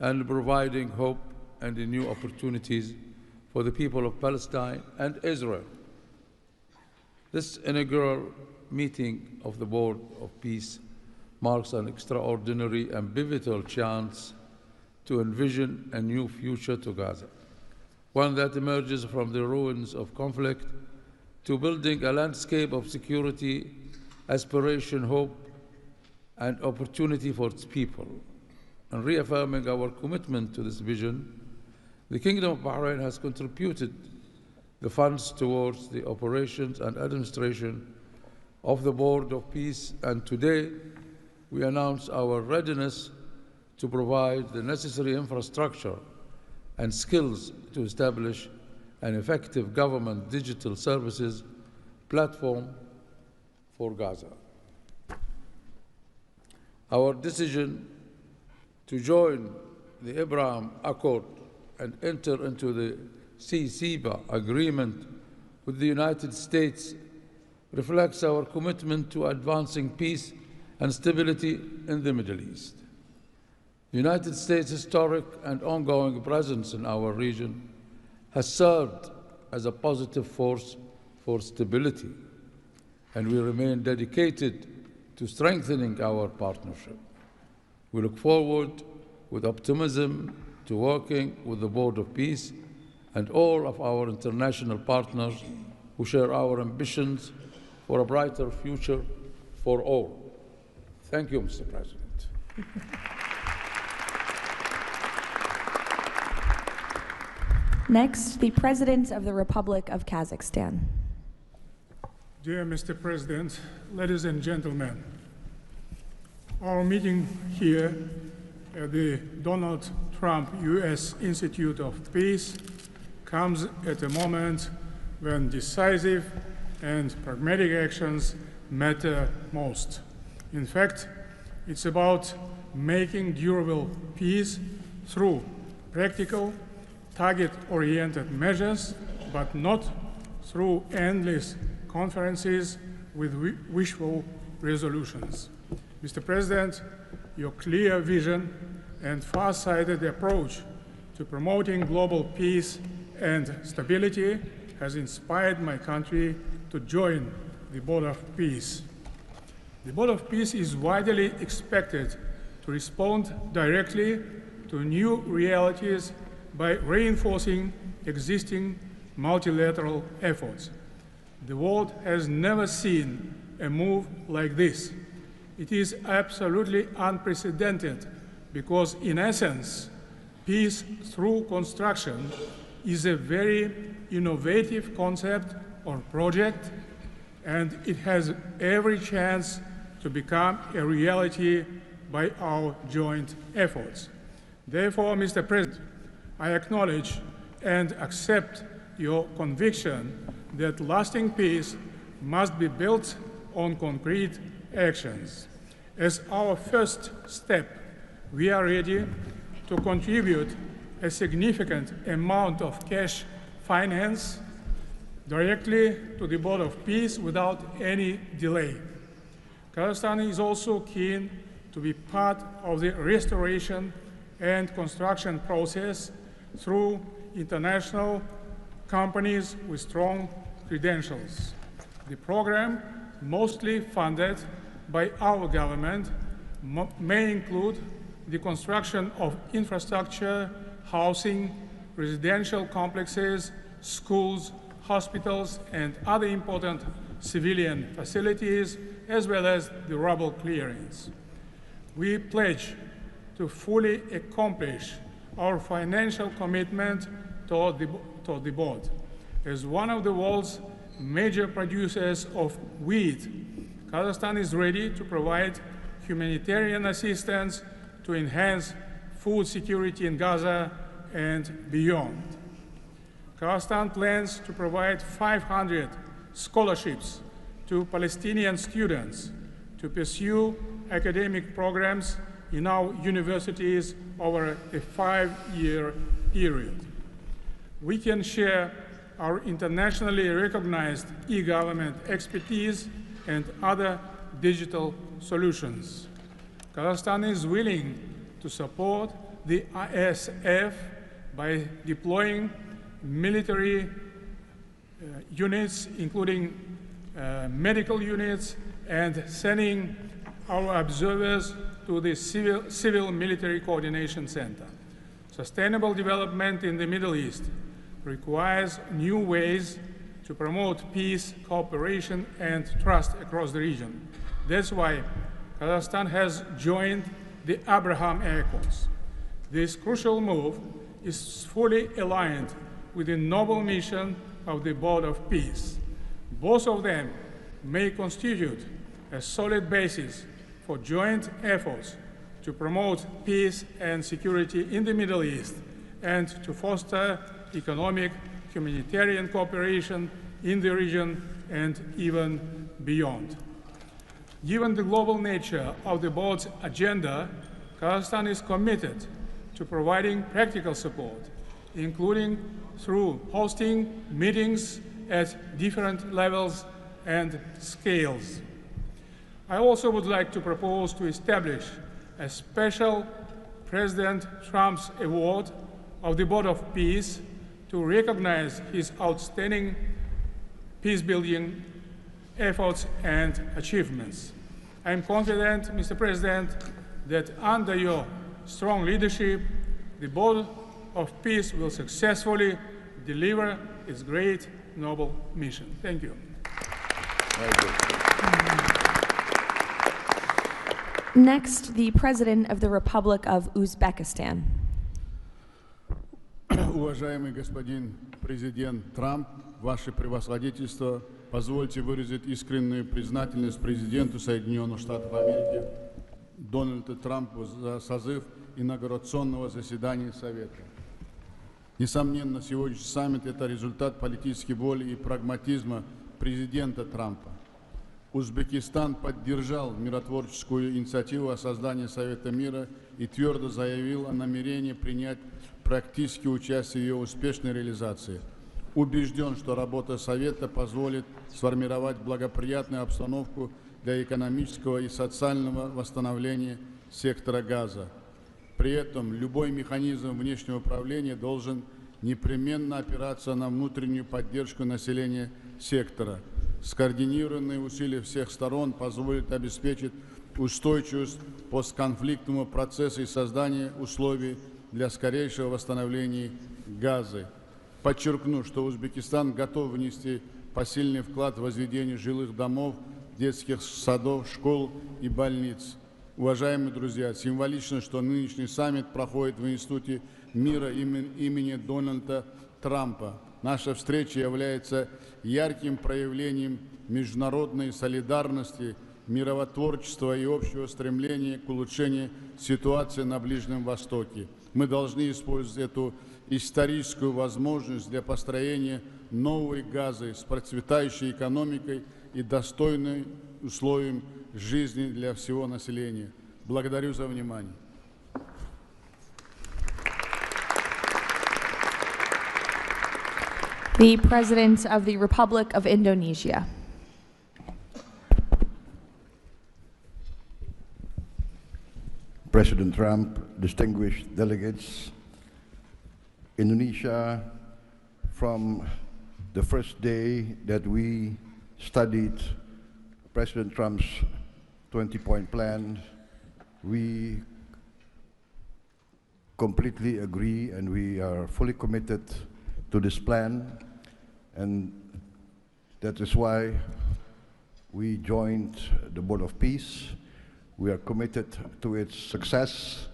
and providing hope and new opportunities for the people of Palestine and Israel. This inaugural meeting of the Board of Peace marks an extraordinary and pivotal chance to envision a new future to Gaza, one that emerges from the ruins of conflict to building a landscape of security, aspiration, hope, and opportunity for its people. And reaffirming our commitment to this vision, the Kingdom of Bahrain has contributed the funds towards the operations and administration of the Board of Peace, and today we announce our readiness to provide the necessary infrastructure and skills to establish an effective government digital services platform for Gaza. Our decision to join the Abraham Accord and enter into the CCBA agreement with the United States reflects our commitment to advancing peace and stability in the Middle East. The United States' historic and ongoing presence in our region has served as a positive force for stability, and we remain dedicated to strengthening our partnership. We look forward with optimism to working with the Board of Peace and all of our international partners who share our ambitions for a brighter future for all. Thank you, Mr. President. Next, the President of the Republic of Kazakhstan. Dear Mr. President, ladies and gentlemen, our meeting here at the Donald Trump U.S. Institute of Peace comes at a moment when decisive and pragmatic actions matter most. In fact, it's about making durable peace through practical, target-oriented measures, but not through endless conferences with wishful resolutions. Mr. President, your clear vision and far-sighted approach to promoting global peace and stability has inspired my country to join the Board of Peace. The Board of Peace is widely expected to respond directly to new realities by reinforcing existing multilateral efforts. The world has never seen a move like this. It is absolutely unprecedented because, in essence, peace through construction is a very innovative concept or project, and it has every chance to become a reality by our joint efforts. Therefore, Mr. President, I acknowledge and accept your conviction that lasting peace must be built on concrete actions. As our first step, we are ready to contribute a significant amount of cash finance directly to the Board of Peace without any delay. Kazakhstan is also keen to be part of the restoration and construction process through international companies with strong credentials. The program, mostly funded by our government, may include the construction of infrastructure, housing, residential complexes, schools, hospitals, and other important civilian facilities, as well as the rubble clearance. We pledge to fully accomplish our financial commitment toward the board. As one of the world's major producers of wheat, Kazakhstan is ready to provide humanitarian assistance to enhance food security in Gaza and beyond. Kazakhstan plans to provide 500 scholarships to Palestinian students to pursue academic programs in our universities over a 5-year period. We can share our internationally recognized e-government expertise and other digital solutions. Kazakhstan is willing to support the ISF by deploying military units, including medical units, and sending our observers to the Civil-Military Coordination Center. Sustainable development in the Middle East requires new ways to promote peace, cooperation, and trust across the region. That's why Kazakhstan has joined the Abraham Accords. This crucial move is fully aligned with the noble mission of the Board of Peace. Both of them may constitute a solid basis for joint efforts to promote peace and security in the Middle East and to foster economic, humanitarian cooperation in the region and even beyond. Given the global nature of the board's agenda, Kazakhstan is committed to providing practical support, including through hosting meetings at different levels and scales. I also would like to propose to establish a special President Trump's Award of the Board of Peace to recognize his outstanding peace-building efforts and achievements. I am confident, Mr. President, that under your strong leadership, the Board of Peace will successfully deliver its great, noble mission. Thank you. Next, the President of the Republic of Uzbekistan. Уважаемый господин президент Трамп, ваше превосходительство, позвольте выразить искреннюю признательность президенту Соединенных Штатов Америки Дональду Трампу за созыв инаугурационного заседания Совета. Несомненно, сегодняшний саммит – это результат политической воли и прагматизма президента Трампа. Узбекистан поддержал миротворческую инициативу о создании Совета мира и твердо заявил о намерении принять практическое участие в ее успешной реализации. Убежден, что работа Совета позволит сформировать благоприятную обстановку для экономического и социального восстановления сектора Газа. При этом любой механизм внешнего управления должен непременно опираться на внутреннюю поддержку населения сектора. Скоординированные усилия всех сторон позволят обеспечить устойчивость постконфликтного процесса и создание условий для скорейшего восстановления Газы. Подчеркну, что Узбекистан готов внести посильный вклад в возведение жилых домов, детских садов, школ и больниц. Уважаемые друзья, символично, что нынешний саммит проходит в Институте мира имени Дональда Трампа. Наша встреча является ярким проявлением международной солидарности, миротворчества и общего стремления к улучшению ситуации на Ближнем Востоке. Мы должны использовать эту историческую возможность для построения новой Газы с процветающей экономикой и достойными условиями жизни для всего населения. Благодарю за внимание. The President of the Republic of Indonesia. President Trump, distinguished delegates, Indonesia, from the first day that we studied President Trump's 20-point plan, we completely agree and we are fully committed to this plan, and that is why we joined the Board of Peace. We are committed to its success.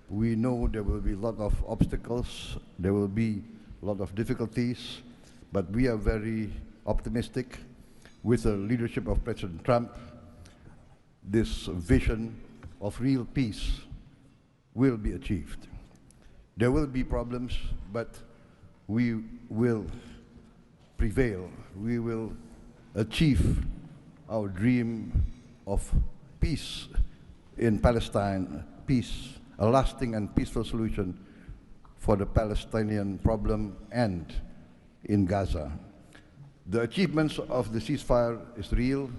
We know there will be a lot of obstacles, there will be a lot of difficulties, but we are very optimistic with the leadership of President Trump. This vision of real peace will be achieved. There will be problems, but we will prevail. We will achieve our dream of peace in Palestine, peace, a lasting and peaceful solution for the Palestinian problem and in Gaza. The achievements of the ceasefire is real.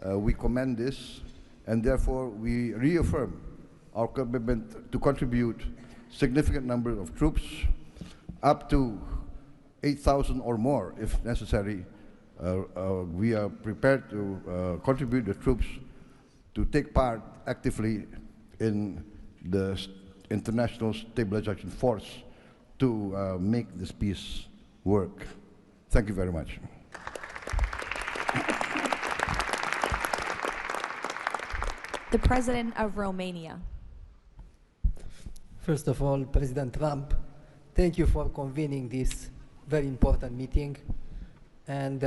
We commend this, and therefore we reaffirm our commitment to contribute significant number of troops, up to 8,000 or more if necessary. We are prepared to contribute the troops to take part actively in the international stabilization force to make this peace work. Thank you very much. The President of Romania. First of all, President Trump, thank you for convening this very important meeting, and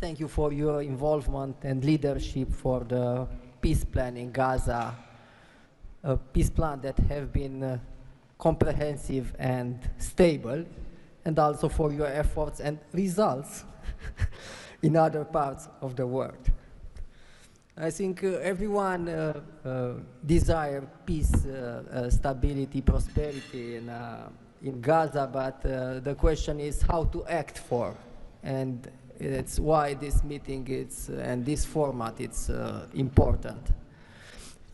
thank you for your involvement and leadership for the peace plan in Gaza, a peace plan that have been comprehensive and stable, and also for your efforts and results in other parts of the world. I think everyone desires peace, stability, prosperity in Gaza, but the question is how to act for, and it's why this meeting and this format is important.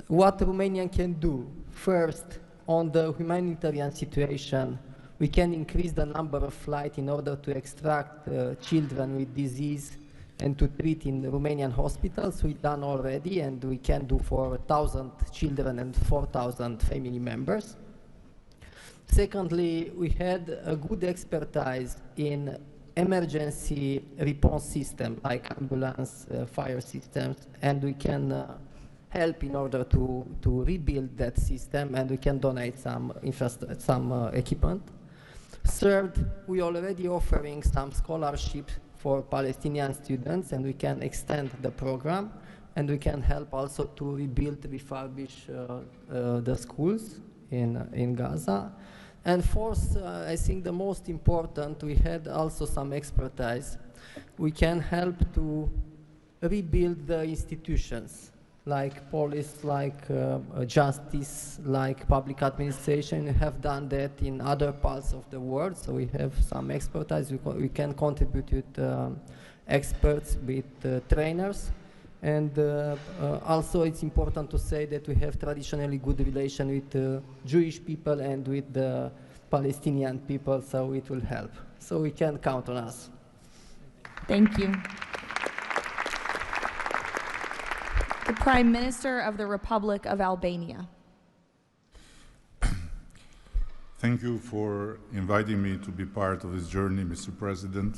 What Romania can do, first, on the humanitarian situation, we can increase the number of flights in order to extract children with disease and to treat in Romanian hospitals. We've done already, and we can do for 1,000 children and 4,000 family members. Secondly, we had a good expertise in emergency response system like ambulance, fire systems, and we can help in order to rebuild that system, and we can donate some equipment. Third, we already offering some scholarships for Palestinian students, and we can extend the program, and we can help also to rebuild, refurbish the schools in Gaza. And fourth, I think the most important, we had also some expertise. We can help to rebuild the institutions, like police, like justice, like public administration. We have done that in other parts of the world, so we have some expertise. We can contribute with experts, with trainers, and also it's important to say that we have traditionally good relation with Jewish people and with the Palestinian people, so it will help. So we can count on us. Thank you. The Prime Minister of the Republic of Albania. Thank you for inviting me to be part of this journey, Mr. President.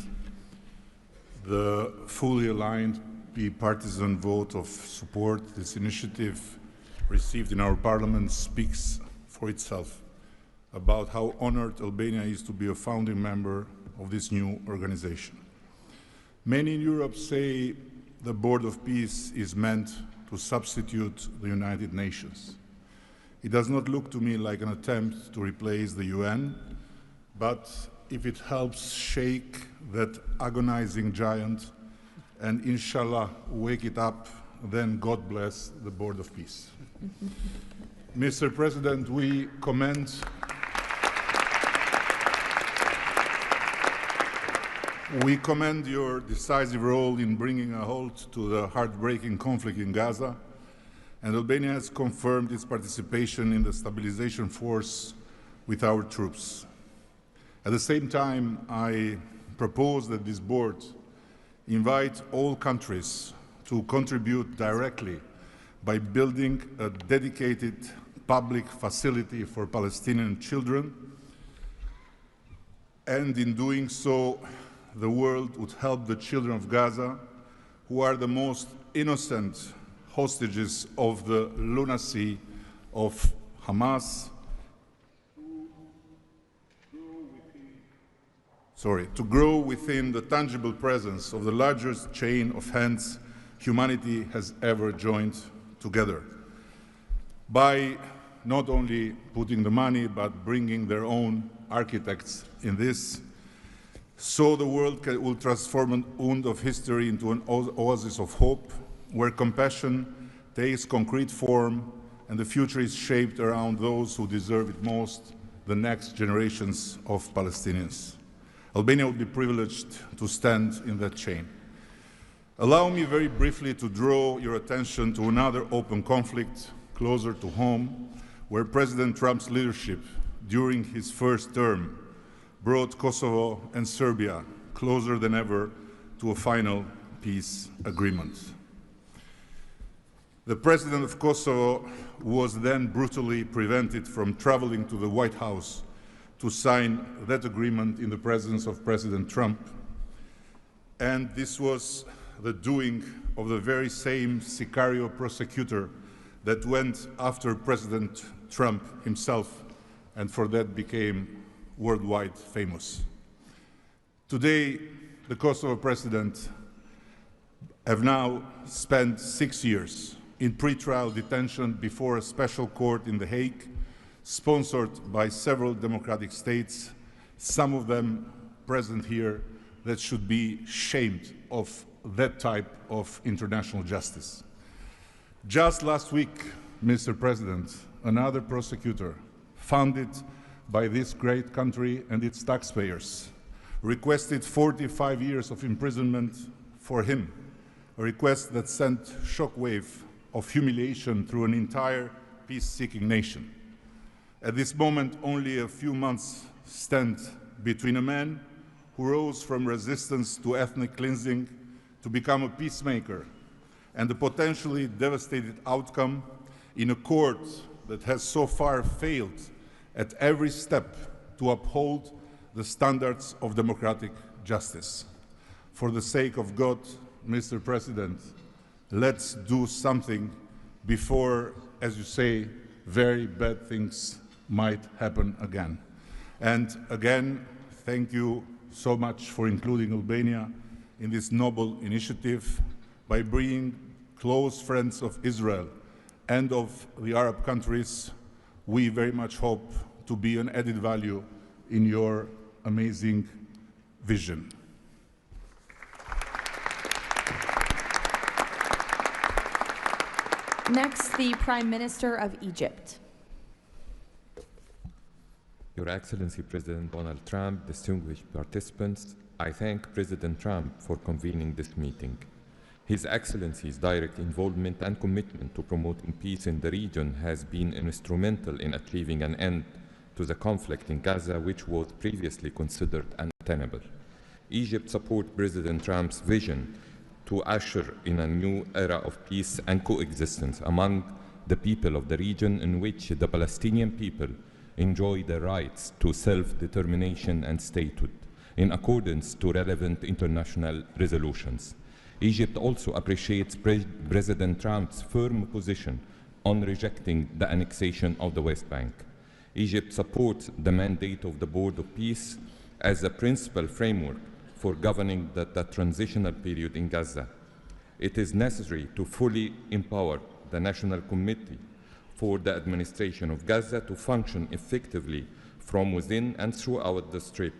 The fully aligned bipartisan vote of support this initiative received in our parliament speaks for itself about how honored Albania is to be a founding member of this new organization. Many in Europe say the Board of Peace is meant to substitute the United Nations. It does not look to me like an attempt to replace the UN, but if it helps shake that agonizing giant and inshallah wake it up, then God bless the Board of Peace. Mr. President, we commend your decisive role in bringing a halt to the heartbreaking conflict in Gaza, and Albania has confirmed its participation in the stabilization force with our troops. At the same time, I propose that this board invite all countries to contribute directly by building a dedicated public facility for Palestinian children, and in doing so, the world would help the children of Gaza, who are the most innocent hostages of the lunacy of Hamas. to grow within the tangible presence of the largest chain of hands humanity has ever joined together, by not only putting the money, but bringing their own architects in this, so the world will transform an wound of history into an oasis of hope, where compassion takes concrete form and the future is shaped around those who deserve it most, the next generations of Palestinians. Albania will be privileged to stand in that chain. Allow me very briefly to draw your attention to another open conflict closer to home, where President Trump's leadership during his first term brought Kosovo and Serbia closer than ever to a final peace agreement. The president of Kosovo was then brutally prevented from traveling to the White House to sign that agreement in the presence of President Trump. And this was the doing of the very same Sicario prosecutor that went after President Trump himself, and for that became worldwide famous. Today, the Kosovo president have now spent 6 years in pretrial detention before a special court in The Hague, sponsored by several democratic states, some of them present here, that should be shamed of that type of international justice. Just last week, Mr. President, another prosecutor funded by this great country and its taxpayers requested 45 years of imprisonment for him, a request that sent shockwave of humiliation through an entire peace-seeking nation. At this moment, only a few months stand between a man who rose from resistance to ethnic cleansing to become a peacemaker and the potentially devastating outcome in a court that has so far failed at every step to uphold the standards of democratic justice. For the sake of God, Mr. President, let's do something before, as you say, very bad things might happen again. And again, thank you so much for including Albania in this noble initiative by bringing close friends of Israel and of the Arab countries. We very much hope to be an added value in your amazing vision. Next, the Prime Minister of Egypt. Your Excellency President Donald Trump, distinguished participants, I thank President Trump for convening this meeting. His Excellency's direct involvement and commitment to promoting peace in the region has been instrumental in achieving an end to the conflict in Gaza, which was previously considered untenable. Egypt supports President Trump's vision to usher in a new era of peace and coexistence among the people of the region, in which the Palestinian people enjoy the rights to self-determination and statehood, in accordance to relevant international resolutions. Egypt also appreciates President Trump's firm position on rejecting the annexation of the West Bank. Egypt supports the mandate of the Board of Peace as a principal framework for governing the transitional period in Gaza. It is necessary to fully empower the National Committee for the Administration of Gaza to function effectively from within and throughout the Strip,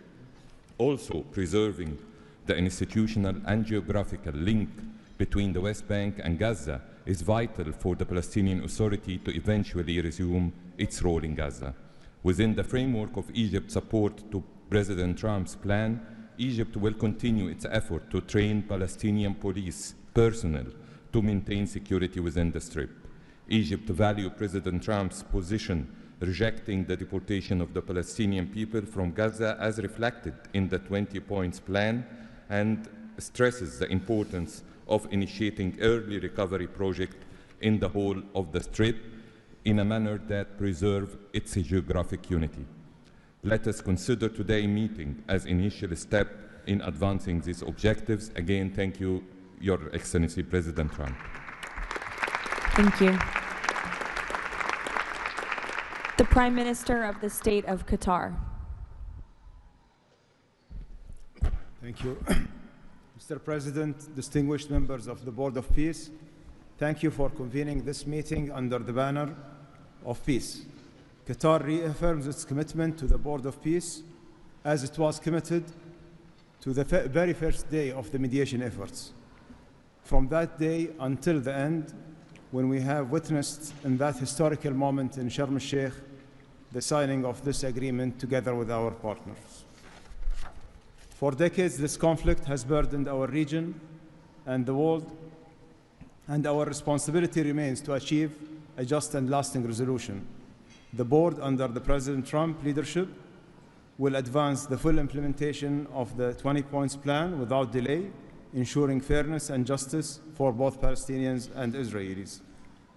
also preserving the institutional and geographical link between the West Bank and Gaza is vital for the Palestinian Authority to eventually resume its role in Gaza. Within the framework of Egypt's support to President Trump's plan, Egypt will continue its effort to train Palestinian police personnel to maintain security within the Strip. Egypt values President Trump's position rejecting the deportation of the Palestinian people from Gaza as reflected in the 20 points plan, and stresses the importance of initiating early recovery projects in the whole of the Strip in a manner that preserves its geographic unity. Let us consider today's meeting as an initial step in advancing these objectives. Again, thank you, Your Excellency President Trump. Thank you. The Prime Minister of the State of Qatar. Thank you. Mr. President, distinguished members of the Board of Peace, thank you for convening this meeting under the banner of peace. Qatar reaffirms its commitment to the Board of Peace as it was committed to the very first day of the mediation efforts. From that day until the end, when we have witnessed in that historical moment in Sharm el-Sheikh the signing of this agreement together with our partners. For decades, this conflict has burdened our region and the world, and our responsibility remains to achieve a just and lasting resolution. The board, under the President Trump leadership, will advance the full implementation of the 20 points plan without delay, ensuring fairness and justice for both Palestinians and Israelis.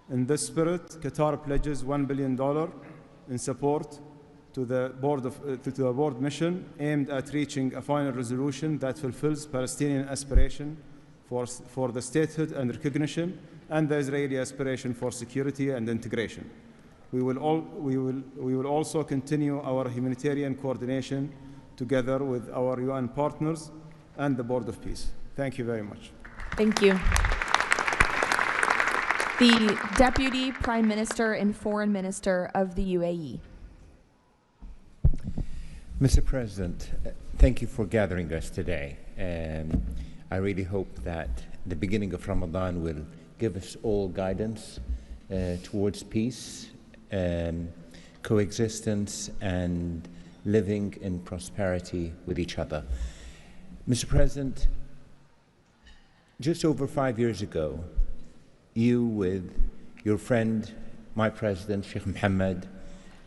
In this spirit, Qatar pledges $1 billion in support to the board mission aimed at reaching a final resolution that fulfills Palestinian aspiration for the statehood and recognition, and the Israeli aspiration for security and integration. We will also continue our humanitarian coordination together with our UN partners and the Board of Peace. Thank you very much. Thank you. The Deputy Prime Minister and Foreign Minister of the UAE. Mr. President, thank you for gathering us today. I really hope that the beginning of Ramadan will give us all guidance towards peace, coexistence, and living in prosperity with each other. Mr. President, just over 5 years ago, you, with your friend, my president, Sheikh Mohammed,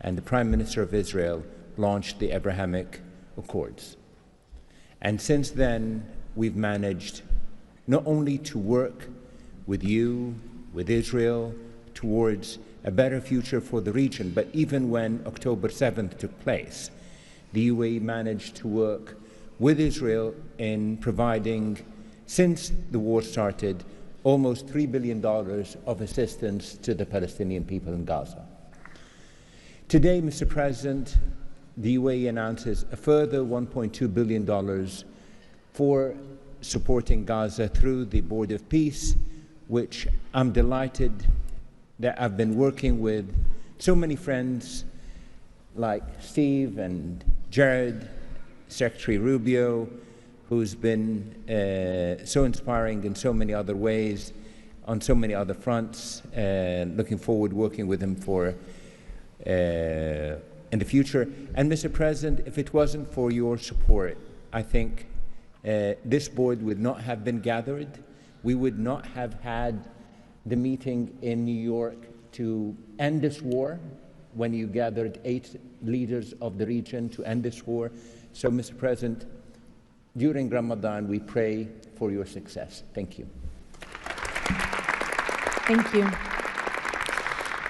and the Prime Minister of Israel, launched the Abrahamic Accords. And since then, we've managed not only to work with you, with Israel, towards a better future for the region, but even when October 7th took place, the UAE managed to work with Israel in providing, since the war started, almost $3 billion of assistance to the Palestinian people in Gaza. Today, Mr. President, the UAE announces a further $1.2 billion for supporting Gaza through the Board of Peace, which I'm delighted that I've been working with so many friends like Steve and Jared, Secretary Rubio, who's been so inspiring in so many other ways, on so many other fronts, looking forward working with him for in the future. And Mr. President, if it wasn't for your support, I think this board would not have been gathered. We would not have had the meeting in New York to end this war, when you gathered 8 leaders of the region to end this war. So, Mr. President, during Ramadan, we pray for your success. Thank you. Thank you.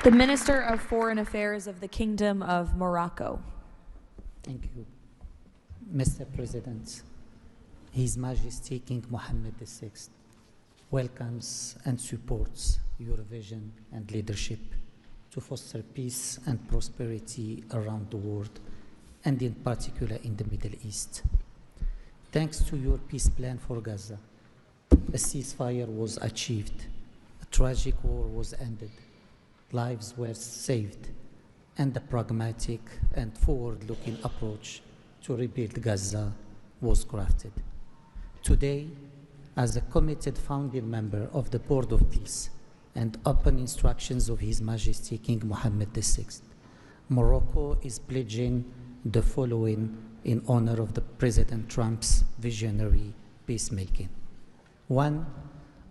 The Minister of Foreign Affairs of the Kingdom of Morocco. Thank you. Mr. President, His Majesty King Mohammed VI welcomes and supports your vision and leadership to foster peace and prosperity around the world, and in particular in the Middle East. Thanks to your peace plan for Gaza, a ceasefire was achieved, a tragic war was ended, lives were saved, and a pragmatic and forward-looking approach to rebuild Gaza was crafted. Today, as a committed founding member of the Board of Peace and upon instructions of His Majesty King Mohammed VI, Morocco is pledging the following in honor of the President Trump's visionary peacemaking. 1,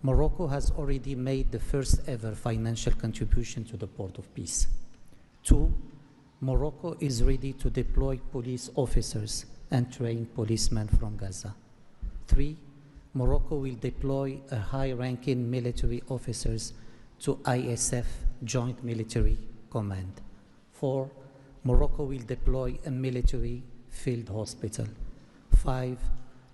Morocco has already made the first ever financial contribution to the Board of Peace. 2, Morocco is ready to deploy police officers and train policemen from Gaza. 3, Morocco will deploy a high-ranking military officers to ISF Joint Military Command. 4, Morocco will deploy a military field hospital. 5,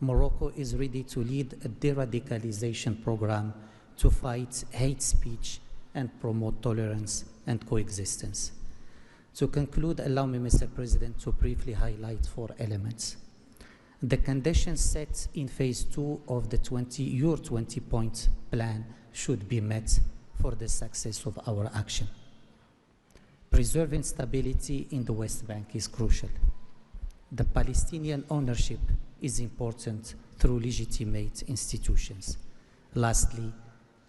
Morocco is ready to lead a de-radicalization program to fight hate speech and promote tolerance and coexistence. To conclude, allow me, Mr. President, to briefly highlight 4 elements. The conditions set in phase 2 of the your 20-point plan should be met for the success of our action. Preserving stability in the West Bank is crucial. The Palestinian ownership is important through legitimate institutions. Lastly,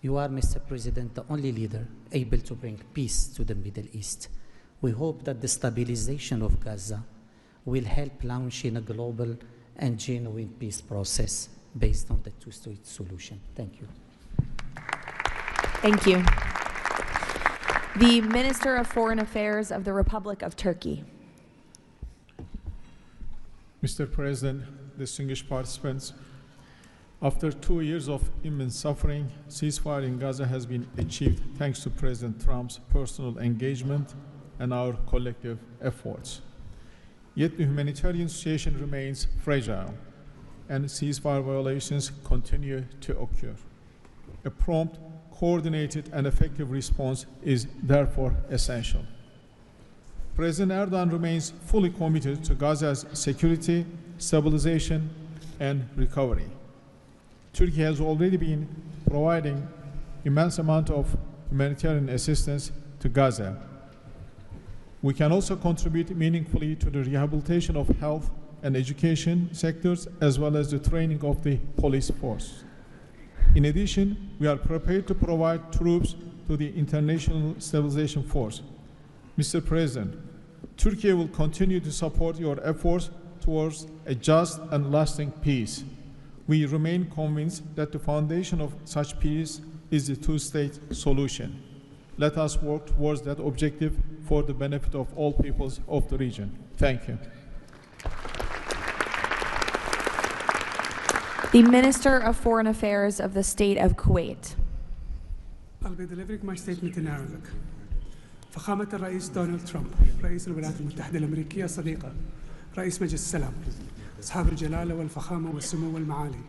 you are, Mr. President, the only leader able to bring peace to the Middle East. We hope that the stabilization of Gaza will help launching a global and genuine peace process based on the two-state solution. Thank you. Thank you. The Minister of Foreign Affairs of the Republic of Turkey. Mr. President, distinguished participants, after 2 years of immense suffering, ceasefire in Gaza has been achieved thanks to President Trump's personal engagement and our collective efforts. Yet the humanitarian situation remains fragile, and ceasefire violations continue to occur. A prompt, coordinated, and effective response is therefore essential. President Erdogan remains fully committed to Gaza's security, stabilization, and recovery. Turkey has already been providing immense amount of humanitarian assistance to Gaza. We can also contribute meaningfully to the rehabilitation of health and education sectors, as well as the training of the police force. In addition, we are prepared to provide troops to the International Stabilization Force. Mr. President, Turkey will continue to support your efforts towards a just and lasting peace. We remain convinced that the foundation of such peace is the two-state solution. Let us work towards that objective for the benefit of all peoples of the region. Thank you. The Minister of Foreign Affairs of the State of Kuwait. I'll be delivering my statement in Arabic. فخامة الرئيس دونالد ترامب، رئيس الولايات المتحدة الأمريكية الصديقة، رئيس مجلس السلام، أصحاب الجلالة والفخامة والسمو والمعالي،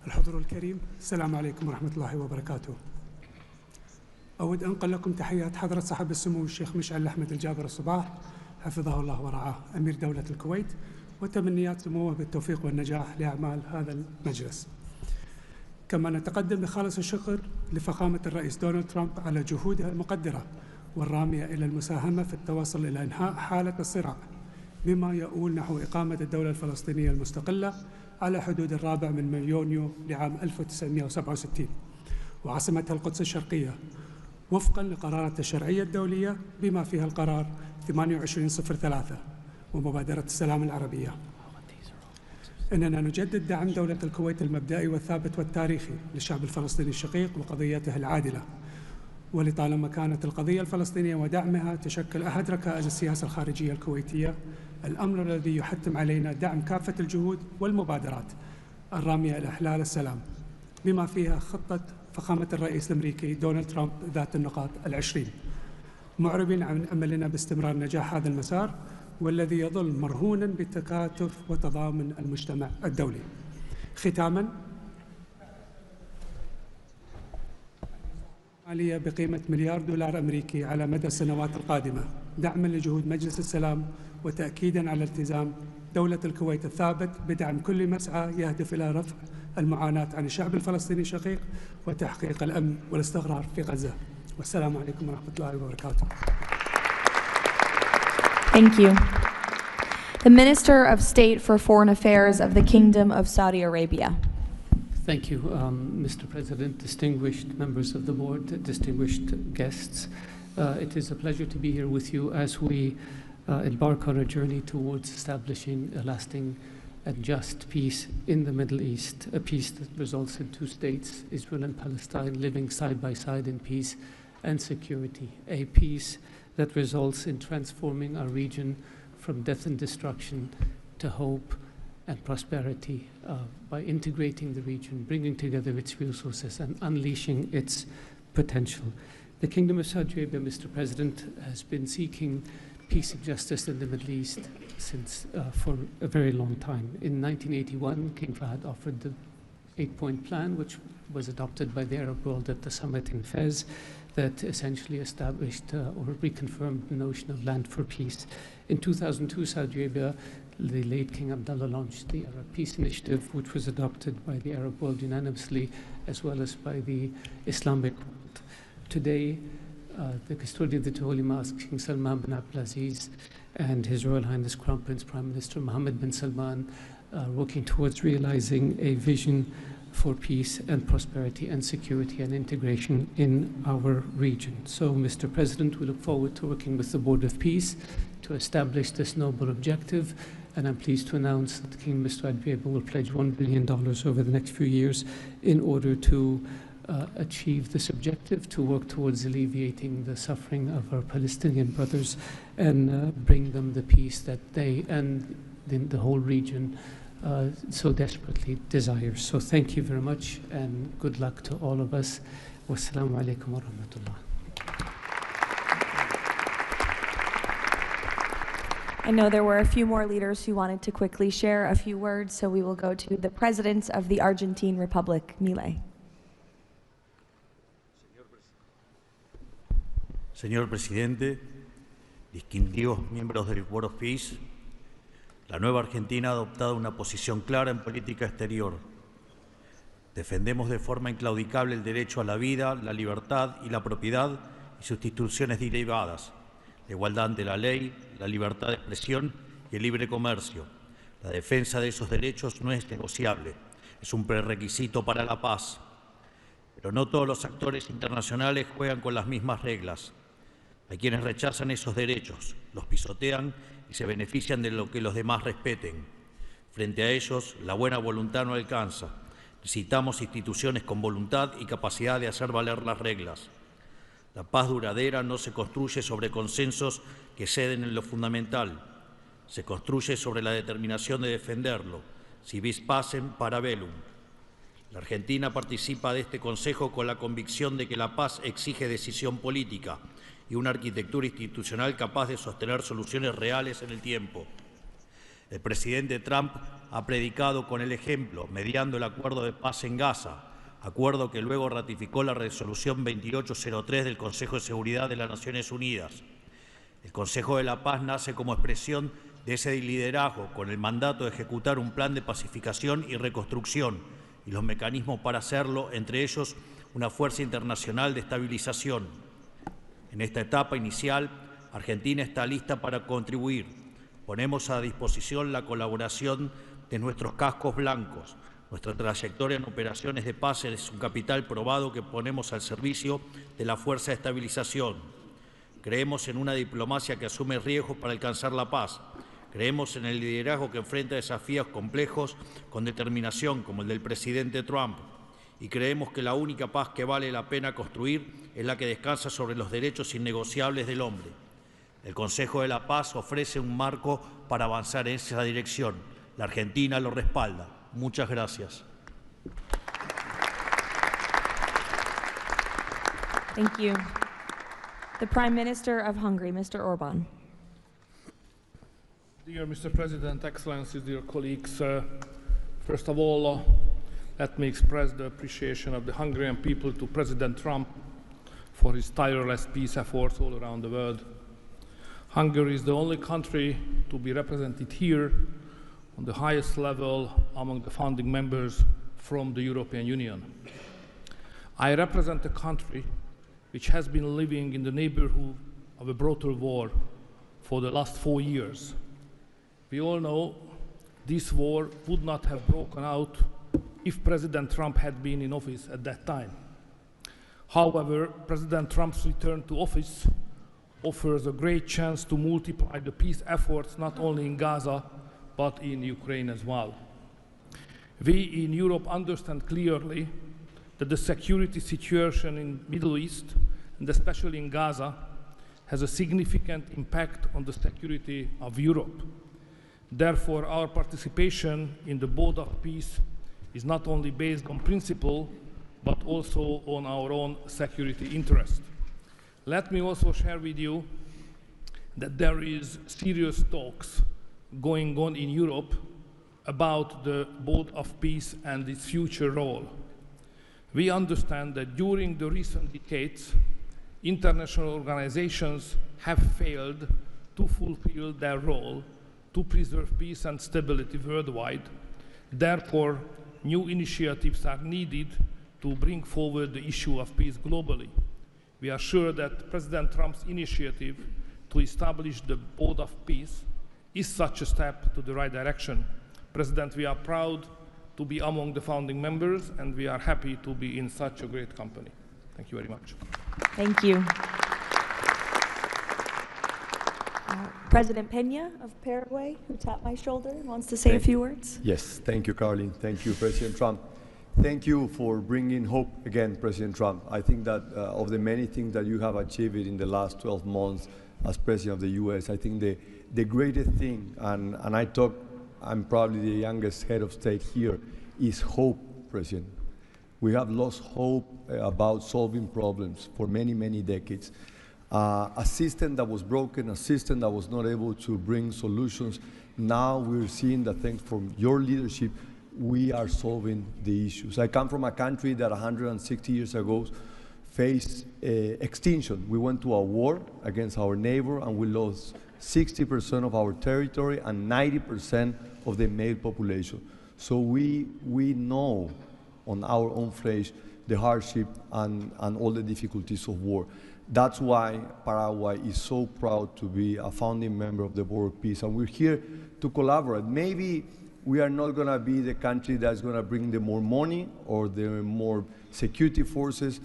الحضور الكريم، السلام عليكم ورحمة الله وبركاته. أود أن أنقل لكم تحيات حضرة صاحب السمو الشيخ مشعل أحمد الجابر الصباح، حفظه الله ورعاه، أمير دولة الكويت، وتمنيات سموه بالتوفيق والنجاح لأعمال هذا المجلس. كما نتقدم بخالص الشكر لفخامة الرئيس دونالد ترامب على جهودها المقدرة والرامية إلى المساهمة في التوصل إلى إنهاء حالة الصراع، بما يؤول نحو إقامة الدولة الفلسطينية المستقلة على حدود 4 يونيو لعام 1967 وعاصمتها القدس الشرقية، وفقا لقرارات الشرعية الدولية بما فيها القرار 2803 ومبادرة السلام العربية. إننا نجدد دعم دولة الكويت المبدئي والثابت والتاريخي للشعب الفلسطيني الشقيق وقضيته العادلة، ولطالما كانت القضية الفلسطينية ودعمها تشكل أحد ركائز السياسة الخارجية الكويتية، الأمر الذي يحتم علينا دعم كافة الجهود والمبادرات الرامية إلى إحلال السلام، بما فيها خطة فخامة الرئيس الأمريكي دونالد ترامب ذات النقاط 20، معربين عن أملنا باستمرار نجاح هذا المسار، والذي يظل مرهونا بتكاتف وتضامن المجتمع الدولي. ختاما، مالية بقيمة $1,000,000,000 أمريكي على مدى السنوات القادمة، دعما لجهود مجلس السلام وتأكيدا على التزام دولة الكويت الثابت بدعم كل مسعى يهدف إلى رفع المعاناة عن الشعب الفلسطيني الشقيق وتحقيق الأمن والاستقرار في غزة. والسلام عليكم ورحمة الله وبركاته. Thank you. The Minister of State for Foreign Affairs of the Kingdom of Saudi Arabia. Thank you, Mr. President, distinguished members of the board, distinguished guests. It is a pleasure to be here with you as we embark on a journey towards establishing a lasting and just peace in the Middle East, a peace that results in two states, Israel and Palestine, living side by side in peace and security, a peace that results in transforming our region from death and destruction to hope and prosperity by integrating the region, bringing together its resources and unleashing its potential. The Kingdom of Saudi Arabia, Mr. President, has been seeking peace and justice in the Middle East for a very long time. In 1981, King Fahd offered the 8-point plan, which was adopted by the Arab world at the summit in Fez, that essentially established or reconfirmed the notion of land for peace. In 2002, Saudi Arabia, the late King Abdullah, launched the Arab Peace Initiative, which was adopted by the Arab world unanimously, as well as by the Islamic world. Today, the custodian of the Holy Mosque, King Salman bin Abdulaziz, and His Royal Highness Crown Prince Prime Minister Mohammed bin Salman are working towards realizing a vision for peace and prosperity and security and integration in our region. So, Mr. President, we look forward to working with the Board of Peace to establish this noble objective, and I'm pleased to announce that King Mr. Adbeba will pledge $1 billion over the next few years in order to achieve this objective, to work towards alleviating the suffering of our Palestinian brothers and bring them the peace that they and the whole region so desperately desires. So thank you very much and good luck to all of us. Wassalamu alaikum wa rahmatullah. I know there were a few more leaders who wanted to quickly share a few words, so we will go to the President of the Argentine Republic, Milei. Señor Presidente, distinguidos miembros del Board of Peace, la nueva Argentina ha adoptado una posición clara en política exterior. Defendemos de forma inclaudicable el derecho a la vida, la libertad y la propiedad y sus instituciones derivadas, la igualdad ante la ley, la libertad de expresión y el libre comercio. La defensa de esos derechos no es negociable, es un prerequisito para la paz. Pero no todos los actores internacionales juegan con las mismas reglas. Hay quienes rechazan esos derechos, los pisotean y se benefician de lo que los demás respeten. Frente a ellos, la buena voluntad no alcanza. Necesitamos instituciones con voluntad y capacidad de hacer valer las reglas. La paz duradera no se construye sobre consensos que ceden en lo fundamental. Se construye sobre la determinación de defenderlo, si vis pacem para bellum. La Argentina participa de este Consejo con la convicción de que la paz exige decisión política y una arquitectura institucional capaz de sostener soluciones reales en el tiempo. El presidente Trump ha predicado con el ejemplo, mediando el acuerdo de paz en Gaza, acuerdo que luego ratificó la resolución 2803 del Consejo de Seguridad de las Naciones Unidas. El Consejo de la Paz nace como expresión de ese liderazgo, con el mandato de ejecutar un plan de pacificación y reconstrucción y los mecanismos para hacerlo, entre ellos una fuerza internacional de estabilización. En esta etapa inicial, Argentina está lista para contribuir. Ponemos a disposición la colaboración de nuestros cascos blancos. Nuestra trayectoria en operaciones de paz es un capital probado que ponemos al servicio de la fuerza de estabilización. Creemos en una diplomacia que asume riesgos para alcanzar la paz. Creemos en el liderazgo que enfrenta desafíos complejos con determinación, como el del presidente Trump. Y creemos que la única paz que vale la pena construir es la que descansa sobre los derechos innegociables del hombre. El Consejo de la Paz ofrece un marco para avanzar en esa dirección. La Argentina lo respalda. Muchas gracias. Thank you. The Prime Minister of Hungary, Mr. Orbán. Dear Mr. President, Excellencies, dear colleagues, first of all, let me express the appreciation of the Hungarian people to President Trump for his tireless peace efforts all around the world. Hungary is the only country to be represented here on the highest level among the founding members from the European Union. I represent a country which has been living in the neighborhood of a brutal war for the last 4 years. We all know this war would not have broken out if President Trump had been in office at that time. However, President Trump's return to office offers a great chance to multiply the peace efforts not only in Gaza, but in Ukraine as well. We in Europe understand clearly that the security situation in the Middle East, and especially in Gaza, has a significant impact on the security of Europe. Therefore, our participation in the Board of Peace is not only based on principle, but also on our own security interest. Let me also share with you that there is serious talks going on in Europe about the Board of Peace and its future role. We understand that during the recent decades, International organizations have failed to fulfill their role to preserve peace and stability worldwide. Therefore, new initiatives are needed to bring forward the issue of peace globally. We are sure that President Trump's initiative to establish the Board of Peace is such a step to the right direction. President, we are proud to be among the founding members, and we are happy to be in such a great company. Thank you very much. Thank you. President Peña of Paraguay, who tapped my shoulder, wants to say a few words. Yes, thank you, Caroline. Thank you, President Trump. Thank you for bringing hope again, President Trump. I think that of the many things that you have achieved in the last 12 months as President of the U.S., I think the greatest thing, and I'm probably the youngest head of state here, is hope, President. We have lost hope about solving problems for many, many decades. A system that was broken, a system that was not able to bring solutions. Now we're seeing that thanks from your leadership, we are solving the issues. I come from a country that 160 years ago faced extinction. We went to a war against our neighbor and we lost 60% of our territory and 90% of the male population. So we know on our own flesh the hardship and all the difficulties of war. That's why Paraguay is so proud to be a founding member of the Board of Peace, and we're here to collaborate. Maybe we are not going to be the country that's going to bring the more money or the more security forces,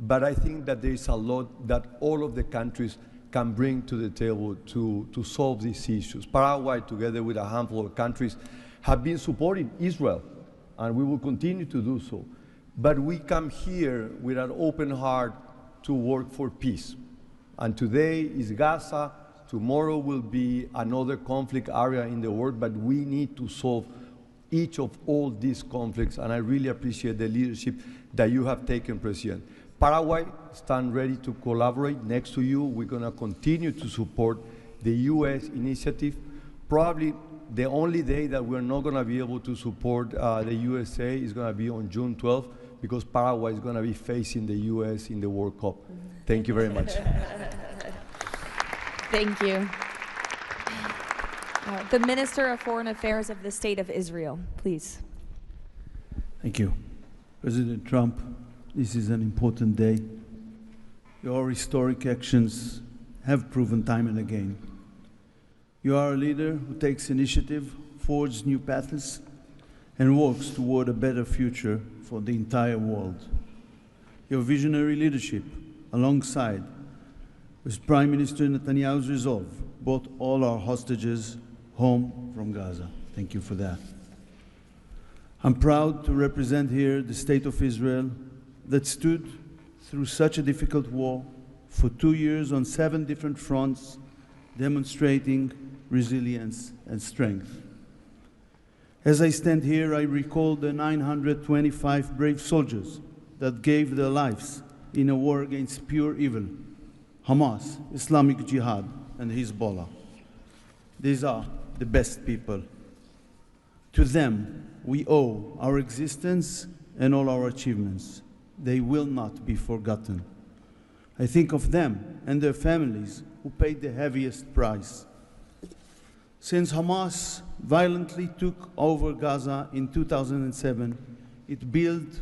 but I think that there is a lot that all of the countries can bring to the table to solve these issues. Paraguay, together with a handful of countries, have been supporting Israel, and we will continue to do so. But we come here with an open heart to work for peace. And today is Gaza, tomorrow will be another conflict area in the world, but we need to solve each of all these conflicts, and I really appreciate the leadership that you have taken, President. Paraguay stands ready to collaborate next to you. We're going to continue to support the U.S. initiative. Probably the only day that we're not going to be able to support the USA is going to be on June 12th, because Paraguay is going to be facing the U.S. in the World Cup. Thank you very much. Thank you. The Minister of Foreign Affairs of the State of Israel, please. Thank you. President Trump, this is an important day. Your historic actions have proven time and again. You are a leader who takes initiative, forges new paths, and works toward a better future for the entire world. Your visionary leadership, alongside with Prime Minister Netanyahu's resolve, brought all our hostages home from Gaza. Thank you for that. I'm proud to represent here the State of Israel that stood through such a difficult war for 2 years on 7 different fronts, demonstrating resilience and strength. As I stand here, I recall the 925 brave soldiers that gave their lives in a war against pure evil, Hamas, Islamic Jihad, and Hezbollah. These are the best people. To them, we owe our existence and all our achievements. They will not be forgotten. I think of them and their families who paid the heaviest price. Since Hamas violently took over Gaza in 2007, it built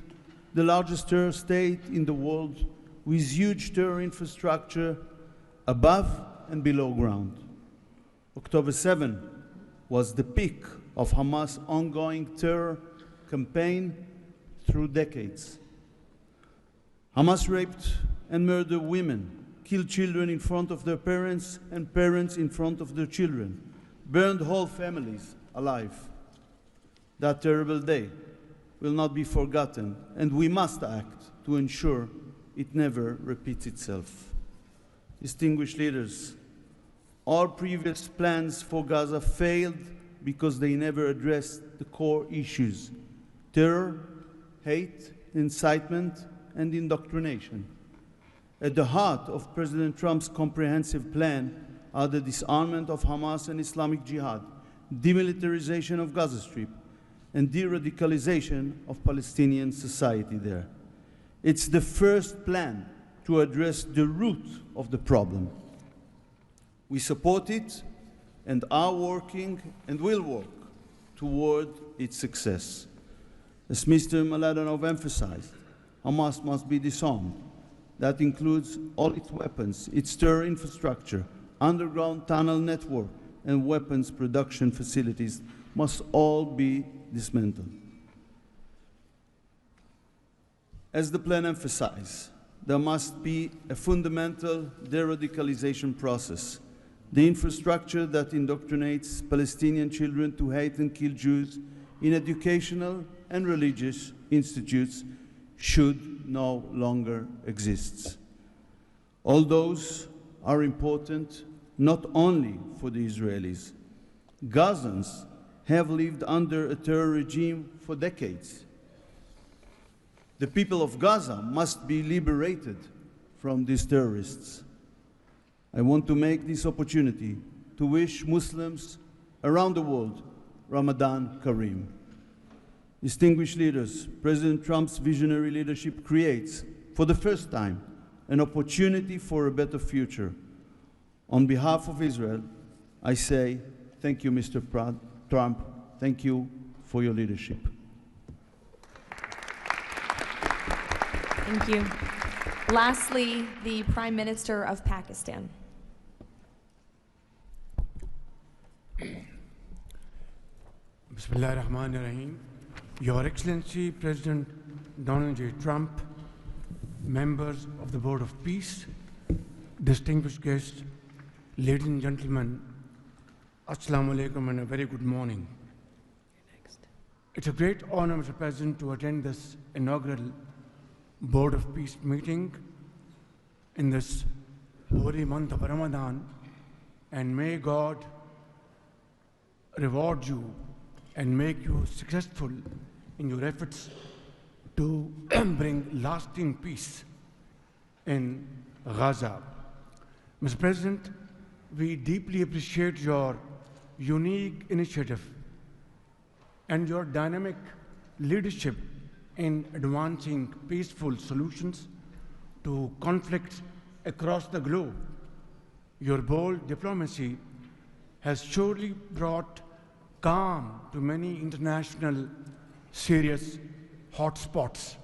the largest terror state in the world with huge terror infrastructure above and below ground. October 7 was the peak of Hamas' ongoing terror campaign through decades. Hamas raped and murdered women, killed children in front of their parents and parents in front of their children, burned whole families alive. That terrible day will not be forgotten, and we must act to ensure it never repeats itself. Distinguished leaders, all previous plans for Gaza failed because they never addressed the core issues: terror, hate, incitement, and indoctrination. At the heart of President Trump's comprehensive plan are the disarmament of Hamas and Islamic Jihad, demilitarization of Gaza Strip, and de-radicalization of Palestinian society there. It's the first plan to address the root of the problem. We support it and are working and will work toward its success. As Mr. Mladenov emphasized, Hamas must be disarmed. That includes all its weapons, its terror infrastructure, underground tunnel network, and weapons production facilities must all be dismantled. As the plan emphasized, there must be a fundamental de-radicalization process. The infrastructure that indoctrinates Palestinian children to hate and kill Jews in educational and religious institutes should no longer exist. All those are important not only for the Israelis. Gazans have lived under a terror regime for decades. The people of Gaza must be liberated from these terrorists. I want to make this opportunity to wish Muslims around the world Ramadan Kareem. Distinguished leaders, President Trump's visionary leadership creates, for the first time, an opportunity for a better future. On behalf of Israel, I say thank you, Mr. Trump. Thank you for your leadership. Thank you. Lastly, the Prime Minister of Pakistan. Bismillah ar-Rahman ar-Rahim. Your Excellency, President Donald J. Trump, members of the Board of Peace, distinguished guests, ladies and gentlemen, Assalamu alaikum and a very good morning. It's a great honor, Mr. President, to attend this inaugural Board of Peace meeting in this holy month of Ramadan, and may God reward you and make you successful in your efforts to bring lasting peace in Gaza. Mr. President, we deeply appreciate your unique initiative and your dynamic leadership in advancing peaceful solutions to conflicts across the globe. Your bold diplomacy has surely brought calm to many international serious hotspots.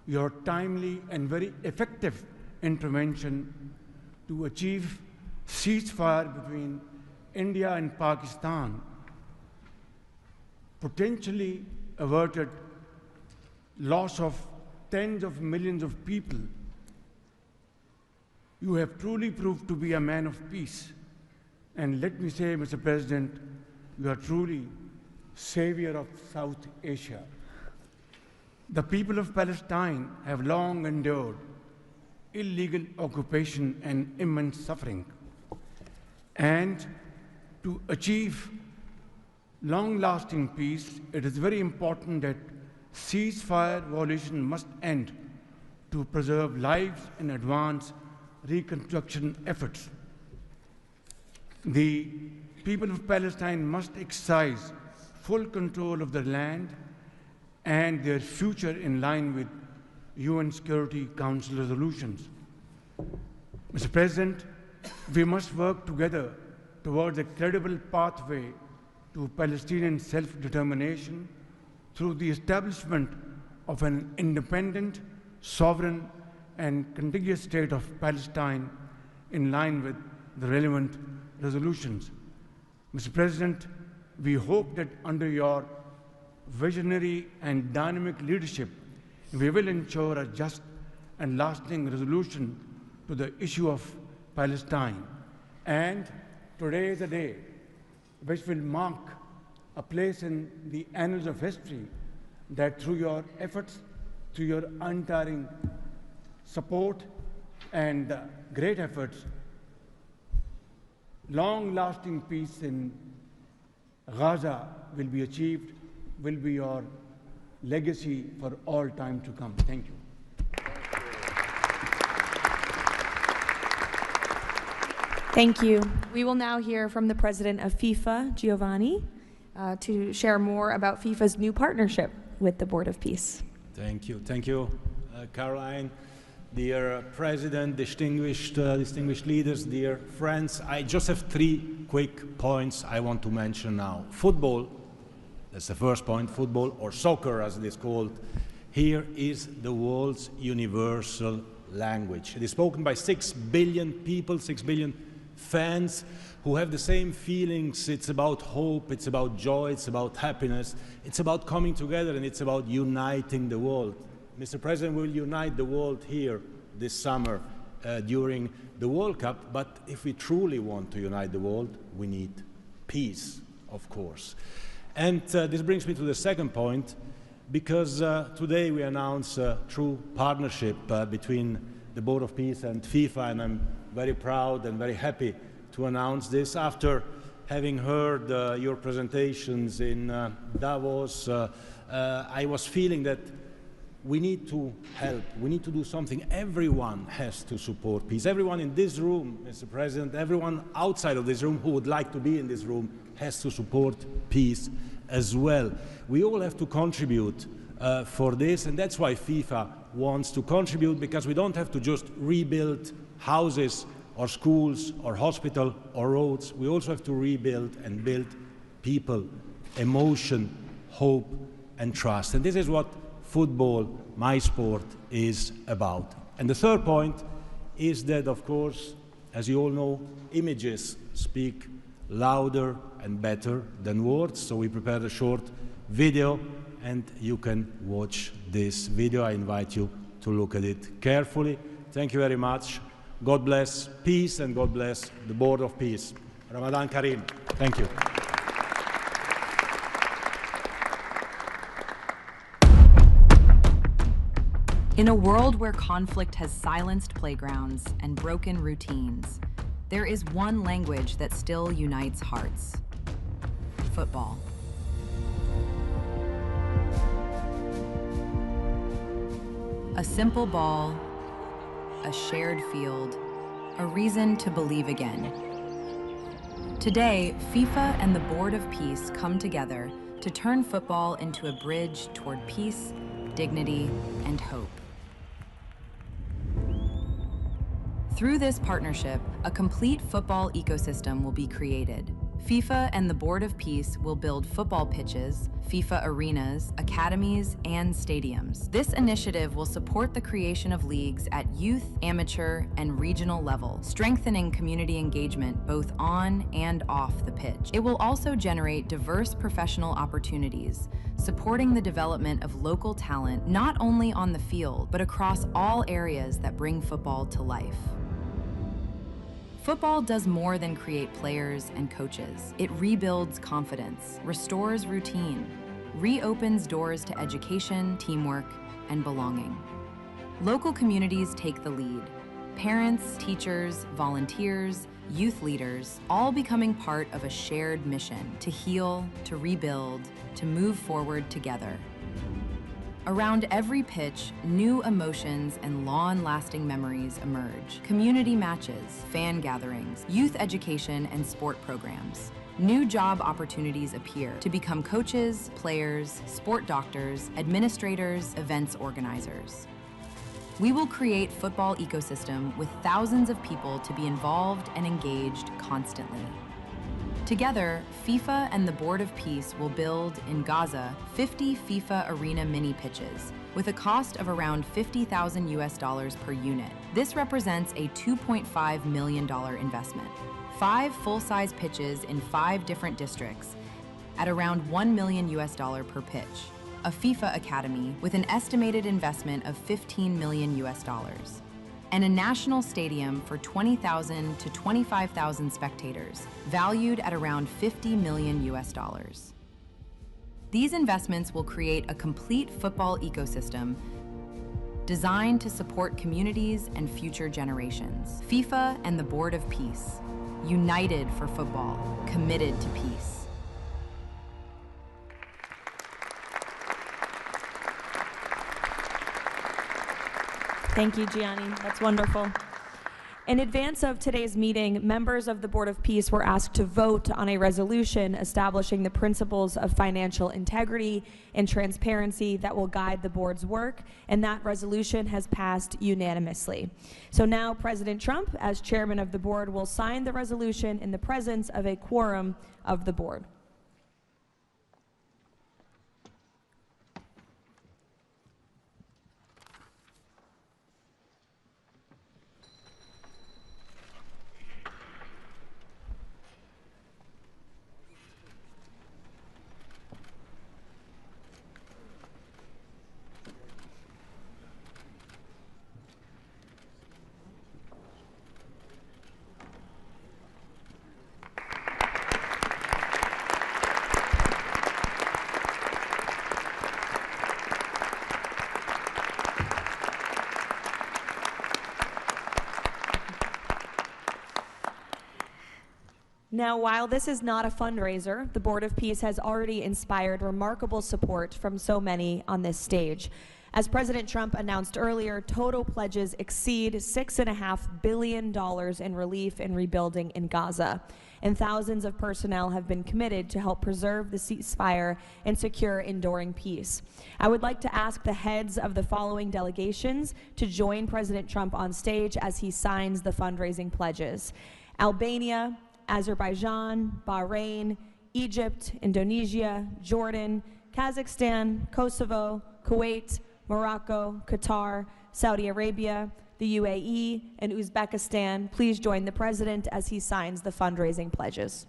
Your timely and very effective intervention to achieve ceasefire between India and Pakistan potentially averted loss of tens of millions of people. You have truly proved to be a man of peace. And let me say, Mr. President, you are truly savior of South Asia. The people of Palestine have long endured illegal occupation and immense suffering. And to achieve long-lasting peace, it is very important that ceasefire violation must end to preserve lives and advance reconstruction efforts. The people of Palestine must exercise full control of their land and their future in line with UN Security Council resolutions. Mr. President, we must work together towards a credible pathway to Palestinian self-determination through the establishment of an independent, sovereign, and contiguous state of Palestine in line with the relevant resolutions. Mr. President, we hope that under your visionary and dynamic leadership, we will ensure a just and lasting resolution to the issue of Palestine. And today is a day which will mark a place in the annals of history that through your efforts, through your untiring support and great efforts, long-lasting peace in Gaza will be achieved, will be your legacy for all time to come. Thank you. Thank you. We will now hear from the president of FIFA, Giovanni, to share more about FIFA's new partnership with the Board of Peace. Thank you, Caroline. dear President, distinguished leaders, dear friends, I just have 3 quick points I want to mention now. Football, that's the first point, football, or soccer as it is called, here is the world's universal language. It is spoken by 6 billion people, 6 billion fans who have the same feelings. It's about hope, it's about joy, it's about happiness, it's about coming together, and it's about uniting the world. Mr. President, we will unite the world here this summer during the World Cup, but if we truly want to unite the world, we need peace, of course. And this brings me to the second point, because today we announce a true partnership between the Board of Peace and FIFA, and I'm very proud and very happy to announce this. After having heard your presentations in Davos, I was feeling that we need to help, we need to do something. Everyone has to support peace. Everyone in this room, Mr. President, everyone outside of this room who would like to be in this room has to support peace as well. We all have to contribute for this, and that's why FIFA wants to contribute, because we don't have to just rebuild houses or schools or hospital or roads. We also have to rebuild and build people, emotion, hope and trust. And this is what football, my sport, is about. And the third point is that, of course, as you all know, images speak louder and better than words. So we prepared a short video, and you can watch this video. I invite you to look at it carefully. Thank you very much. God bless peace, and God bless the Board of Peace. Ramadan Kareem. Thank you. In a world where conflict has silenced playgrounds and broken routines, there is one language that still unites hearts: football. A simple ball, a shared field, a reason to believe again. Today, FIFA and the Board of Peace come together to turn football into a bridge toward peace, dignity, and hope. Through this partnership, a complete football ecosystem will be created. FIFA and the Board of Peace will build football pitches, FIFA arenas, academies, and stadiums. This initiative will support the creation of leagues at youth, amateur, and regional level, strengthening community engagement both on and off the pitch. It will also generate diverse professional opportunities, supporting the development of local talent not only on the field, but across all areas that bring football to life. Football does more than create players and coaches. It rebuilds confidence, restores routine, reopens doors to education, teamwork, and belonging. Local communities take the lead. Parents, teachers, volunteers, youth leaders, all becoming part of a shared mission to heal, to rebuild, to move forward together. Around every pitch, new emotions and long-lasting memories emerge. Community matches, fan gatherings, youth education, and sport programs. New job opportunities appear to become coaches, players, sport doctors, administrators, events organizers. We will create football ecosystem with thousands of people to be involved and engaged constantly. Together, FIFA and the Board of Peace will build, in Gaza, 50 FIFA arena mini pitches, with a cost of around $50,000 per unit. This represents a $2.5 million investment. 5 full-size pitches in 5 different districts at around $1 million per pitch. A FIFA academy with an estimated investment of $15 million. And a national stadium for 20,000 to 25,000 spectators, valued at around $50 million. These investments will create a complete football ecosystem designed to support communities and future generations. FIFA and the Board of Peace, united for football, committed to peace. Thank you, Gianni. That's wonderful. In advance of today's meeting, members of the Board of Peace were asked to vote on a resolution establishing the principles of financial integrity and transparency that will guide the board's work, and that resolution has passed unanimously. So now President Trump, as chairman of the board, will sign the resolution in the presence of a quorum of the board. Now, while this is not a fundraiser, the Board of Peace has already inspired remarkable support from so many on this stage. As President Trump announced earlier, total pledges exceed $6.5 billion in relief and rebuilding in Gaza, and thousands of personnel have been committed to help preserve the ceasefire and secure enduring peace. I would like to ask the heads of the following delegations to join President Trump on stage as he signs the fundraising pledges: Albania, Azerbaijan, Bahrain, Egypt, Indonesia, Jordan, Kazakhstan, Kosovo, Kuwait, Morocco, Qatar, Saudi Arabia, the UAE, and Uzbekistan. Please join the President as he signs the fundraising pledges.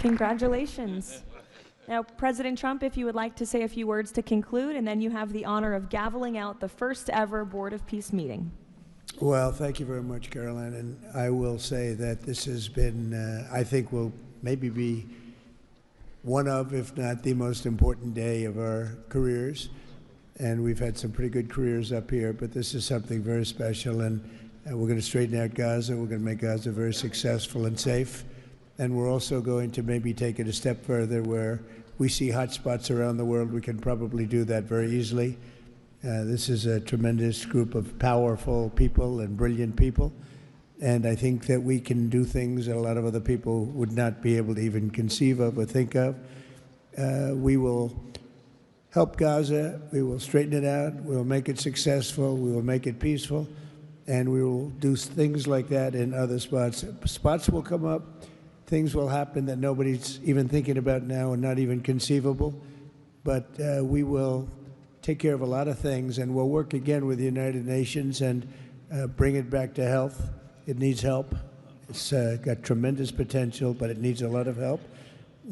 Congratulations. Now, President Trump, if you would like to say a few words to conclude, and then you have the honor of gaveling out the first ever Board of Peace meeting. Well, thank you very much, Caroline. And I will say that this has been, I think, will maybe be one of, if not the most important day of our careers. And we've had some pretty good careers up here, but this is something very special. And we're going to straighten out Gaza. We're going to make Gaza very successful and safe. And we're also going to maybe take it a step further where we see hot spots around the world. We can probably do that very easily. This is a tremendous group of powerful people and brilliant people. And I think that we can do things that a lot of other people would not be able to even conceive of or think of. We will help Gaza. We will straighten it out. We will make it successful. We will make it peaceful. And we will do things like that in other spots. Spots will come up. Things will happen that nobody's even thinking about now and not even conceivable. But we will take care of a lot of things, and we'll work again with the United Nations and bring it back to health. It needs help. It's got tremendous potential, but it needs a lot of help.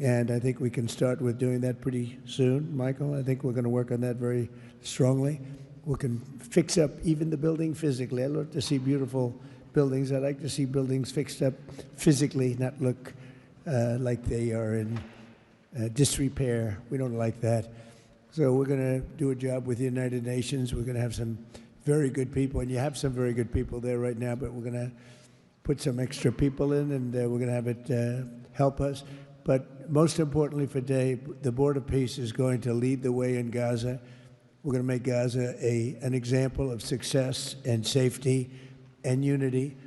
And I think we can start with doing that pretty soon, Michael. I think we're going to work on that very strongly. We can fix up even the building physically. I love to see beautiful buildings. I like to see buildings fixed up physically, not look like they are in disrepair. We don't like that. So we're going to do a job with the United Nations. We're going to have some very good people, and you have some very good people there right now, but we're going to put some extra people in, and we're going to have it help us. But most importantly for today, the Board of Peace is going to lead the way in Gaza. We're going to make Gaza an example of success and safety and unity.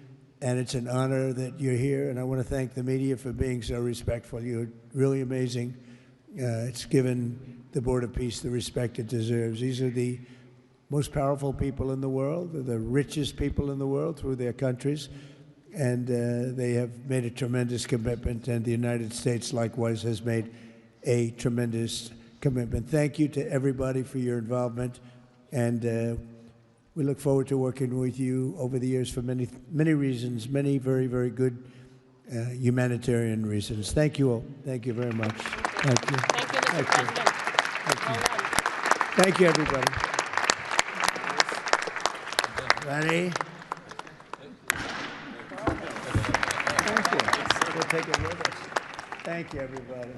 And it's an honor that you're here. And I want to thank the media for being so respectful. You're really amazing. It's given the Board of Peace the respect it deserves. These are the most powerful people in the world, the richest people in the world through their countries. And they have made a tremendous commitment, and the United States likewise has made a tremendous commitment. Thank you to everybody for your involvement, and we look forward to working with you over the years for many, many reasons, many very, very good humanitarian reasons. Thank you all. Thank you very much. Thank you. Thank you, Mr. President. Thank you. Thank you, everybody. Ready? Thank you. We'll take it with us. Thank you, everybody.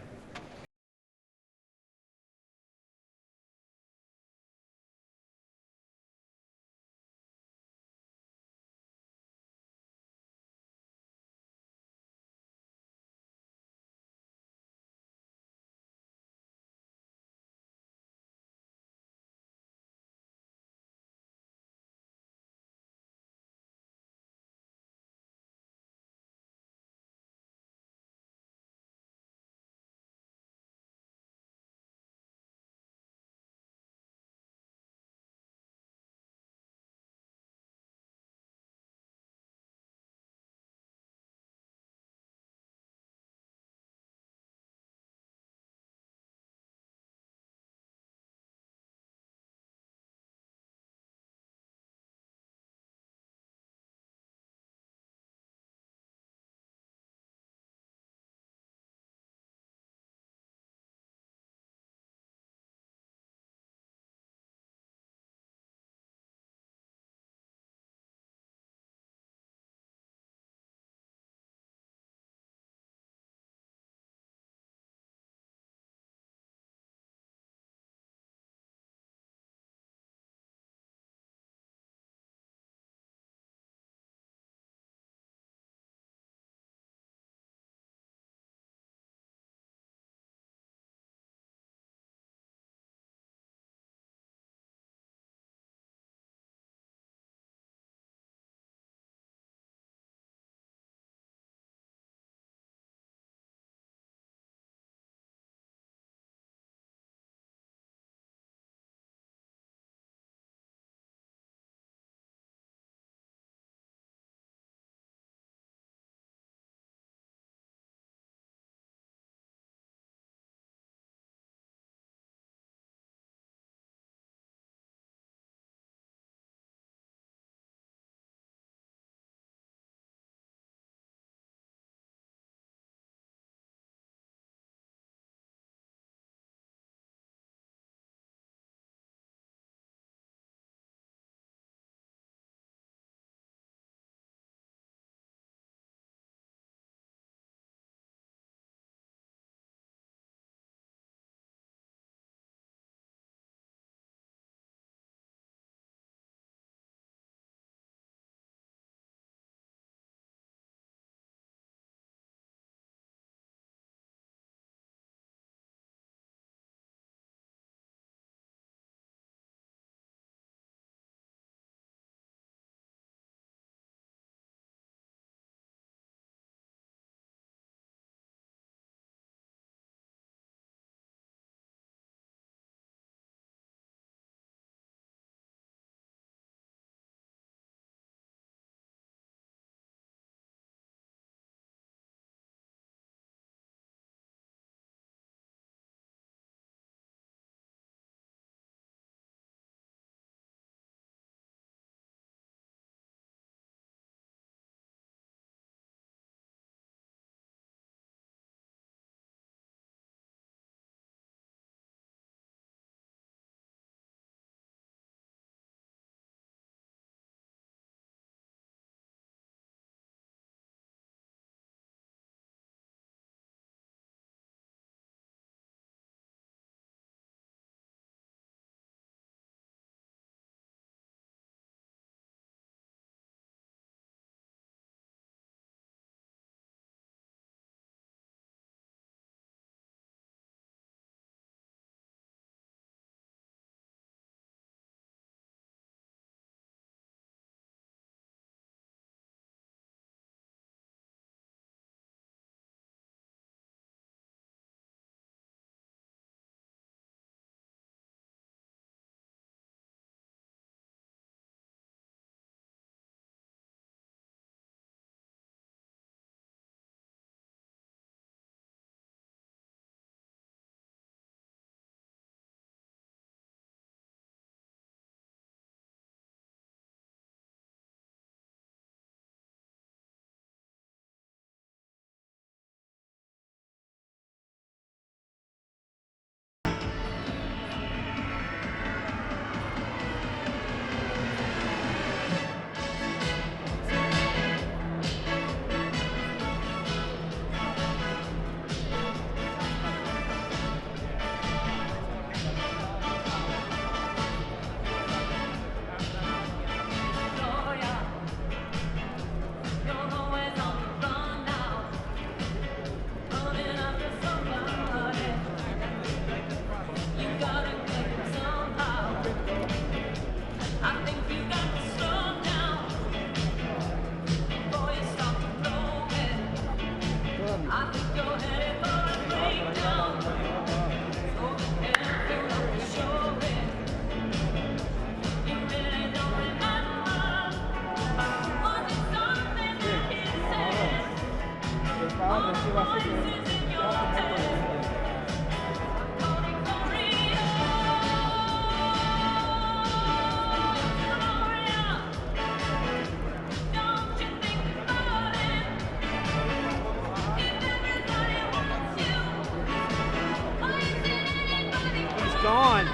Dawn.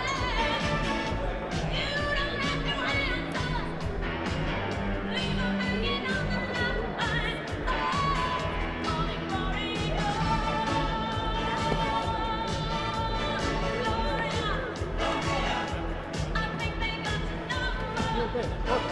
Okay.